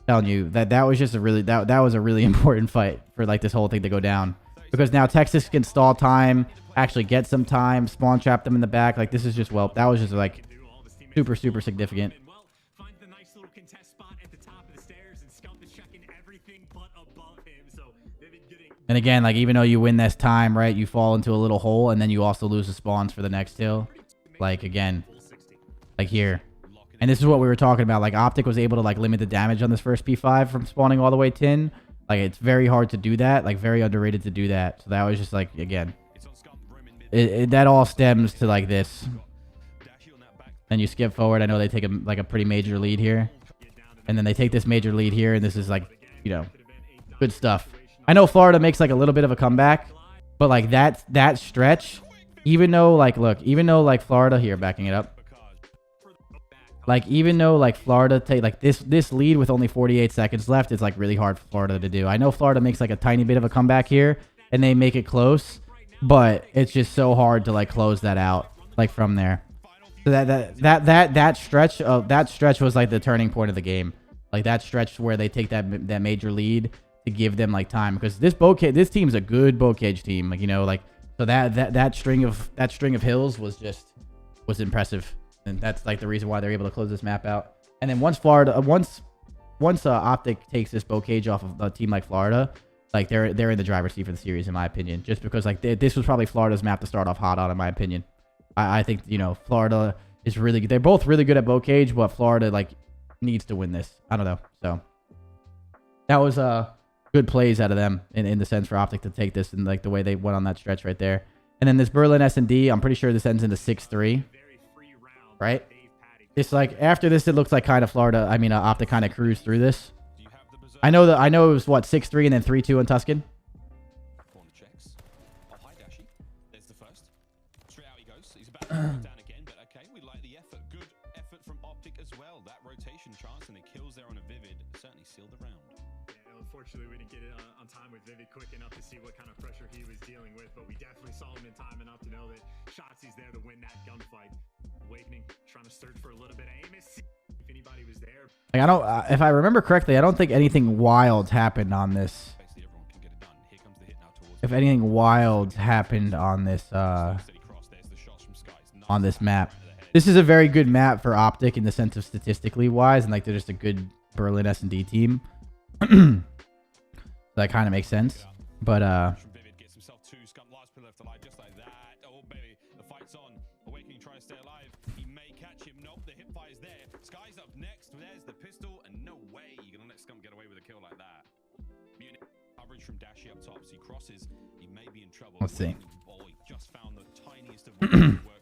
telling you that was just a really that was a really important fight for like this whole thing to go down, because now Texas can stall time, actually get some time, spawn trap them in the back. Like this is just that was just like super significant. And again, like even though you win this time, right, you fall into a little hole and then you also lose the spawns for the next hill. Like again, like here. And this is what we were talking about. Like OpTic was able to like limit the damage on this first P5 from spawning all the way tin. Like it's very hard to do that. Like very underrated to do that. So that was just like again, that all stems to like this. Then you skip forward. I know they take a pretty major lead here, and then they take this major lead here, and this is like, you know, good stuff. I know Florida makes like a little bit of a comeback, but like that stretch, even though like look, even though like Florida here backing it up. Like, even though, like, Florida take, like, this lead with only 48 seconds left is, like, really hard for Florida to do. I know Florida makes, like, a tiny bit of a comeback here, and they make it close, but it's just so hard to, like, close that out, like, from there. So that stretch was, like, the turning point of the game. Like, that stretch where they take that major lead to give them, like, time. Because this team's a good Bocage team, like, you know, like, so that string of hills was impressive. And that's like the reason why they're able to close this map out. And then once OpTic takes this Bocage off of a team like Florida, like they're in the driver's seat for the series, in my opinion. Just because like this was probably Florida's map to start off hot on, in my opinion. I think, you know, Florida is really good. They're both really good at Bocage, but Florida like needs to win this. I don't know. So that was good plays out of them in the sense for OpTic to take this and like the way they went on that stretch right there. And then this Berlin SND, I'm pretty sure this ends into 6-3. Right? It's like after this, it looks like kind of Florida. I mean, OpTic kind of cruised through this. I know it was what 6-3 and then 3-2 on Tuscan. There's the first. Straight out he goes. He's about to go down again, but okay, we like the effort. Good effort from OpTic as well. That rotation chance and the kills there on a Vivid certainly sealed the round. Yeah, unfortunately, we didn't get it on time with Vivid quick enough to see what kind of pressure he was dealing with, but we definitely saw him in time enough to know that Shotzi's there to win that gunfight. Awakening, trying to search for a little bit of aim, if anybody was there. Like I don't, if I remember correctly, I don't think anything wild happened on this. If anything wild happened on this map. This is a very good map for OpTic in the sense of statistically wise, and like they're just a good Berlin S&D team. That kind of makes sense. But let's see. Just found the tiniest of work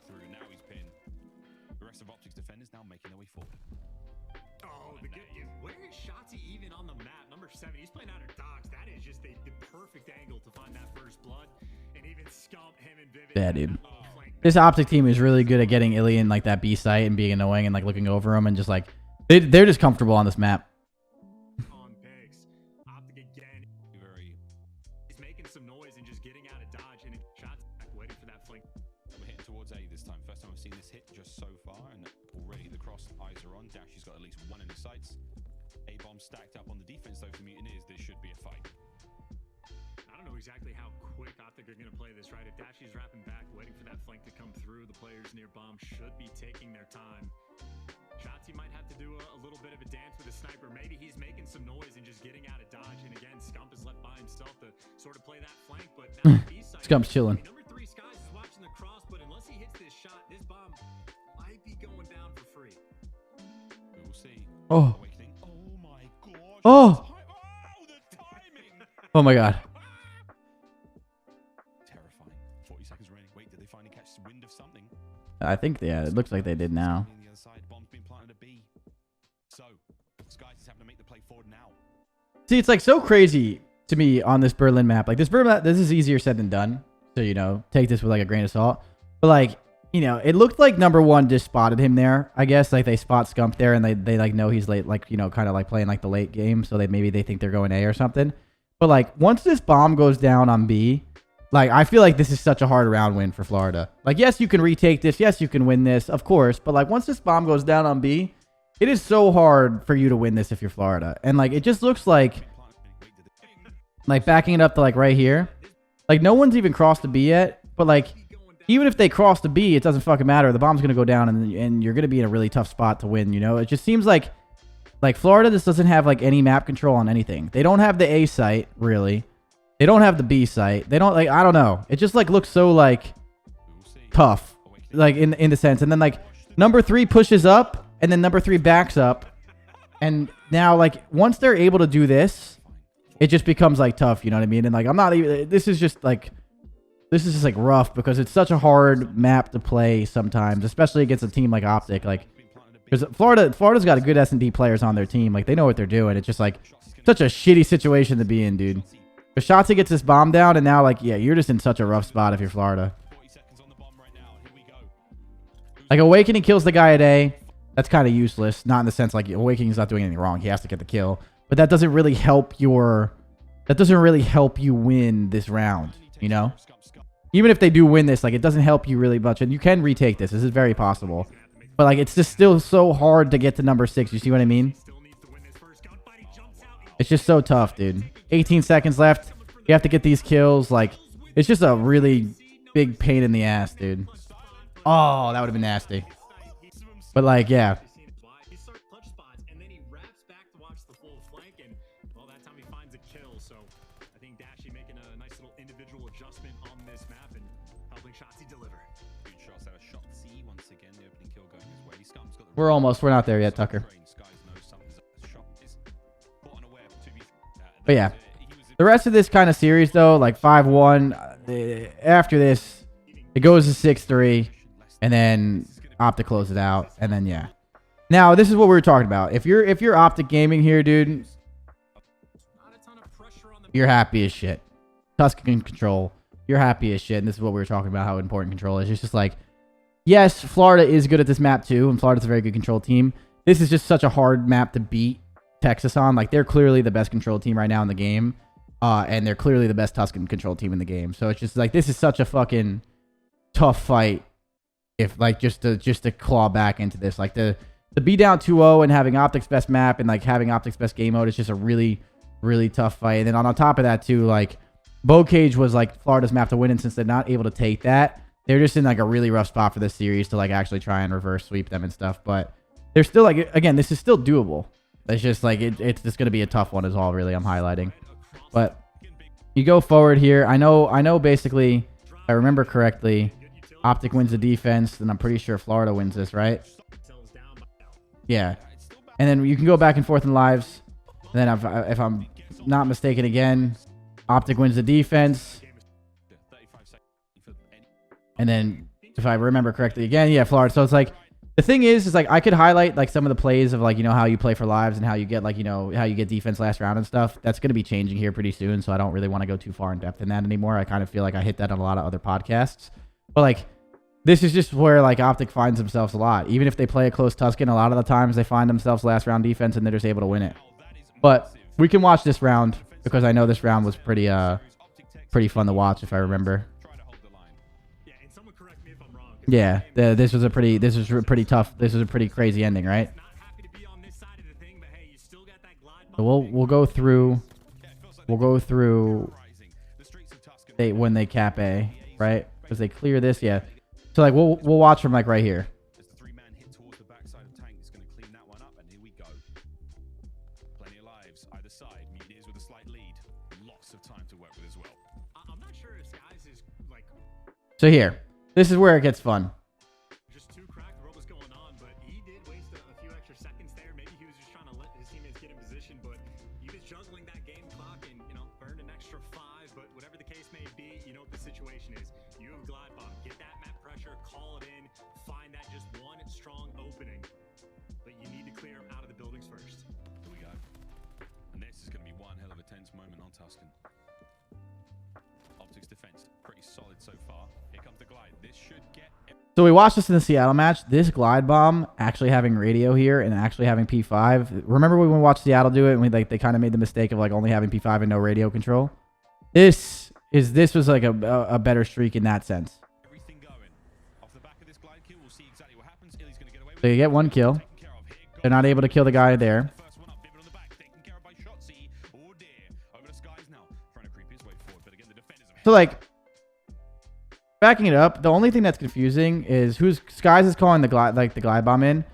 through. Now he's pinned. The rest of OpTic's defenders now making their way forward. Oh, the good. Where is Shotzi even on the map? Number 7. He's playing out of docks. That is just the perfect angle to find that first blood. And even Scump, him and Vivid. Yeah, dude. This OpTic team is really good at getting Illy in like that B site and being annoying and like looking over him and just like they're just comfortable on this map. On picks. OpTic again. He's making some noise and just getting out of dodge and shots back, waiting for that flank. We're hitting towards towards A this time. First time I've seen this hit just so far, and already the cross eyes are on. Dashy's got at least one in his sights. A bomb stacked up on the defense though for Mutineers. This should be a fight. I don't know exactly how quick OpTic are going to play this, right? If Dashy's wrapping back, waiting for that flank to come through, the players near bomb should be taking their time. Shotzi might have to do a little bit of a dance with a sniper. Maybe he's making some noise and just getting out of dodge. And again, Scump is left by himself to sort of play that flank. But now Scump's chilling. Number 3 Skies is watching the cross, but unless he hits this shot, this bomb might be going down for free. We will see. Oh. Awakening. Oh my gosh. Oh. Oh, the timing. Oh my god. Terrifying. 40 seconds remaining. Wait, did they finally catch wind of something? I think, yeah, it looks like they did now. On the other side, bomb's been planted at B. So, Skies is having to make the play forward now. See, it's like so crazy to me on this Berlin map. Like this Berlin map, this is easier said than done. So, you know, take this with like a grain of salt. But like, you know, it looked like number 1 just spotted him there. I guess like they spot Scump there and they like know he's late, like, you know, kind of like playing like the late game. So maybe they think they're going A or something. But like once this bomb goes down on B, like I feel like this is such a hard round win for Florida. Like, yes, you can retake this. Yes, you can win this, of course. But like once this bomb goes down on B, it is so hard for you to win this if you're Florida. And like, it just looks like backing it up to like right here. Like no one's even crossed the B yet. But like, even if they cross the B, it doesn't fucking matter. The bomb's going to go down and you're going to be in a really tough spot to win, you know? It just seems like Florida just doesn't have like any map control on anything. They don't have the A site, really. They don't have the B site. They don't like, I don't know. It just like looks so like tough, like in the sense. And then like number 3 pushes up and then number 3 backs up. And now like once they're able to do this, it just becomes like tough. You know what I mean? And like, I'm not even, this is just like rough because it's such a hard map to play sometimes, especially against a team like OpTic. Like, because Florida's got a good S&D players on their team. Like they know what they're doing. It's just like such a shitty situation to be in, dude. But Shotzi gets this bomb down, and now, like, yeah, you're just in such a rough spot if you're Florida. Like, Awakening kills the guy at A. That's kind of useless. Not in the sense, like, Awakening's not doing anything wrong. He has to get the kill. But that doesn't really help your... That doesn't really help you win this round, you know? Even if they do win this, like, it doesn't help you really much. And you can retake this. This is very possible. But, like, it's just still so hard to get to number 6. You see what I mean? It's just so tough, dude. 18 seconds left. You have to get these kills. Like, it's just a really big pain in the ass, dude. Oh, that would have been nasty. But, like, yeah. We're not there yet, Tucker. But yeah, the rest of this kind of series, though, like 5-1, after this, it goes to 6-3, and then OpTic closes it out, and then, yeah. Now, this is what we were talking about. If you're OpTic gaming here, dude, you're happy as shit. Tuscan control, you're happy as shit, and this is what we were talking about, how important control is. It's just like, yes, Florida is good at this map, too, and Florida's a very good control team. This is just such a hard map to beat Texas on. Like, they're clearly the best control team right now in the game, and they're clearly the best Tuscan control team in the game. So it's just like, this is such a fucking tough fight if like just to claw back into this. Like to be down 2-0 and having OpTic's best map and like having OpTic's best game mode is just a really, really tough fight. And then on top of that too, like Bocage was like Florida's map to win, and since they're not able to take that, they're just in like a really rough spot for this series to like actually try and reverse sweep them and stuff. But they're still like, again, this is still doable. It's just like, it's just going to be a tough one is all really I'm highlighting. But you go forward here. I know basically, if I remember correctly, OpTic wins the defense, and I'm pretty sure Florida wins this, right? Yeah. And then you can go back and forth in lives. And then if I'm not mistaken again, OpTic wins the defense. And then if I remember correctly again, yeah, Florida. So it's like, the thing is like I could highlight like some of the plays of like, you know, how you play for lives and how you get like, you know, how you get defense last round and stuff. That's going to be changing here pretty soon. So I don't really want to go too far in depth in that anymore. I kind of feel like I hit that on a lot of other podcasts. But like, this is just where like OpTic finds themselves a lot. Even if they play a close Tuscan, a lot of the times they find themselves last round defense and they're just able to win it. But we can watch this round because I know this round was pretty fun to watch if I remember. Yeah, this was a pretty tough. This was a pretty crazy ending, right? So we'll go through. We'll go through. When they cap A, right? Because they clear this, yeah. So like we'll watch from like right here. As the three-man hit towards the backside of tank, it's going to clean that one up, and here we go. Plenty of lives either side. Mutineers with a slight lead. Lots of time to work with as well. I'm not sure if Skies is like So here, this is where it gets fun. just too cracked what was going on, but he did waste a few extra seconds there. Maybe he was just trying to let his teammates get in position, but he was juggling that game clock and, you know, burned an extra 5. But whatever the case may be, you know what the situation is. You have glide bomb, get that map pressure, call it in, find that just one strong opening. But you need to clear him out of the buildings first. Here we go. And this is going to be one hell of a tense moment on Tuscan. OpTic's defense, pretty solid so far. Here comes the glide. This should get... So we watched this in the Seattle match. This glide bomb actually having radio here and actually having P5. Remember when we watched Seattle do it and they kind of made the mistake of like only having P5 and no radio control? This was like a better streak in that sense. Everything going. Off the back of this glide kill, we'll see exactly what happens. Illy's going to get away with So you get one kill. taken care of. Here They're not able to kill the guy there. First one up, Vivid on the back, taken care of by Shotzi. Oh dear. Over the skies now. Trying to creep his way forward, but again, the defenders have... So like backing it up, the only thing that's confusing is who's Skies is calling the glide bomb in.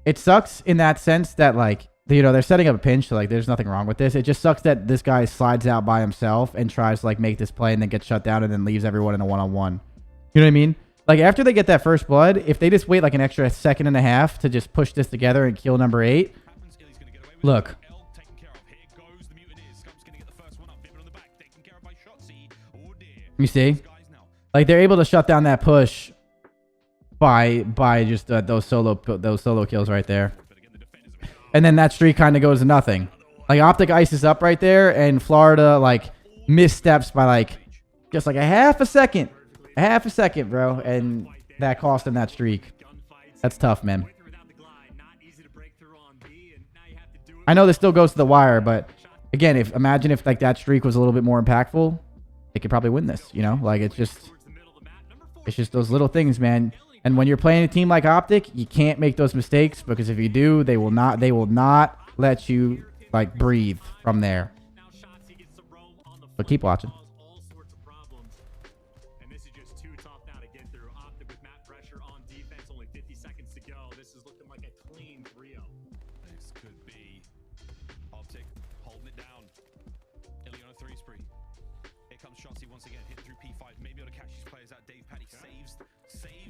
It sucks in that sense that like they're setting up a pinch, so like there's nothing wrong with this. It just sucks that this guy slides out by himself and tries to like make this play and then gets shut down and then leaves everyone in a one-on-one. You know what I mean? Like after they get that first blood, if they just wait like an extra second and a half to just push this together and kill number 8, happens. Illy's going to get away with look. it. L taken care of. Here goes the Mutineers. Scump's going to get the first one up. Vivid on the back, taken care of by Shotzi. Oh dear. You see? Skies now. Like they're able to shut down that push by just those solo kills right there. But again, the defenders have... And then that streak kind of goes to nothing. Like OpTic ices up right there, and Florida like missteps by like just like a half a second, bro, and that cost them that streak. That's tough, man. I know this still goes to the wire, but again, imagine if like that streak was a little bit more impactful, they could probably win this. You know, like it's just those little things, man. And when you're playing a team like OpTic, you can't make those mistakes because if you do, they will not let you like breathe from there. But keep watching. And this is just too tough now to get through. OpTic with map pressure on defense, only 50 seconds to go. This is looking like a clean 3-0. This could be OpTic holding it down. Illy on a 3 spree. Here comes Shotzi once again, hit through P5. Maybe able to catch these players out. Dave Paddy saves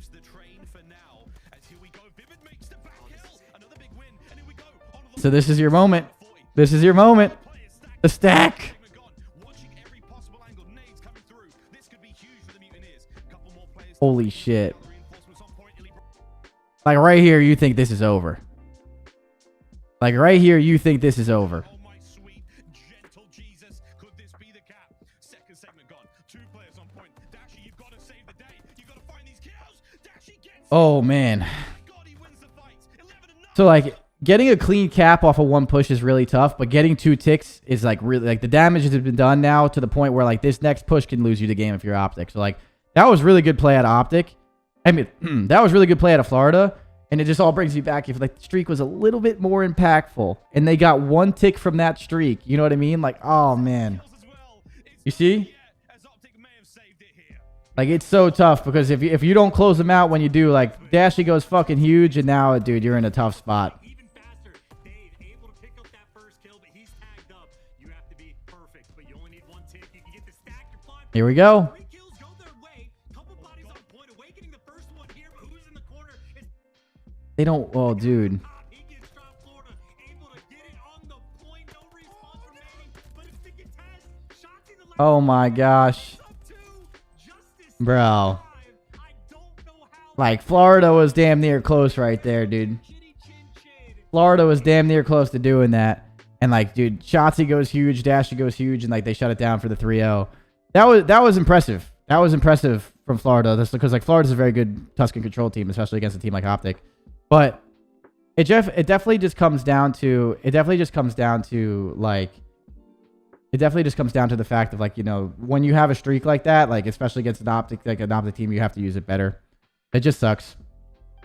the train for now. As here we go. Vivid makes the back hill. Another big win. And here we go. So this is your moment. This is your moment. The stack. Watching every possible angle. Nades coming through. This could be huge for the Mutineers. Couple more players. Holy shit. Reinforcements on point. Illy... Like right here, you think this is over. Like right here, you think this is over. Oh my sweet gentle Jesus. Could this be the cap? Second segment gone. 2 players on point. Dashy, you've got to save the day. You've got to find these kills. Dashy gets... Oh man. God, he wins the fight. 11-0. So like getting a clean cap off of 1 push is really tough, but getting 2 ticks is like really like the damage has been done now to the point where like this next push can lose you the game if you're OpTic. So like that was really good play out of OpTic. I mean, that was really good play out of Florida. And it just all brings me back if like the streak was a little bit more impactful and they got 1 tick from that streak. You know what I mean? Like, oh man. You see? As OpTic may have saved it here. Like it's so tough because if you don't close them out when you do, like Dashy goes fucking huge and now, dude, you're in a tough spot. Even faster. Dave able to pick up that first kill, but he's tagged up. You have to be perfect, but you only need 1 tick. You can get the stack. You're fine. Here we go. 3 kills go their way. Couple bodies on point. Awakening the first one here, but who's in the corner? It's They don't, oh dude. He gets dropped, Florida. Able to get it on the point. No response remaining, but it's the contest. Shots in the left. Oh my gosh. Up 2. Justice Bro. 5. I don't know how. Like Florida was damn near close right there, dude. Chitty chin chin. Florida was damn near close to doing that. And like, dude, Shotzi goes huge, Dashy goes huge, and like they shut it down for the 3-0. That was impressive. That was impressive from Florida. That's because like Florida's a very good Tuscan control team, especially against a team like OpTic. But it definitely just comes down to the fact of like, you know, when you have a streak like that, like especially against an OpTic team, you have to use it better. It just sucks.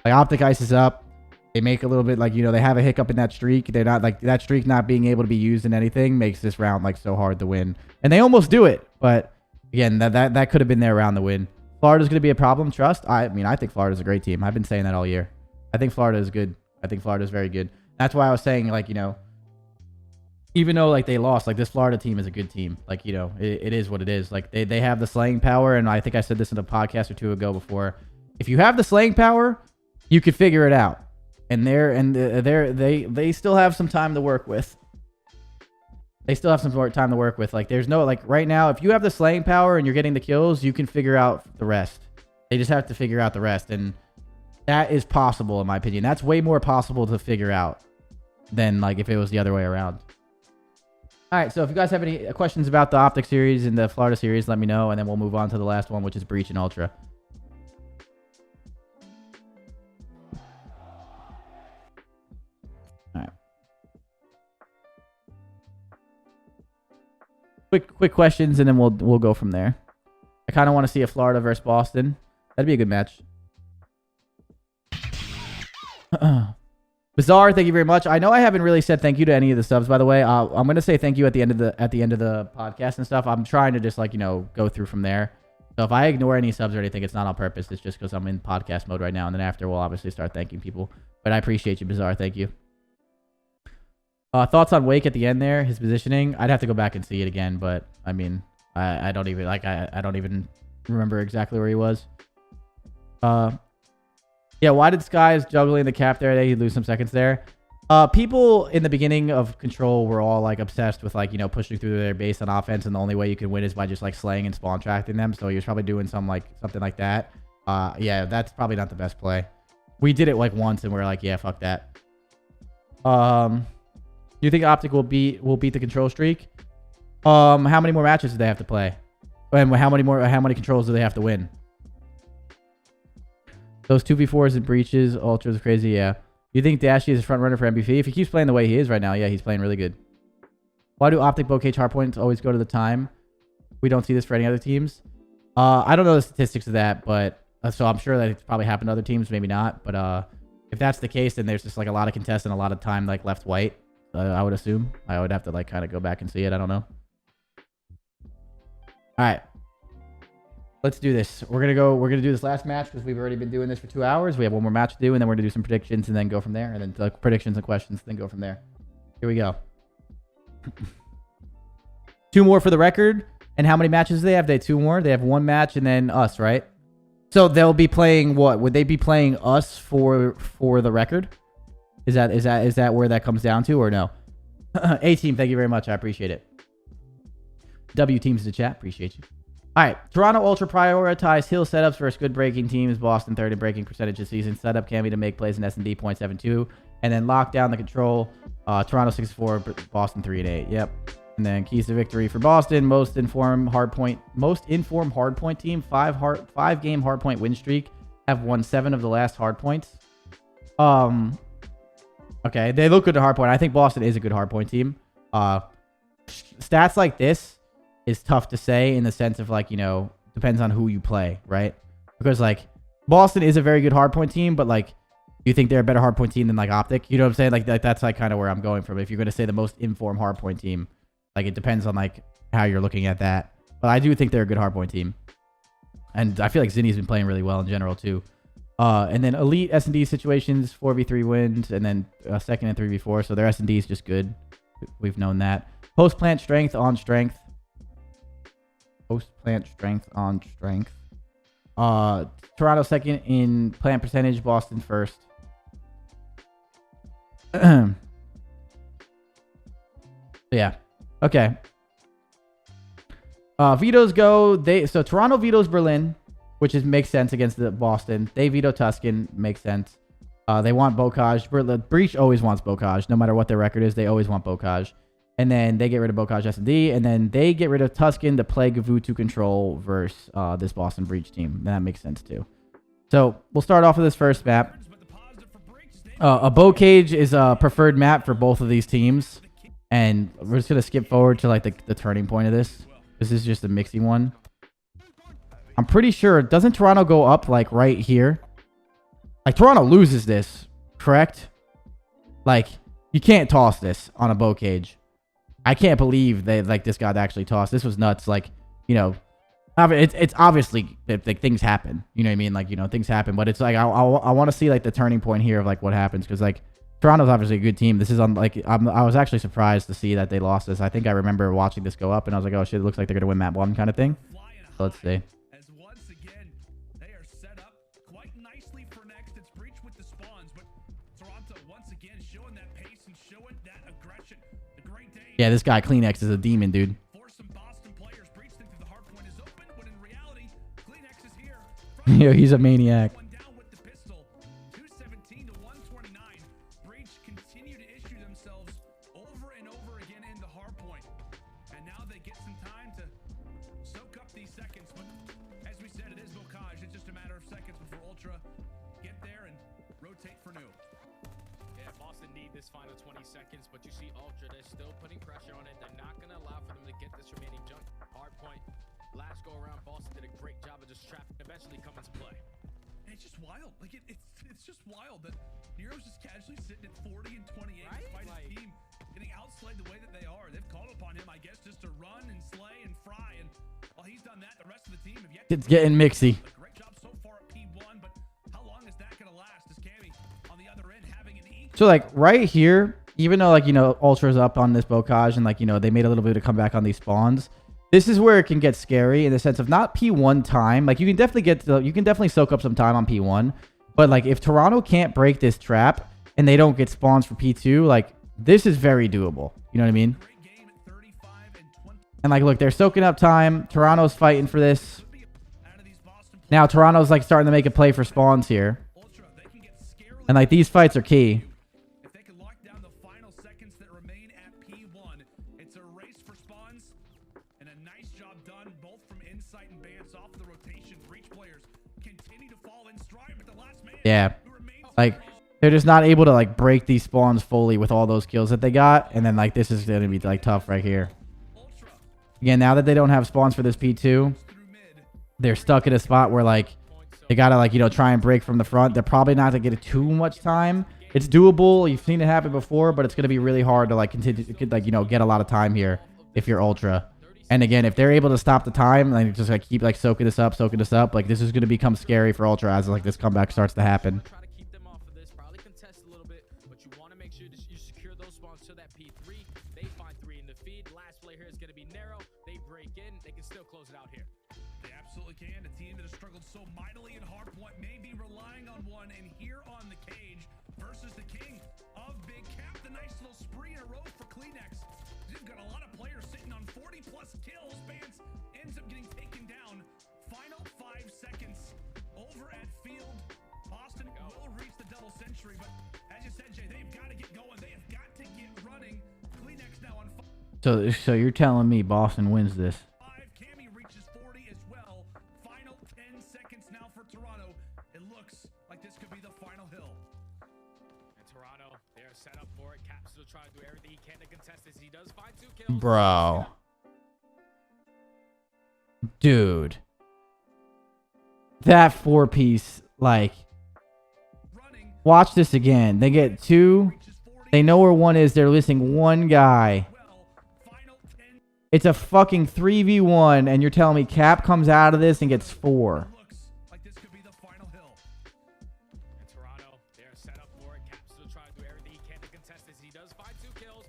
Like OpTic ices up. They make a little bit like, you know, they have a hiccup in that streak. They're not like that streak not being able to be used in anything makes this round like so hard to win. And they almost do it. But again, that could have been their round to win. Florida's going to be a problem. Trust. I mean, I think Florida's a great team. I've been saying that all year. I think Florida is good. I think Florida is very good. That's why I was saying, like, you know, even though like they lost, like this Florida team is a good team. Like, you know, it is what it is. Like they have the slaying power. And I think I said this in a podcast or two ago before. If you have the slaying power, you could figure it out. And they still have some time to work with. They still have some more time to work with. Like there's no, like right now, if you have the slaying power and you're getting the kills, you can figure out the rest. They just have to figure out the rest. And that is possible in my opinion. That's way more possible to figure out than like if it was the other way around. All right. So if you guys have any questions about the OpTic series and the Florida series, let me know. And then we'll move on to the last one, which is Breach and Ultra. Quick questions, and then we'll go from there. I kind of want to see a Florida versus Boston. That'd be a good match. Bizarre, thank you very much. I know I haven't really said thank you to any of the subs, by the way. I'm gonna say thank you at the end of the podcast and stuff. I'm trying to just like, you know, go through from there. So if I ignore any subs or anything, it's not on purpose. It's just because I'm in podcast mode right now, and then after we'll obviously start thanking people. But I appreciate you, Bizarre. Thank you. Thoughts on Wake at the end there, his positioning. I'd have to go back and see it again, but I mean, I don't even like I don't even remember exactly where he was. Yeah, why did Skies juggling the cap there? He lose some seconds there. People in the beginning of Control were all like obsessed with like, you know, pushing through their base on offense, and the only way you can win is by just like slaying and spawn tracking them. So he was probably doing something like that. Yeah, that's probably not the best play. We did it like once, and we were like, yeah, fuck that. Do you think OpTic will beat the Control streak? How many more matches do they have to play? And how many controls do they have to win? Those 2v4s and breaches, ultras are crazy, yeah. You think Dashy is a front runner for MVP? If he keeps playing the way he is right now, yeah, he's playing really good. Why do OpTic Bocage Hardpoints always go to the time? We don't see this for any other teams. I don't know the statistics of that, but so I'm sure that it's probably happened to other teams, maybe not. But if that's the case, then there's just like a lot of contests and a lot of time like left white. I would assume. I would have to like kind of go back and see it. I don't know. All right. Let's do this. We're going to do this last match because we've already been doing this for 2 hours. We have one more match to do, and then we're going to do some predictions and then go from there. And then like predictions and questions, then go from there. Here we go. 2 more for the record. And how many matches do they have? They have 2 more. They have 1 match and then us, right? So they'll be playing what? Would they be playing us for the record? Is that where that comes down to, or no? A team, thank you very much. I appreciate it. W teams to chat, appreciate you. All right, Toronto Ultra prioritize hill setups versus good breaking teams. Boston third in breaking percentage this season. Setup can be to make plays in SND 0.72, and then lock down the control. Toronto 64, Boston 3-8. Yep. And then keys to victory for Boston. Most informed hardpoint team. 5-game hardpoint win streak. Have won 7 of the last hardpoints. Okay, they look good at hardpoint. I think Boston is a good hardpoint team. Stats like this is tough to say in the sense of like, you know, depends on who you play, right? Because like Boston is a very good hardpoint team, but like, you think they're a better hardpoint team than like OpTic? You know what I'm saying? Like that's like kind of where I'm going from. If you're going to say the most informed hardpoint team, like it depends on like how you're looking at that. But I do think they're a good hardpoint team. And I feel like Zinni's been playing really well in general too. And then elite S&D situations, 4v3 wins, and then second and 3v4. So their S&D is just good. We've known that. Post-plant strength on strength. Post-plant strength on strength. Toronto second in plant percentage. Boston first. Yeah. Okay. Vetoes go. So Toronto vetoes Berlin, which makes sense against the Boston. They veto Tuscan, makes sense. They want Bocage. Breach always wants Bocage, no matter what their record is. They always want Bocage, and then they get rid of Bocage SND, and then they get rid of Tuscan to play Gavutu control versus this Boston Breach team. And that makes sense too. So we'll start off with this first map. A Bocage is a preferred map for both of these teams, and we're just gonna skip forward to like the turning point of this. This is just a mixing one. I'm pretty sure, doesn't Toronto go up like right here? Like, Toronto loses this, correct? Like, you can't toss this on a Bocage. I can't believe they like this got actually tossed. This was nuts. Like, you know, it's obviously like things happen. You know what I mean? Like, you know, things happen. But it's like I want to see like the turning point here of like what happens, because like Toronto's obviously a good team. This is on like I was actually surprised to see that they lost this. I think I remember watching this go up and I was like, oh shit, it looks like they're gonna win map 1 kind of thing. So let's see. As once again, they are set up quite nicely for next. It's breach with the spawns, but Toronto once again showing that pace and showing that aggression. The great day. Yeah, this guy QnX is a demon, dude. For some Boston players, breach thinks the hard point is open, when in reality, QnX is here. Yo, he's a maniac. One down with the pistol. 217 to 129. Breach continue to issue themselves over and over again in the hard point. And now they get some time to soak up these seconds. But as we said, it is Bocage. It's just a matter of seconds before Ultra get there and rotate for new. Yeah, Boston need this final 20 seconds, but you see Ultra, they're still putting pressure on it. They're not going to allow for them to get this remaining jump. Hardpoint, last go around, Boston did a great job of just trapping, eventually come into play. And it's just wild. Like, it's just wild that Nero's just casually sitting at 40 and 28 Right? despite Like, his team getting outslayed the way that they are. They've called upon him, I guess, just to run and slay and fry. And while he's done that, the rest of the team have yet to It's getting mixy. a great job so far at P1, but how long is that going to last? Is Cammy on the other end having an equal? So like right here, even though like, you know, Ultra's up on this Bocage and like, you know, they made a little bit of comeback on these spawns. This is where it can get scary in the sense of not P1 time. Like you can definitely soak up some time on P1. But like if Toronto can't break this trap and they don't get spawns for P2, like this is very doable. You know what I mean? Great game at 35 and 20 And like, look, they're soaking up time. Toronto's fighting for this. out of these Boston Now Toronto's like starting to make a play for spawns here. Ultra. They can get scarily. And like these fights are key. If they can lock down the final seconds that remain at P1, it's a race for spawns and a nice job done both from Insight and Bance off the rotation. Breach players continue to fall in stride, but the last man Yeah. who remains Like they're just not able to like break these spawns fully with all those kills that they got. And then like this is going to be like tough right here. Ultra Again, now that they don't have spawns for this P2, through mid. they're stuck in a spot where like they gotta like, you know, try and break from the front. They're probably not gonna get too much time. It's doable. You've seen it happen before, but it's gonna be really hard to like continue to like, you know, get a lot of time here if you're Ultra. And again, if they're able to stop the time, like just like keep like soaking this up, like this is gonna become scary for Ultra as like this comeback starts to happen. Try to keep them off of this, probably contest a little bit, but you want to make sure that you secure those spawns to that P3. They find 3 in the feed. Last play here is going to be narrow. They break in. They can still close it out here. They absolutely can. A team that has struggled so mightily in Hardpoint may be relying on one, and here on the cage versus the king of Big Cap. The nice little spree in a row for QnX. They've got a lot of players sitting on 40 plus kills. Bance ends up getting taken down. Final 5 seconds over at field. Boston will reach the double century, but as you said, Jay, they've got to get going. They have got to get running. QnX now on So you're telling me Boston wins this? 5. Cammy reaches 40 as well. Final 10 seconds now for Toronto. It looks like this could be the final hill. And Toronto, they're set up for it. Caps will try to do everything he can to contest this. He does find 2 kills. Bro. Dude. That 4-piece, like, Running, watch this again. They get 2. reaches 40 They know where 1 is. They're missing 1 guy. well. Final 10 It's a fucking 3v1, and you're telling me Cap comes out of this and gets 4. looks like this could be the final hill. And Toronto, they're set up for it. Caps will try to do everything he can to contest this. He does find 2 kills.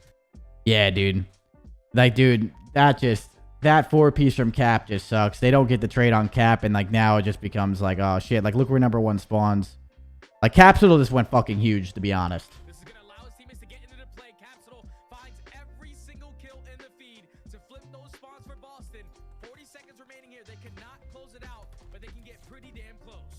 Yeah, dude. Like, dude, that 4-piece from Cap just sucks. They don't get the trade on Cap, and like now it just becomes like, oh shit, like look where number 1 spawns. Like Capsule just went fucking huge, to be honest. This is going to allow his teammates to get into the play. Capsule finds every single kill in the feed to flip those spawns for Boston. 40 seconds remaining here. They cannot close it out, but they can get pretty damn close.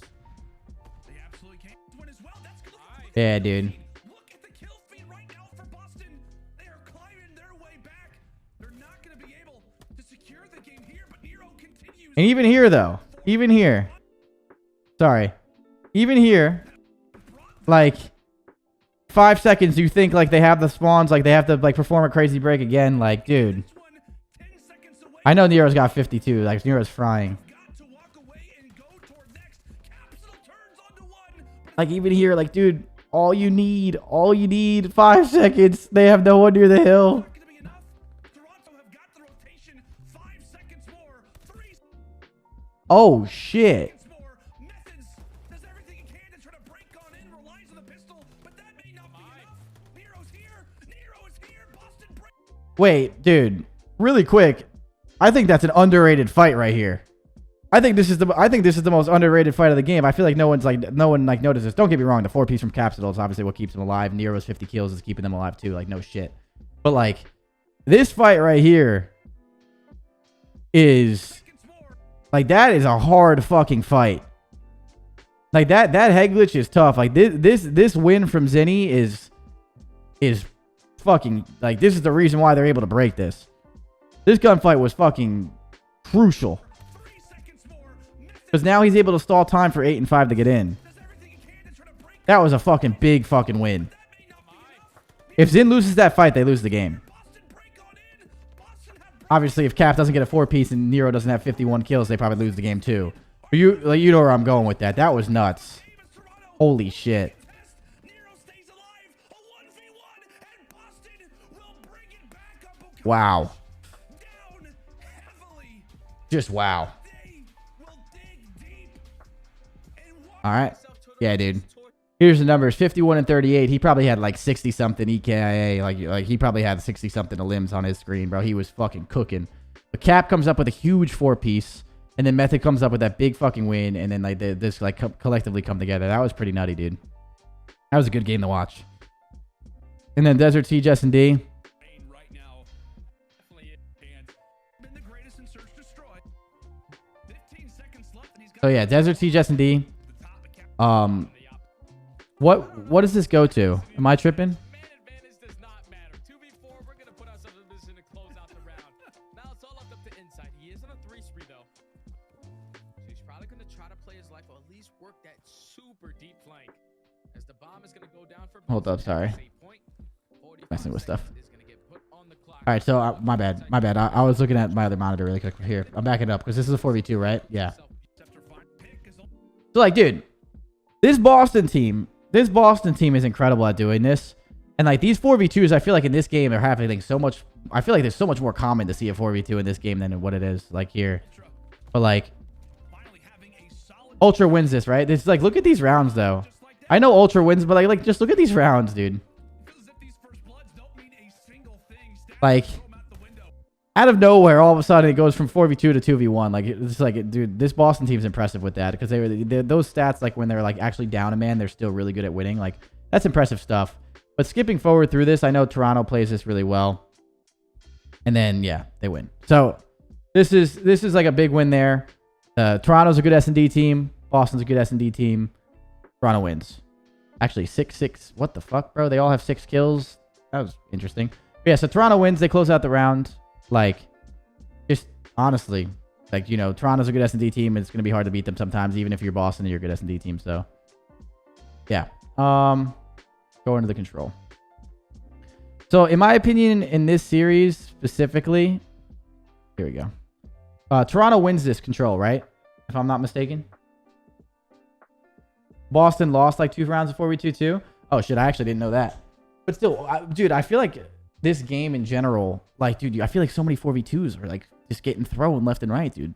They absolutely can win as well. That's good. Yeah, dude. Look at the kill feed right now for Boston. They are climbing their way back. They're not going to be able to secure the game here, but Nero continues. And even here, though. Even here. Sorry. Even here. Like, 5 seconds, you think, like, they have the spawns, like, they have to, like, perform a crazy break again. Like, dude. This one, 10 seconds away. I know Nero's got 52. Like, Nero's frying. Got to walk away and go toward next. Capsule turns onto 1, Like even here, like dude, all you need 5 seconds. They have no one near the hill. Oh shit. Wait, dude, really quick. I think that's an underrated fight right here. I think this is the most underrated fight of the game. I feel like no one notices. Don't get me wrong, the 4-piece from Capsule is obviously what keeps them alive. Nero's 50 kills is keeping them alive too. Like no shit. But like this fight right here is like that is a hard fucking fight. Like that head glitch is tough. Like this win from Zenny is fucking like this is the reason why they're able to break this. This gunfight was fucking crucial. Because now he's able to stall time for 8 and 5 to get in. That was a fucking big fucking win. If Zin loses that fight, they lose the game. Obviously, if Cap doesn't get a 4-piece and Nero doesn't have 51 kills, they probably lose the game too. But you know where I'm going with that. That was nuts. Holy shit. Wow. Just wow. All right. Yeah, dude. Here's the numbers. 51 and 38. He probably had like 60-something EKIA. Like he probably had 60-something limbs on his screen, bro. He was fucking cooking. But Cap comes up with a huge 4-piece. And then Method comes up with that big fucking win. And then like this like collectively come together. That was pretty nutty, dude. That was a good game to watch. And then Desert Siege SND. So yeah, Desert Siege SND. What does this go to? Am I tripping? Hold up, sorry. Messing with stuff. All right, so my bad. I was looking at my other monitor really quick here. I'm backing up because this is a 4v2, right? Yeah. So like, dude, this Boston team is incredible at doing this. And like these 4v2s, I feel like in this game are happening so much. I feel like there's so much more common to see a 4v2 in this game than what it is like here. But like Ultra wins this, right? It's like, look at these rounds though. I know Ultra wins, but like just look at these rounds, dude. Like out of nowhere, all of a sudden it goes from 4v2 to 2v1. Like it's like, dude, this Boston team's impressive with that because those stats, like when they're like actually down a man, they're still really good at winning. Like that's impressive stuff. But skipping forward through this, I know Toronto plays this really well, and then yeah, they win. So this is like a big win there. Toronto's a good S&D team. Boston's a good S&D team. Toronto wins. Actually, 6-6. What the fuck, bro? They all have 6 kills. That was interesting. But yeah, so Toronto wins. They close out the round. Like, just honestly, like, you know, Toronto's a good S&D team. And it's going to be hard to beat them sometimes, even if you're Boston and you're a good S&D team. So, yeah. Go into the control. So, in my opinion, in this series specifically, here we go. Toronto wins this control, right? If I'm not mistaken. Boston lost like 2 rounds of 4v2 too. Oh, shit. I actually didn't know that. But still, dude, I feel like this game in general, like, dude, I feel like so many 4v2s are like just getting thrown left and right, dude.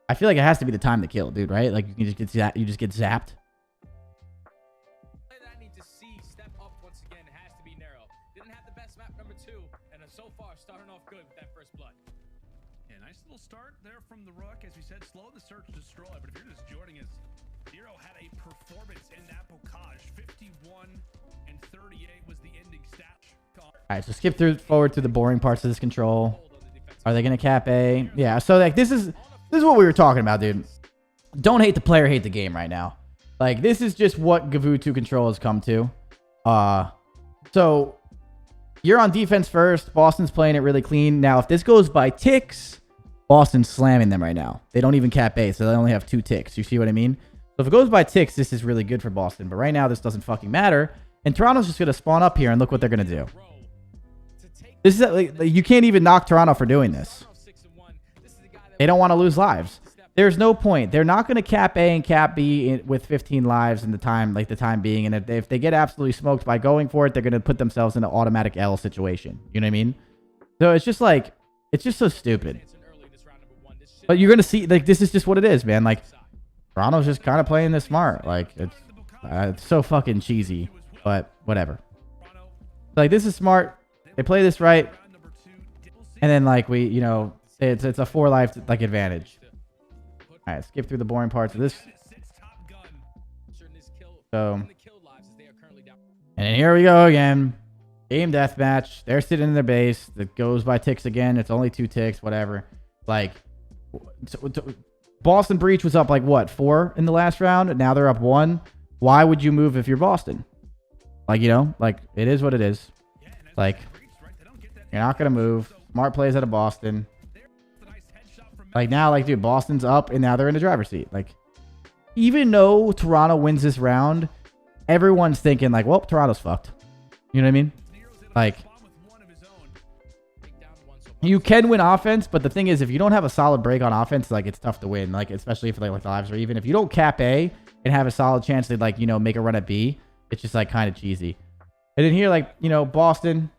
I feel like it has to be the time to kill, dude, right? Like you can just get zapped. I need to see step up once again. It has to be narrow. Didn't have the best map number 2, and so far starting off good with that first blood. Yeah, nice little start there from the Rook. As we said, slow the search, destroy. But if you're just joining us, Zero had a performance in that Bocage. 51 and 38 was the ending stat. All right, so skip forward through the boring parts of this control. Are they gonna cap A? Yeah. So like this is what we were talking about, dude. Don't hate the player, hate the game right now. Like this is just what Gavutu control has come to. So you're on defense first. Boston's playing it really clean. Now, if this goes by ticks, Boston's slamming them right now. They don't even cap A, so they only have 2 ticks. You see what I mean? So if it goes by ticks, this is really good for Boston. But right now, this doesn't fucking matter. And Toronto's just gonna spawn up here and look what they're gonna do. This is like, you can't even knock Toronto for doing this. They don't want to lose lives. there's no point. They're not going to cap A and cap B with 15 lives in the time being. And if they get absolutely smoked by going for it, they're going to put themselves in an automatic L situation. You know what I mean? So it's just like, it's just so stupid. But you're going to see, like, this is just what it is, man. Like, Toronto's just kind of playing this smart. Like, it's so fucking cheesy, but whatever. Like, this is smart. They play this right. And then, like, we, you know, it's a 4 life, like, advantage. All right, skip through the boring parts of this. So, and then here we go again. Game deathmatch. They're sitting in their base. That goes by ticks again. It's only 2 ticks, whatever. Like, Boston Breach was up like what, 4 in the last round? Now they're up 1. Why would you move if you're Boston? Like, you know, like, it is what it is. Like, you're not gonna move. Smart plays out of Boston. Like, now, like, dude, Boston's up and now they're in the driver's seat. Like, even though Toronto wins this round, everyone's thinking like, well, Toronto's fucked. You know what I mean? Like, you can win offense, but the thing is, if you don't have a solid break on offense, like, it's tough to win. Like, especially if like the lives are even. If you don't cap A and have a solid chance to, like, you know, make a run at B, it's just like kind of cheesy. And then here, like, you know, Boston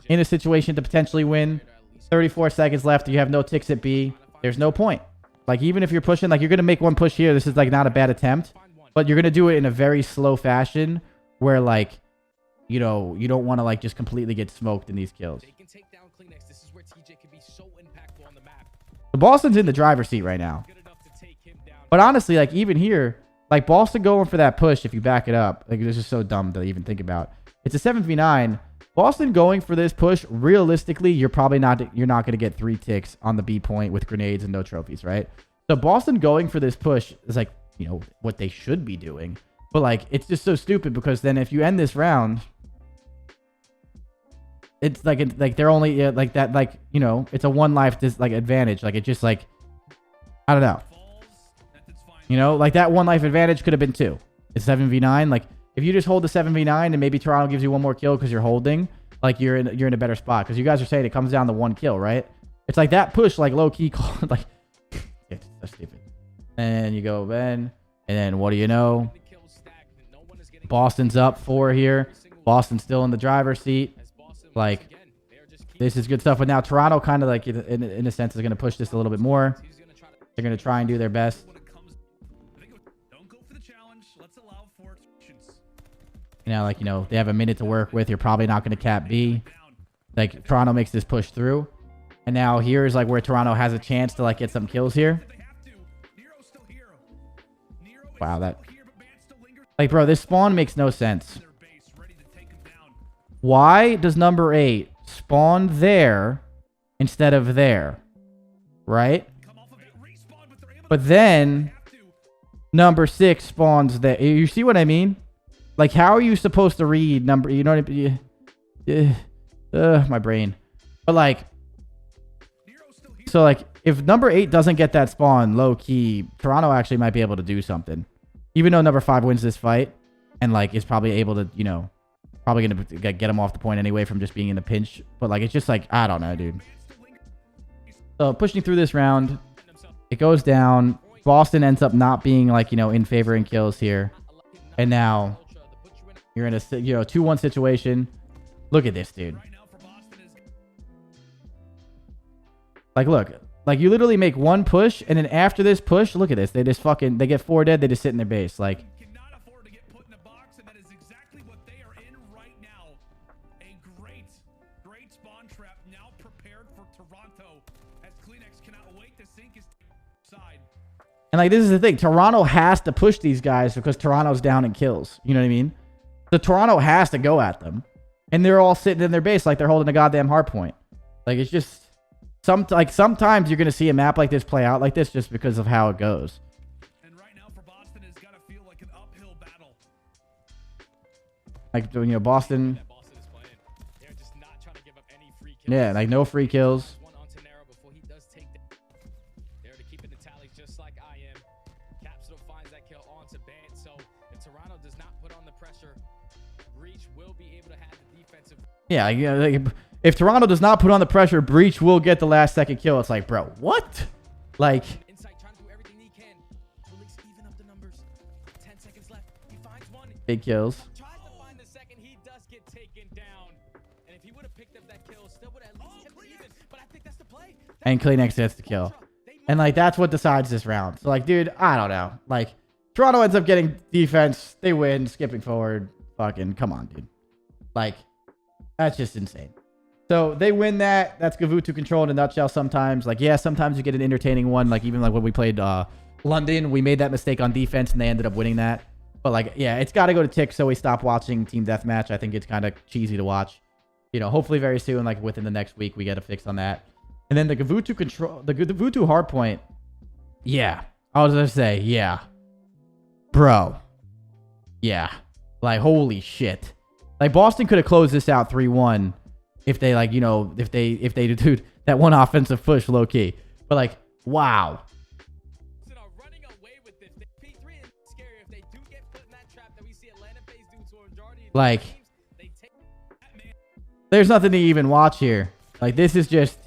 in a situation to potentially win. 34 seconds left. You have no ticks at B. There's no point. Like, even if you're pushing, like, you're going to make one push here. This is, like, not a bad attempt. But you're going to do it in a very slow fashion where, like, you know, you don't want to, like, just completely get smoked in these kills. The Boston's in the driver's seat right now. But honestly, like, even here, like, Boston going for that push, if you back it up, like, this is so dumb to even think about. It's a 7v9. Boston going for this push, realistically, you're not going to get 3 ticks on the B point with grenades and no trophies, right? So Boston going for this push is, like, you know, what they should be doing. But, like, it's just so stupid because then if you end this round, it's like they're only like that, like, you know, it's a 1 life like advantage. Like, it just, like, I don't know. You know, like, that 1 life advantage could have been 2. It's 7v9. Like, if you just hold the 7v9 and maybe Toronto gives you 1 more kill because you're holding, like, you're in a better spot. Because you guys are saying it comes down to 1 kill, right? It's like that push, like, low key, like, it's so stupid. And you go Ben, and then what do you know? Boston's up 4 here. Boston's still in the driver's seat. Like, this is good stuff. But now Toronto kind of, like, in a sense, is going to push this a little bit more. They're going to try and do their best. You know, like, you know, they have a minute to work with. You're probably not going to cap B. Like, Toronto makes this push through. And now here's, like, where Toronto has a chance to, like, get some kills here. Wow, that... Like, bro, this spawn makes no sense. Why does number 8 spawn there instead of there? Right? But then number 6 spawns there. You see what I mean? Like, how are you supposed to read number... You know what I mean? My brain. But, like... So, like, if number 8 doesn't get that spawn, low-key, Toronto actually might be able to do something. Even though number 5 wins this fight. And, like, is probably able to, you know... Probably going to get him off the point anyway from just being in the pinch. But, like, it's just, like, I don't know, dude. So, pushing through this round. It goes down. Boston ends up not being, like, you know, in favor in kills here. And now... You're in a, you know, 2-1 situation. Look at this, dude. Like, look. Like, you literally make 1 push, and then after this push, look at this. They just fucking... They get 4 dead, they just sit in their base. Like... And, like, this is the thing. Toronto has to push these guys because Toronto's down in kills. You know what I mean? So Toronto has to go at them. And they're all sitting in their base like they're holding a goddamn hardpoint. Like, it's just... sometimes you're going to see a map like this play out like this just because of how it goes. And right now for Boston, it's got to feel like an uphill battle. Like, you know, Boston... Yeah, like, no free kills. Yeah, like, if Toronto does not put on the pressure, Breach will get the last second kill. It's like, bro, what? Like, Big kills. Tries to find the second, he does get taken down. And if he would have picked up that kill, still would have at least kept it even. But I think that's the play. And CleanX gets the kill. And like that's what decides this round. So like, dude, I don't know. Like Toronto ends up getting defense. They win, skipping forward. Fucking come on, dude. Like that's just insane. So they win that. That's Gavutu control in a nutshell sometimes. Like, yeah, sometimes you get an entertaining one. Like, even like when we played London, we made that mistake on defense and they ended up winning that. But like, yeah, it's got to go to tick so we stop watching Team Deathmatch. I think it's kind of cheesy to watch. You know, hopefully very soon, like within the next week, we get a fix on that. And then the Gavutu control, the Gavutu Hardpoint. Yeah. I was going to say, yeah. Bro. Yeah. Like, holy shit. Like, Boston could have closed this out 3-1. If they like, you know, if they do that one offensive push low key, but like, wow. Running away with this. P3 is scary if they do get put in that trap that we see Atlanta FaZe do to a majority of like, teams. They take there's nothing to even watch here. Like this is just,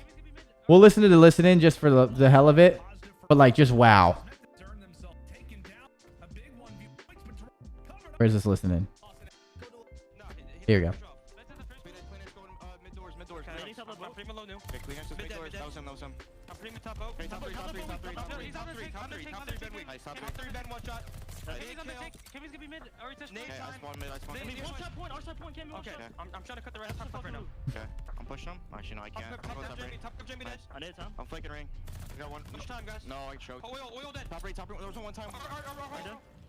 we'll listen to the listen in just for the hell of it, but like just wow. Where's this listening? Here we go. Kevin's gonna be mid. Already touched mid. Okay, I'm trying to cut the rest top right now. Okay, I'm pushing him. Actually, no, I can't. Top Jamie dead. I need time. I'm flanking ring. I got one. Much time, guys. No, I choked. Oil dead. Top right. There was one time.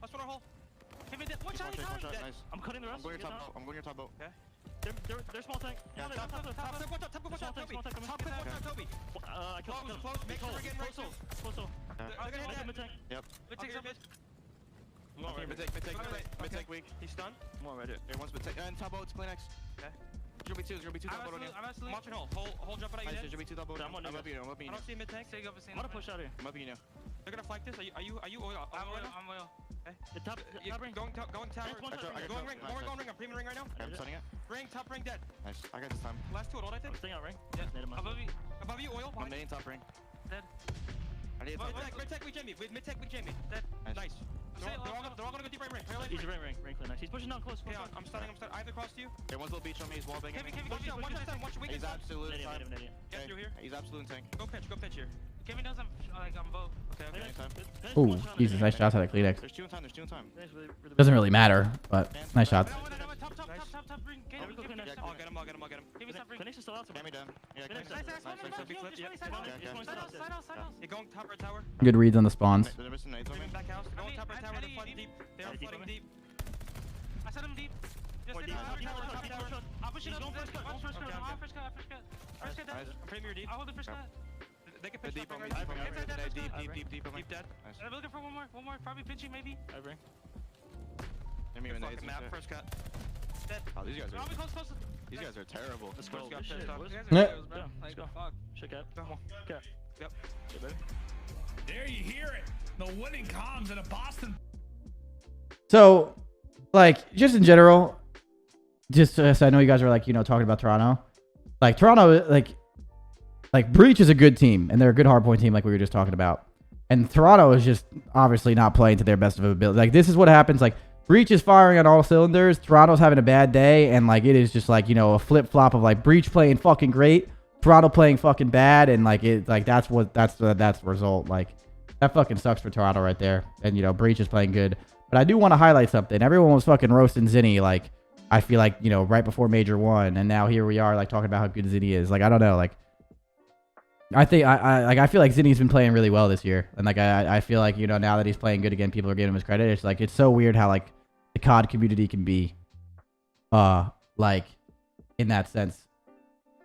Let's put our hole. Kevin dead. One shot. Nice. I'm cutting the rest. I'm going your top boat. Okay. They're small tank. Top, Toby. I killed. Make sure we're getting right. Close. They're gonna hit that. Mid tank. Yep. Mid tank. Mid tank weak. He's stunned. I'm all ready. One's mid tank. And top boat. It's CleanX. Okay. There's gonna be two top boat on you. I'm absolutely. Watching hole. Hole jump out. There's gonna be two top boat. I'm up you. I don't see mid tank. I'm gonna push out here. I'm up you. They're gonna flank this. Are you oil? I'm oil. Okay. The top ring. Going tower. Going ring. More going ring. I'm premium ring right now. I'm stunning it. Ring. Top ring dead. Nice. I got this time. Last two at all, I think. Staying out ring. Yeah. Above you, oil. I'm main top ring. Dead. I need mid tech with Jamie. Mid tech with Jamie. Dead. Nice. They're all gonna go deep right ring. He's ring clear. Nice. He's pushing down close. Yeah, I'm stunning. I have to cross to you. There one's little beach on me. He's wall banging. Kevin, one shot. He's absolute time. Yeah, through here. He's absolute tank. Go pitch here. Kevin knows I'm both. Okay. Ooh, Jesus, nice shots out of CleanX. There's two in time. Doesn't really matter, but nice shots. Top ring. I'll get him. Clinics is still out. Get me down. Yeah, You're going top right tower. Good reads on the spawns. They're missing nades on me. Back house. Going top right tower. They're flooding deep. They are flooding deep. I set him deep. Just hit top tower. I'll push it up. First cut. I'm premier deep. I'll hold the first cut. They can pitch deep on me. Deep dead. I'm looking for one more. Probably pitching maybe. I bring. Give me a nades. Map first cut. Dead. Oh, these guys are. Close. These guys are terrible. Let's go. Let's go. Fuck. Shit up. Okay. Yep. There you hear it. The winning comms in a Boston. So, like, just in general, just so I know you guys are like, you know, talking about Toronto. Like, Toronto, like Breach is a good team, and they're a good hardpoint team, like we were just talking about. And Toronto is just obviously not playing to their best of ability. Like, this is what happens. Like, Breach is firing on all cylinders. Toronto's having a bad day, and like it is just like, you know, a flip flop of like Breach playing fucking great, Toronto playing fucking bad, and like it like that's the result. Like that fucking sucks for Toronto right there. And you know, Breach is playing good, but I do want to highlight something. Everyone was fucking roasting Zinni. Like I feel like, you know, right before Major 1, and now here we are like talking about how good Zinni is. Like I don't know, like. I think I feel like Zinni's been playing really well this year, and like I feel like, you know, now that he's playing good again, people are giving him his credit. It's like it's so weird how like the COD community can be, like in that sense,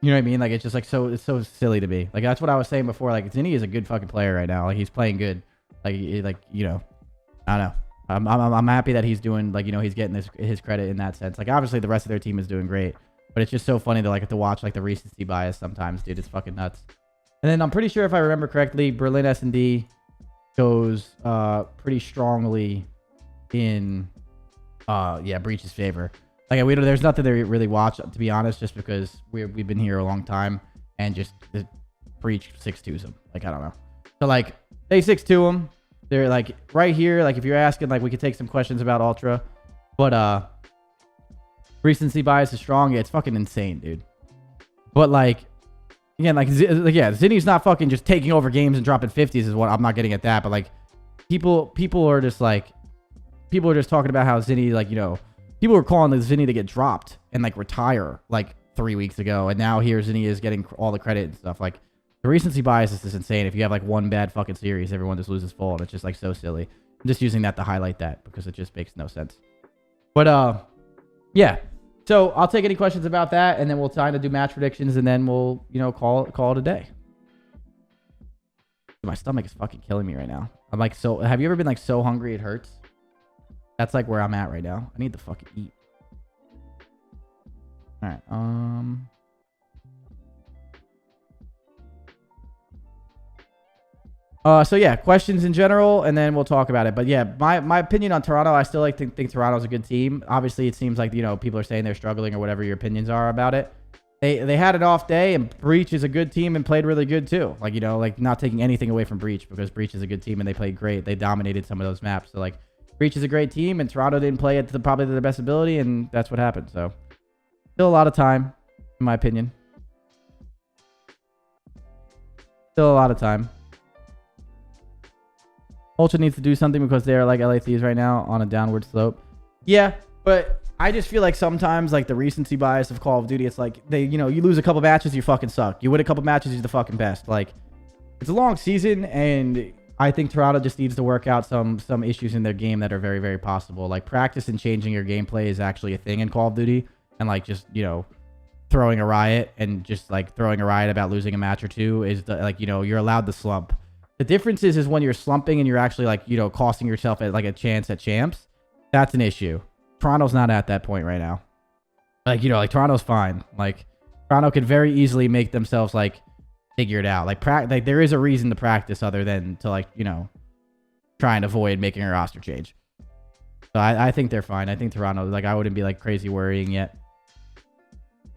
you know what I mean? Like it's just like it's so silly to me. Like that's what I was saying before. Like Zinni is a good fucking player right now. Like he's playing good. Like you know, I don't know. I'm happy that he's doing, like, you know, he's getting his credit in that sense. Like obviously the rest of their team is doing great, but it's just so funny to like to watch like the recency bias sometimes, dude. It's fucking nuts. And then I'm pretty sure if I remember correctly, Berlin SND goes pretty strongly in Breach's favor. Like there's nothing to really watch, to be honest, just because we've been here a long time, and just the Breach 6-2s him. Like I don't know. So like they 6-2 him. They're like right here. Like if you're asking, like we could take some questions about Ultra. But recency bias is strong. Yeah, it's fucking insane, dude. But like, again, like yeah, Zinni's not fucking just taking over games and dropping 50s is what I'm not getting at that. But like, people are just like, people are just talking about how Zinni, like, you know, people were calling the Zinni to get dropped and like retire like 3 weeks ago, and now here Zinni is getting all the credit and stuff. Like, the recency bias is just insane. If you have like one bad fucking series, everyone just loses full, and it's just like so silly. I'm just using that to highlight that because it just makes no sense. But yeah. So I'll take any questions about that, and then we'll try to do match predictions, and then we'll, you know, call it a day. My stomach is fucking killing me right now. I'm like, so have you ever been like so hungry it hurts? That's like where I'm at right now. I need to fucking eat. All right. So yeah, questions in general, and then we'll talk about it. But yeah, my opinion on Toronto, I still like to think Toronto's a good team. Obviously, it seems like, you know, people are saying they're struggling or whatever your opinions are about it. They had an off day, and Breach is a good team and played really good too. Like, you know, like not taking anything away from Breach, because Breach is a good team and they played great. They dominated some of those maps. So like, Breach is a great team, and Toronto didn't play it to probably their best ability, and that's what happened. So still a lot of time, in my opinion. Still a lot of time. Ultra needs to do something because they are like LA Thieves right now on a downward slope. Yeah, but I just feel like sometimes, like, the recency bias of Call of Duty, it's like they, you know, you lose a couple matches, you fucking suck. You win a couple matches, you're the fucking best. Like, it's a long season, and I think Toronto just needs to work out some issues in their game that are very, very possible. Like, practice and changing your gameplay is actually a thing in Call of Duty, and like, just, you know, throwing a riot and just like throwing a riot about losing a match or two is like, you know, you're allowed to slump. The difference is when you're slumping and you're actually like, you know, costing yourself at like a chance at champs, that's an issue. Toronto's not at that point right now. Like, you know, like Toronto's fine. Like, Toronto could very easily make themselves like figure it out. Like, there is a reason to practice other than to, like, you know, try and avoid making a roster change. So I think they're fine. I think Toronto, like, I wouldn't be like crazy worrying yet.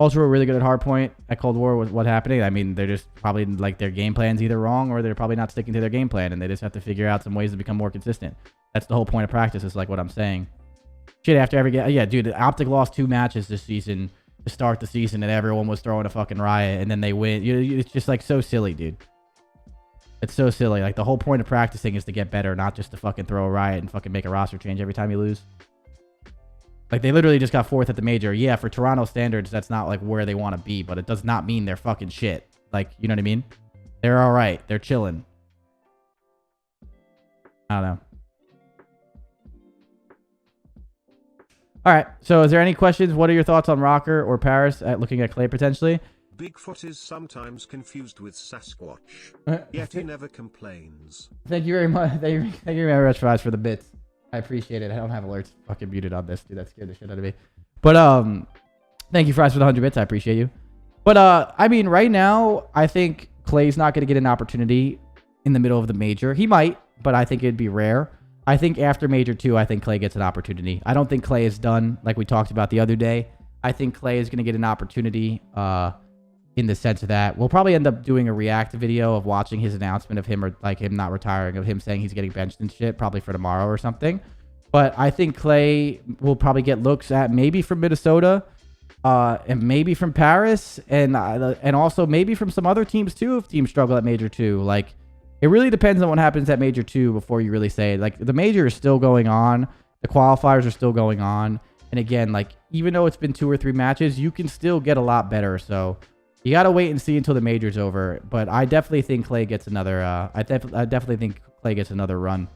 Ultra were really good at Hardpoint at Cold War. What happening? I mean, they're just probably like their game plan's either wrong or they're probably not sticking to their game plan, and they just have to figure out some ways to become more consistent. That's the whole point of practice, is like what I'm saying. Shit, after every game, yeah, dude, OpTic lost 2 matches this season to start the season, and everyone was throwing a fucking riot, and then they win. It's just like so silly, dude. It's so silly. Like, the whole point of practicing is to get better, not just to fucking throw a riot and fucking make a roster change every time you lose. Like, they literally just got 4th at the major. Yeah, for Toronto standards, that's not like where they want to be, but it does not mean they're fucking shit. Like, you know what I mean? They're all right. They're chilling. I don't know. All right. So is there any questions? What are your thoughts on Rocker or Paris at looking at Clay potentially? Bigfoot is sometimes confused with Sasquatch, yet he never complains. Thank you very much. Thank you very much, Fries, for the bits. I appreciate it. I don't have alerts fucking muted on this, dude. That scared the shit out of me. But thank you, Fries, for the 100 bits. I appreciate you. But I mean, right now, I think Clay's not going to get an opportunity in the middle of the major. He might, but I think it'd be rare. I think after Major 2, I think Clay gets an opportunity. I don't think Clay is done, like we talked about the other day. I think Clay is going to get an opportunity in the sense of that we'll probably end up doing a react video of watching his announcement of him, or like him not retiring, of him saying he's getting benched and shit, probably for tomorrow or something. But I think Clay will probably get looks at maybe from Minnesota, and maybe from Paris, and also maybe from some other teams too, if teams struggle at Major 2. Like, it really depends on what happens at Major 2 before you really say it. Like, the Major is still going on. The qualifiers are still going on. And again, like, even though it's been 2 or 3 matches, you can still get a lot better. So you got to wait and see until the Major's over. But I definitely think Clay gets another, I definitely think Clay gets another run.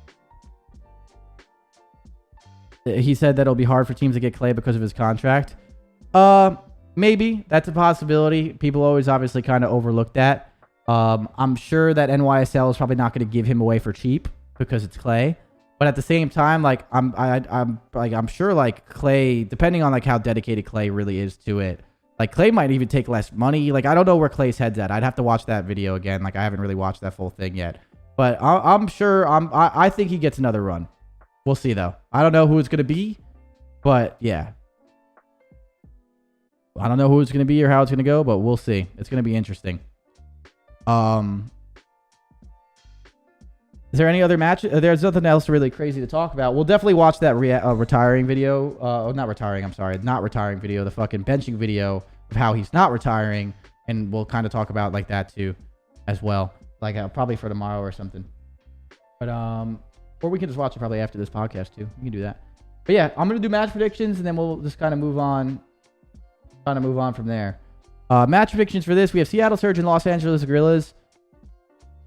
He said that it'll be hard for teams to get Clay because of his contract. Maybe. That's a possibility. People always obviously kind of overlook that. I'm sure that NYSL is probably not going to give him away for cheap because it's Clay. But at the same time, like, I'm sure, like, Clay, depending on like how dedicated Clay really is to it, like, Clay might even take less money. Like, I don't know where Clay's head's at. I'd have to watch that video again. Like, I haven't really watched that full thing yet. But I'm sure, I think he gets another run. We'll see though. I don't know who it's going to be, but yeah. I don't know who it's going to be or how it's going to go, but we'll see. It's going to be interesting. Is there any other match? There's nothing else really crazy to talk about. We'll definitely watch that retiring video. Not retiring. I'm sorry, not retiring video. The fucking benching video of how he's not retiring, and we'll kind of talk about like that too, as well. Like probably for tomorrow or something. But or we can just watch it probably after this podcast too. We can do that. But yeah, I'm gonna do match predictions, and then we'll just kind of move on. From there. Match predictions for this: we have Seattle Surge and Los Angeles Gorillas.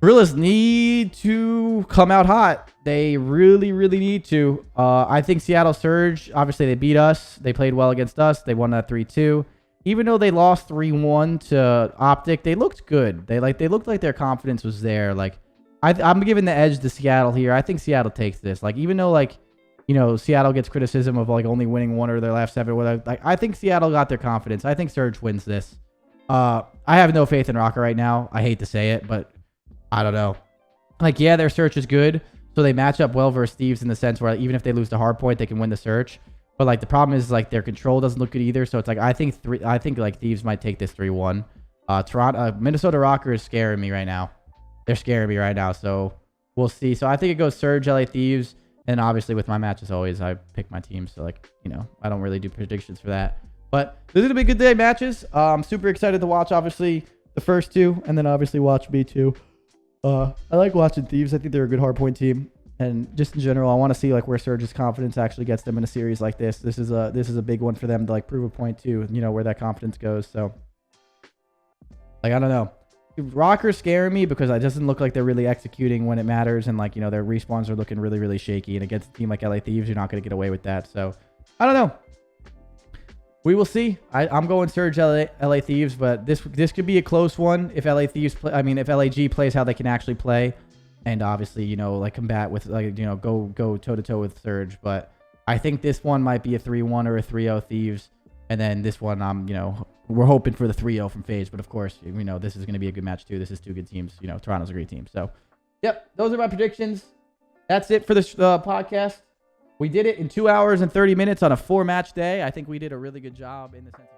Gorillas need to come out hot. They really, really need to. I think Seattle Surge, obviously they beat us. They played well against us. They won that 3-2. Even though they lost 3-1 to OpTic, they looked good. They looked like their confidence was there. Like I'm giving the edge to Seattle here. I think Seattle takes this. Like even though like, you know, Seattle gets criticism of like only winning one of their last 7 or whatever. Like I think Seattle got their confidence. I think Surge wins this. I have no faith in Rocker right now. I hate to say it, but I don't know. Like, yeah, their search is good. So they match up well versus Thieves in the sense where even if they lose the Hardpoint, they can win the search. But like the problem is like their control doesn't look good either. So it's like I think like Thieves might take this 3-1. Minnesota Rocker is scaring me right now. They're scaring me right now. So we'll see. So I think it goes Surge, LA Thieves. And obviously with my match as always, I pick my team. So like, you know, I don't really do predictions for that. But this is going to be good day matches. I'm super excited to watch, obviously, the first 2. And then obviously watch B2. I like watching Thieves. I think they're a good hardpoint team. And just in general, I want to see like where Surge's confidence actually gets them in a series like this. This is a big one for them to like prove a point too. You know, where that confidence goes. So, like, I don't know. Rocker's scaring me because it doesn't look like they're really executing when it matters. And like, you know, their respawns are looking really, really shaky. And against a team like LA Thieves, you're not going to get away with that. So, I don't know. We will see. I'm going Surge LA Thieves, but this could be a close one if LA Thieves if LAG plays how they can actually play, and obviously, you know, like combat with like, you know, go toe to toe with Surge. But I think this one might be a 3-1 or a 3-0 Thieves, and then this one you know, we're hoping for the 3-0 from FaZe, but of course, you know, this is going to be a good match too. This is 2 good teams. You know, Toronto's a great team. So, yep, those are my predictions. That's it for this podcast. We did it in 2 hours and 30 minutes on a 4-match day. I think we did a really good job in the sense of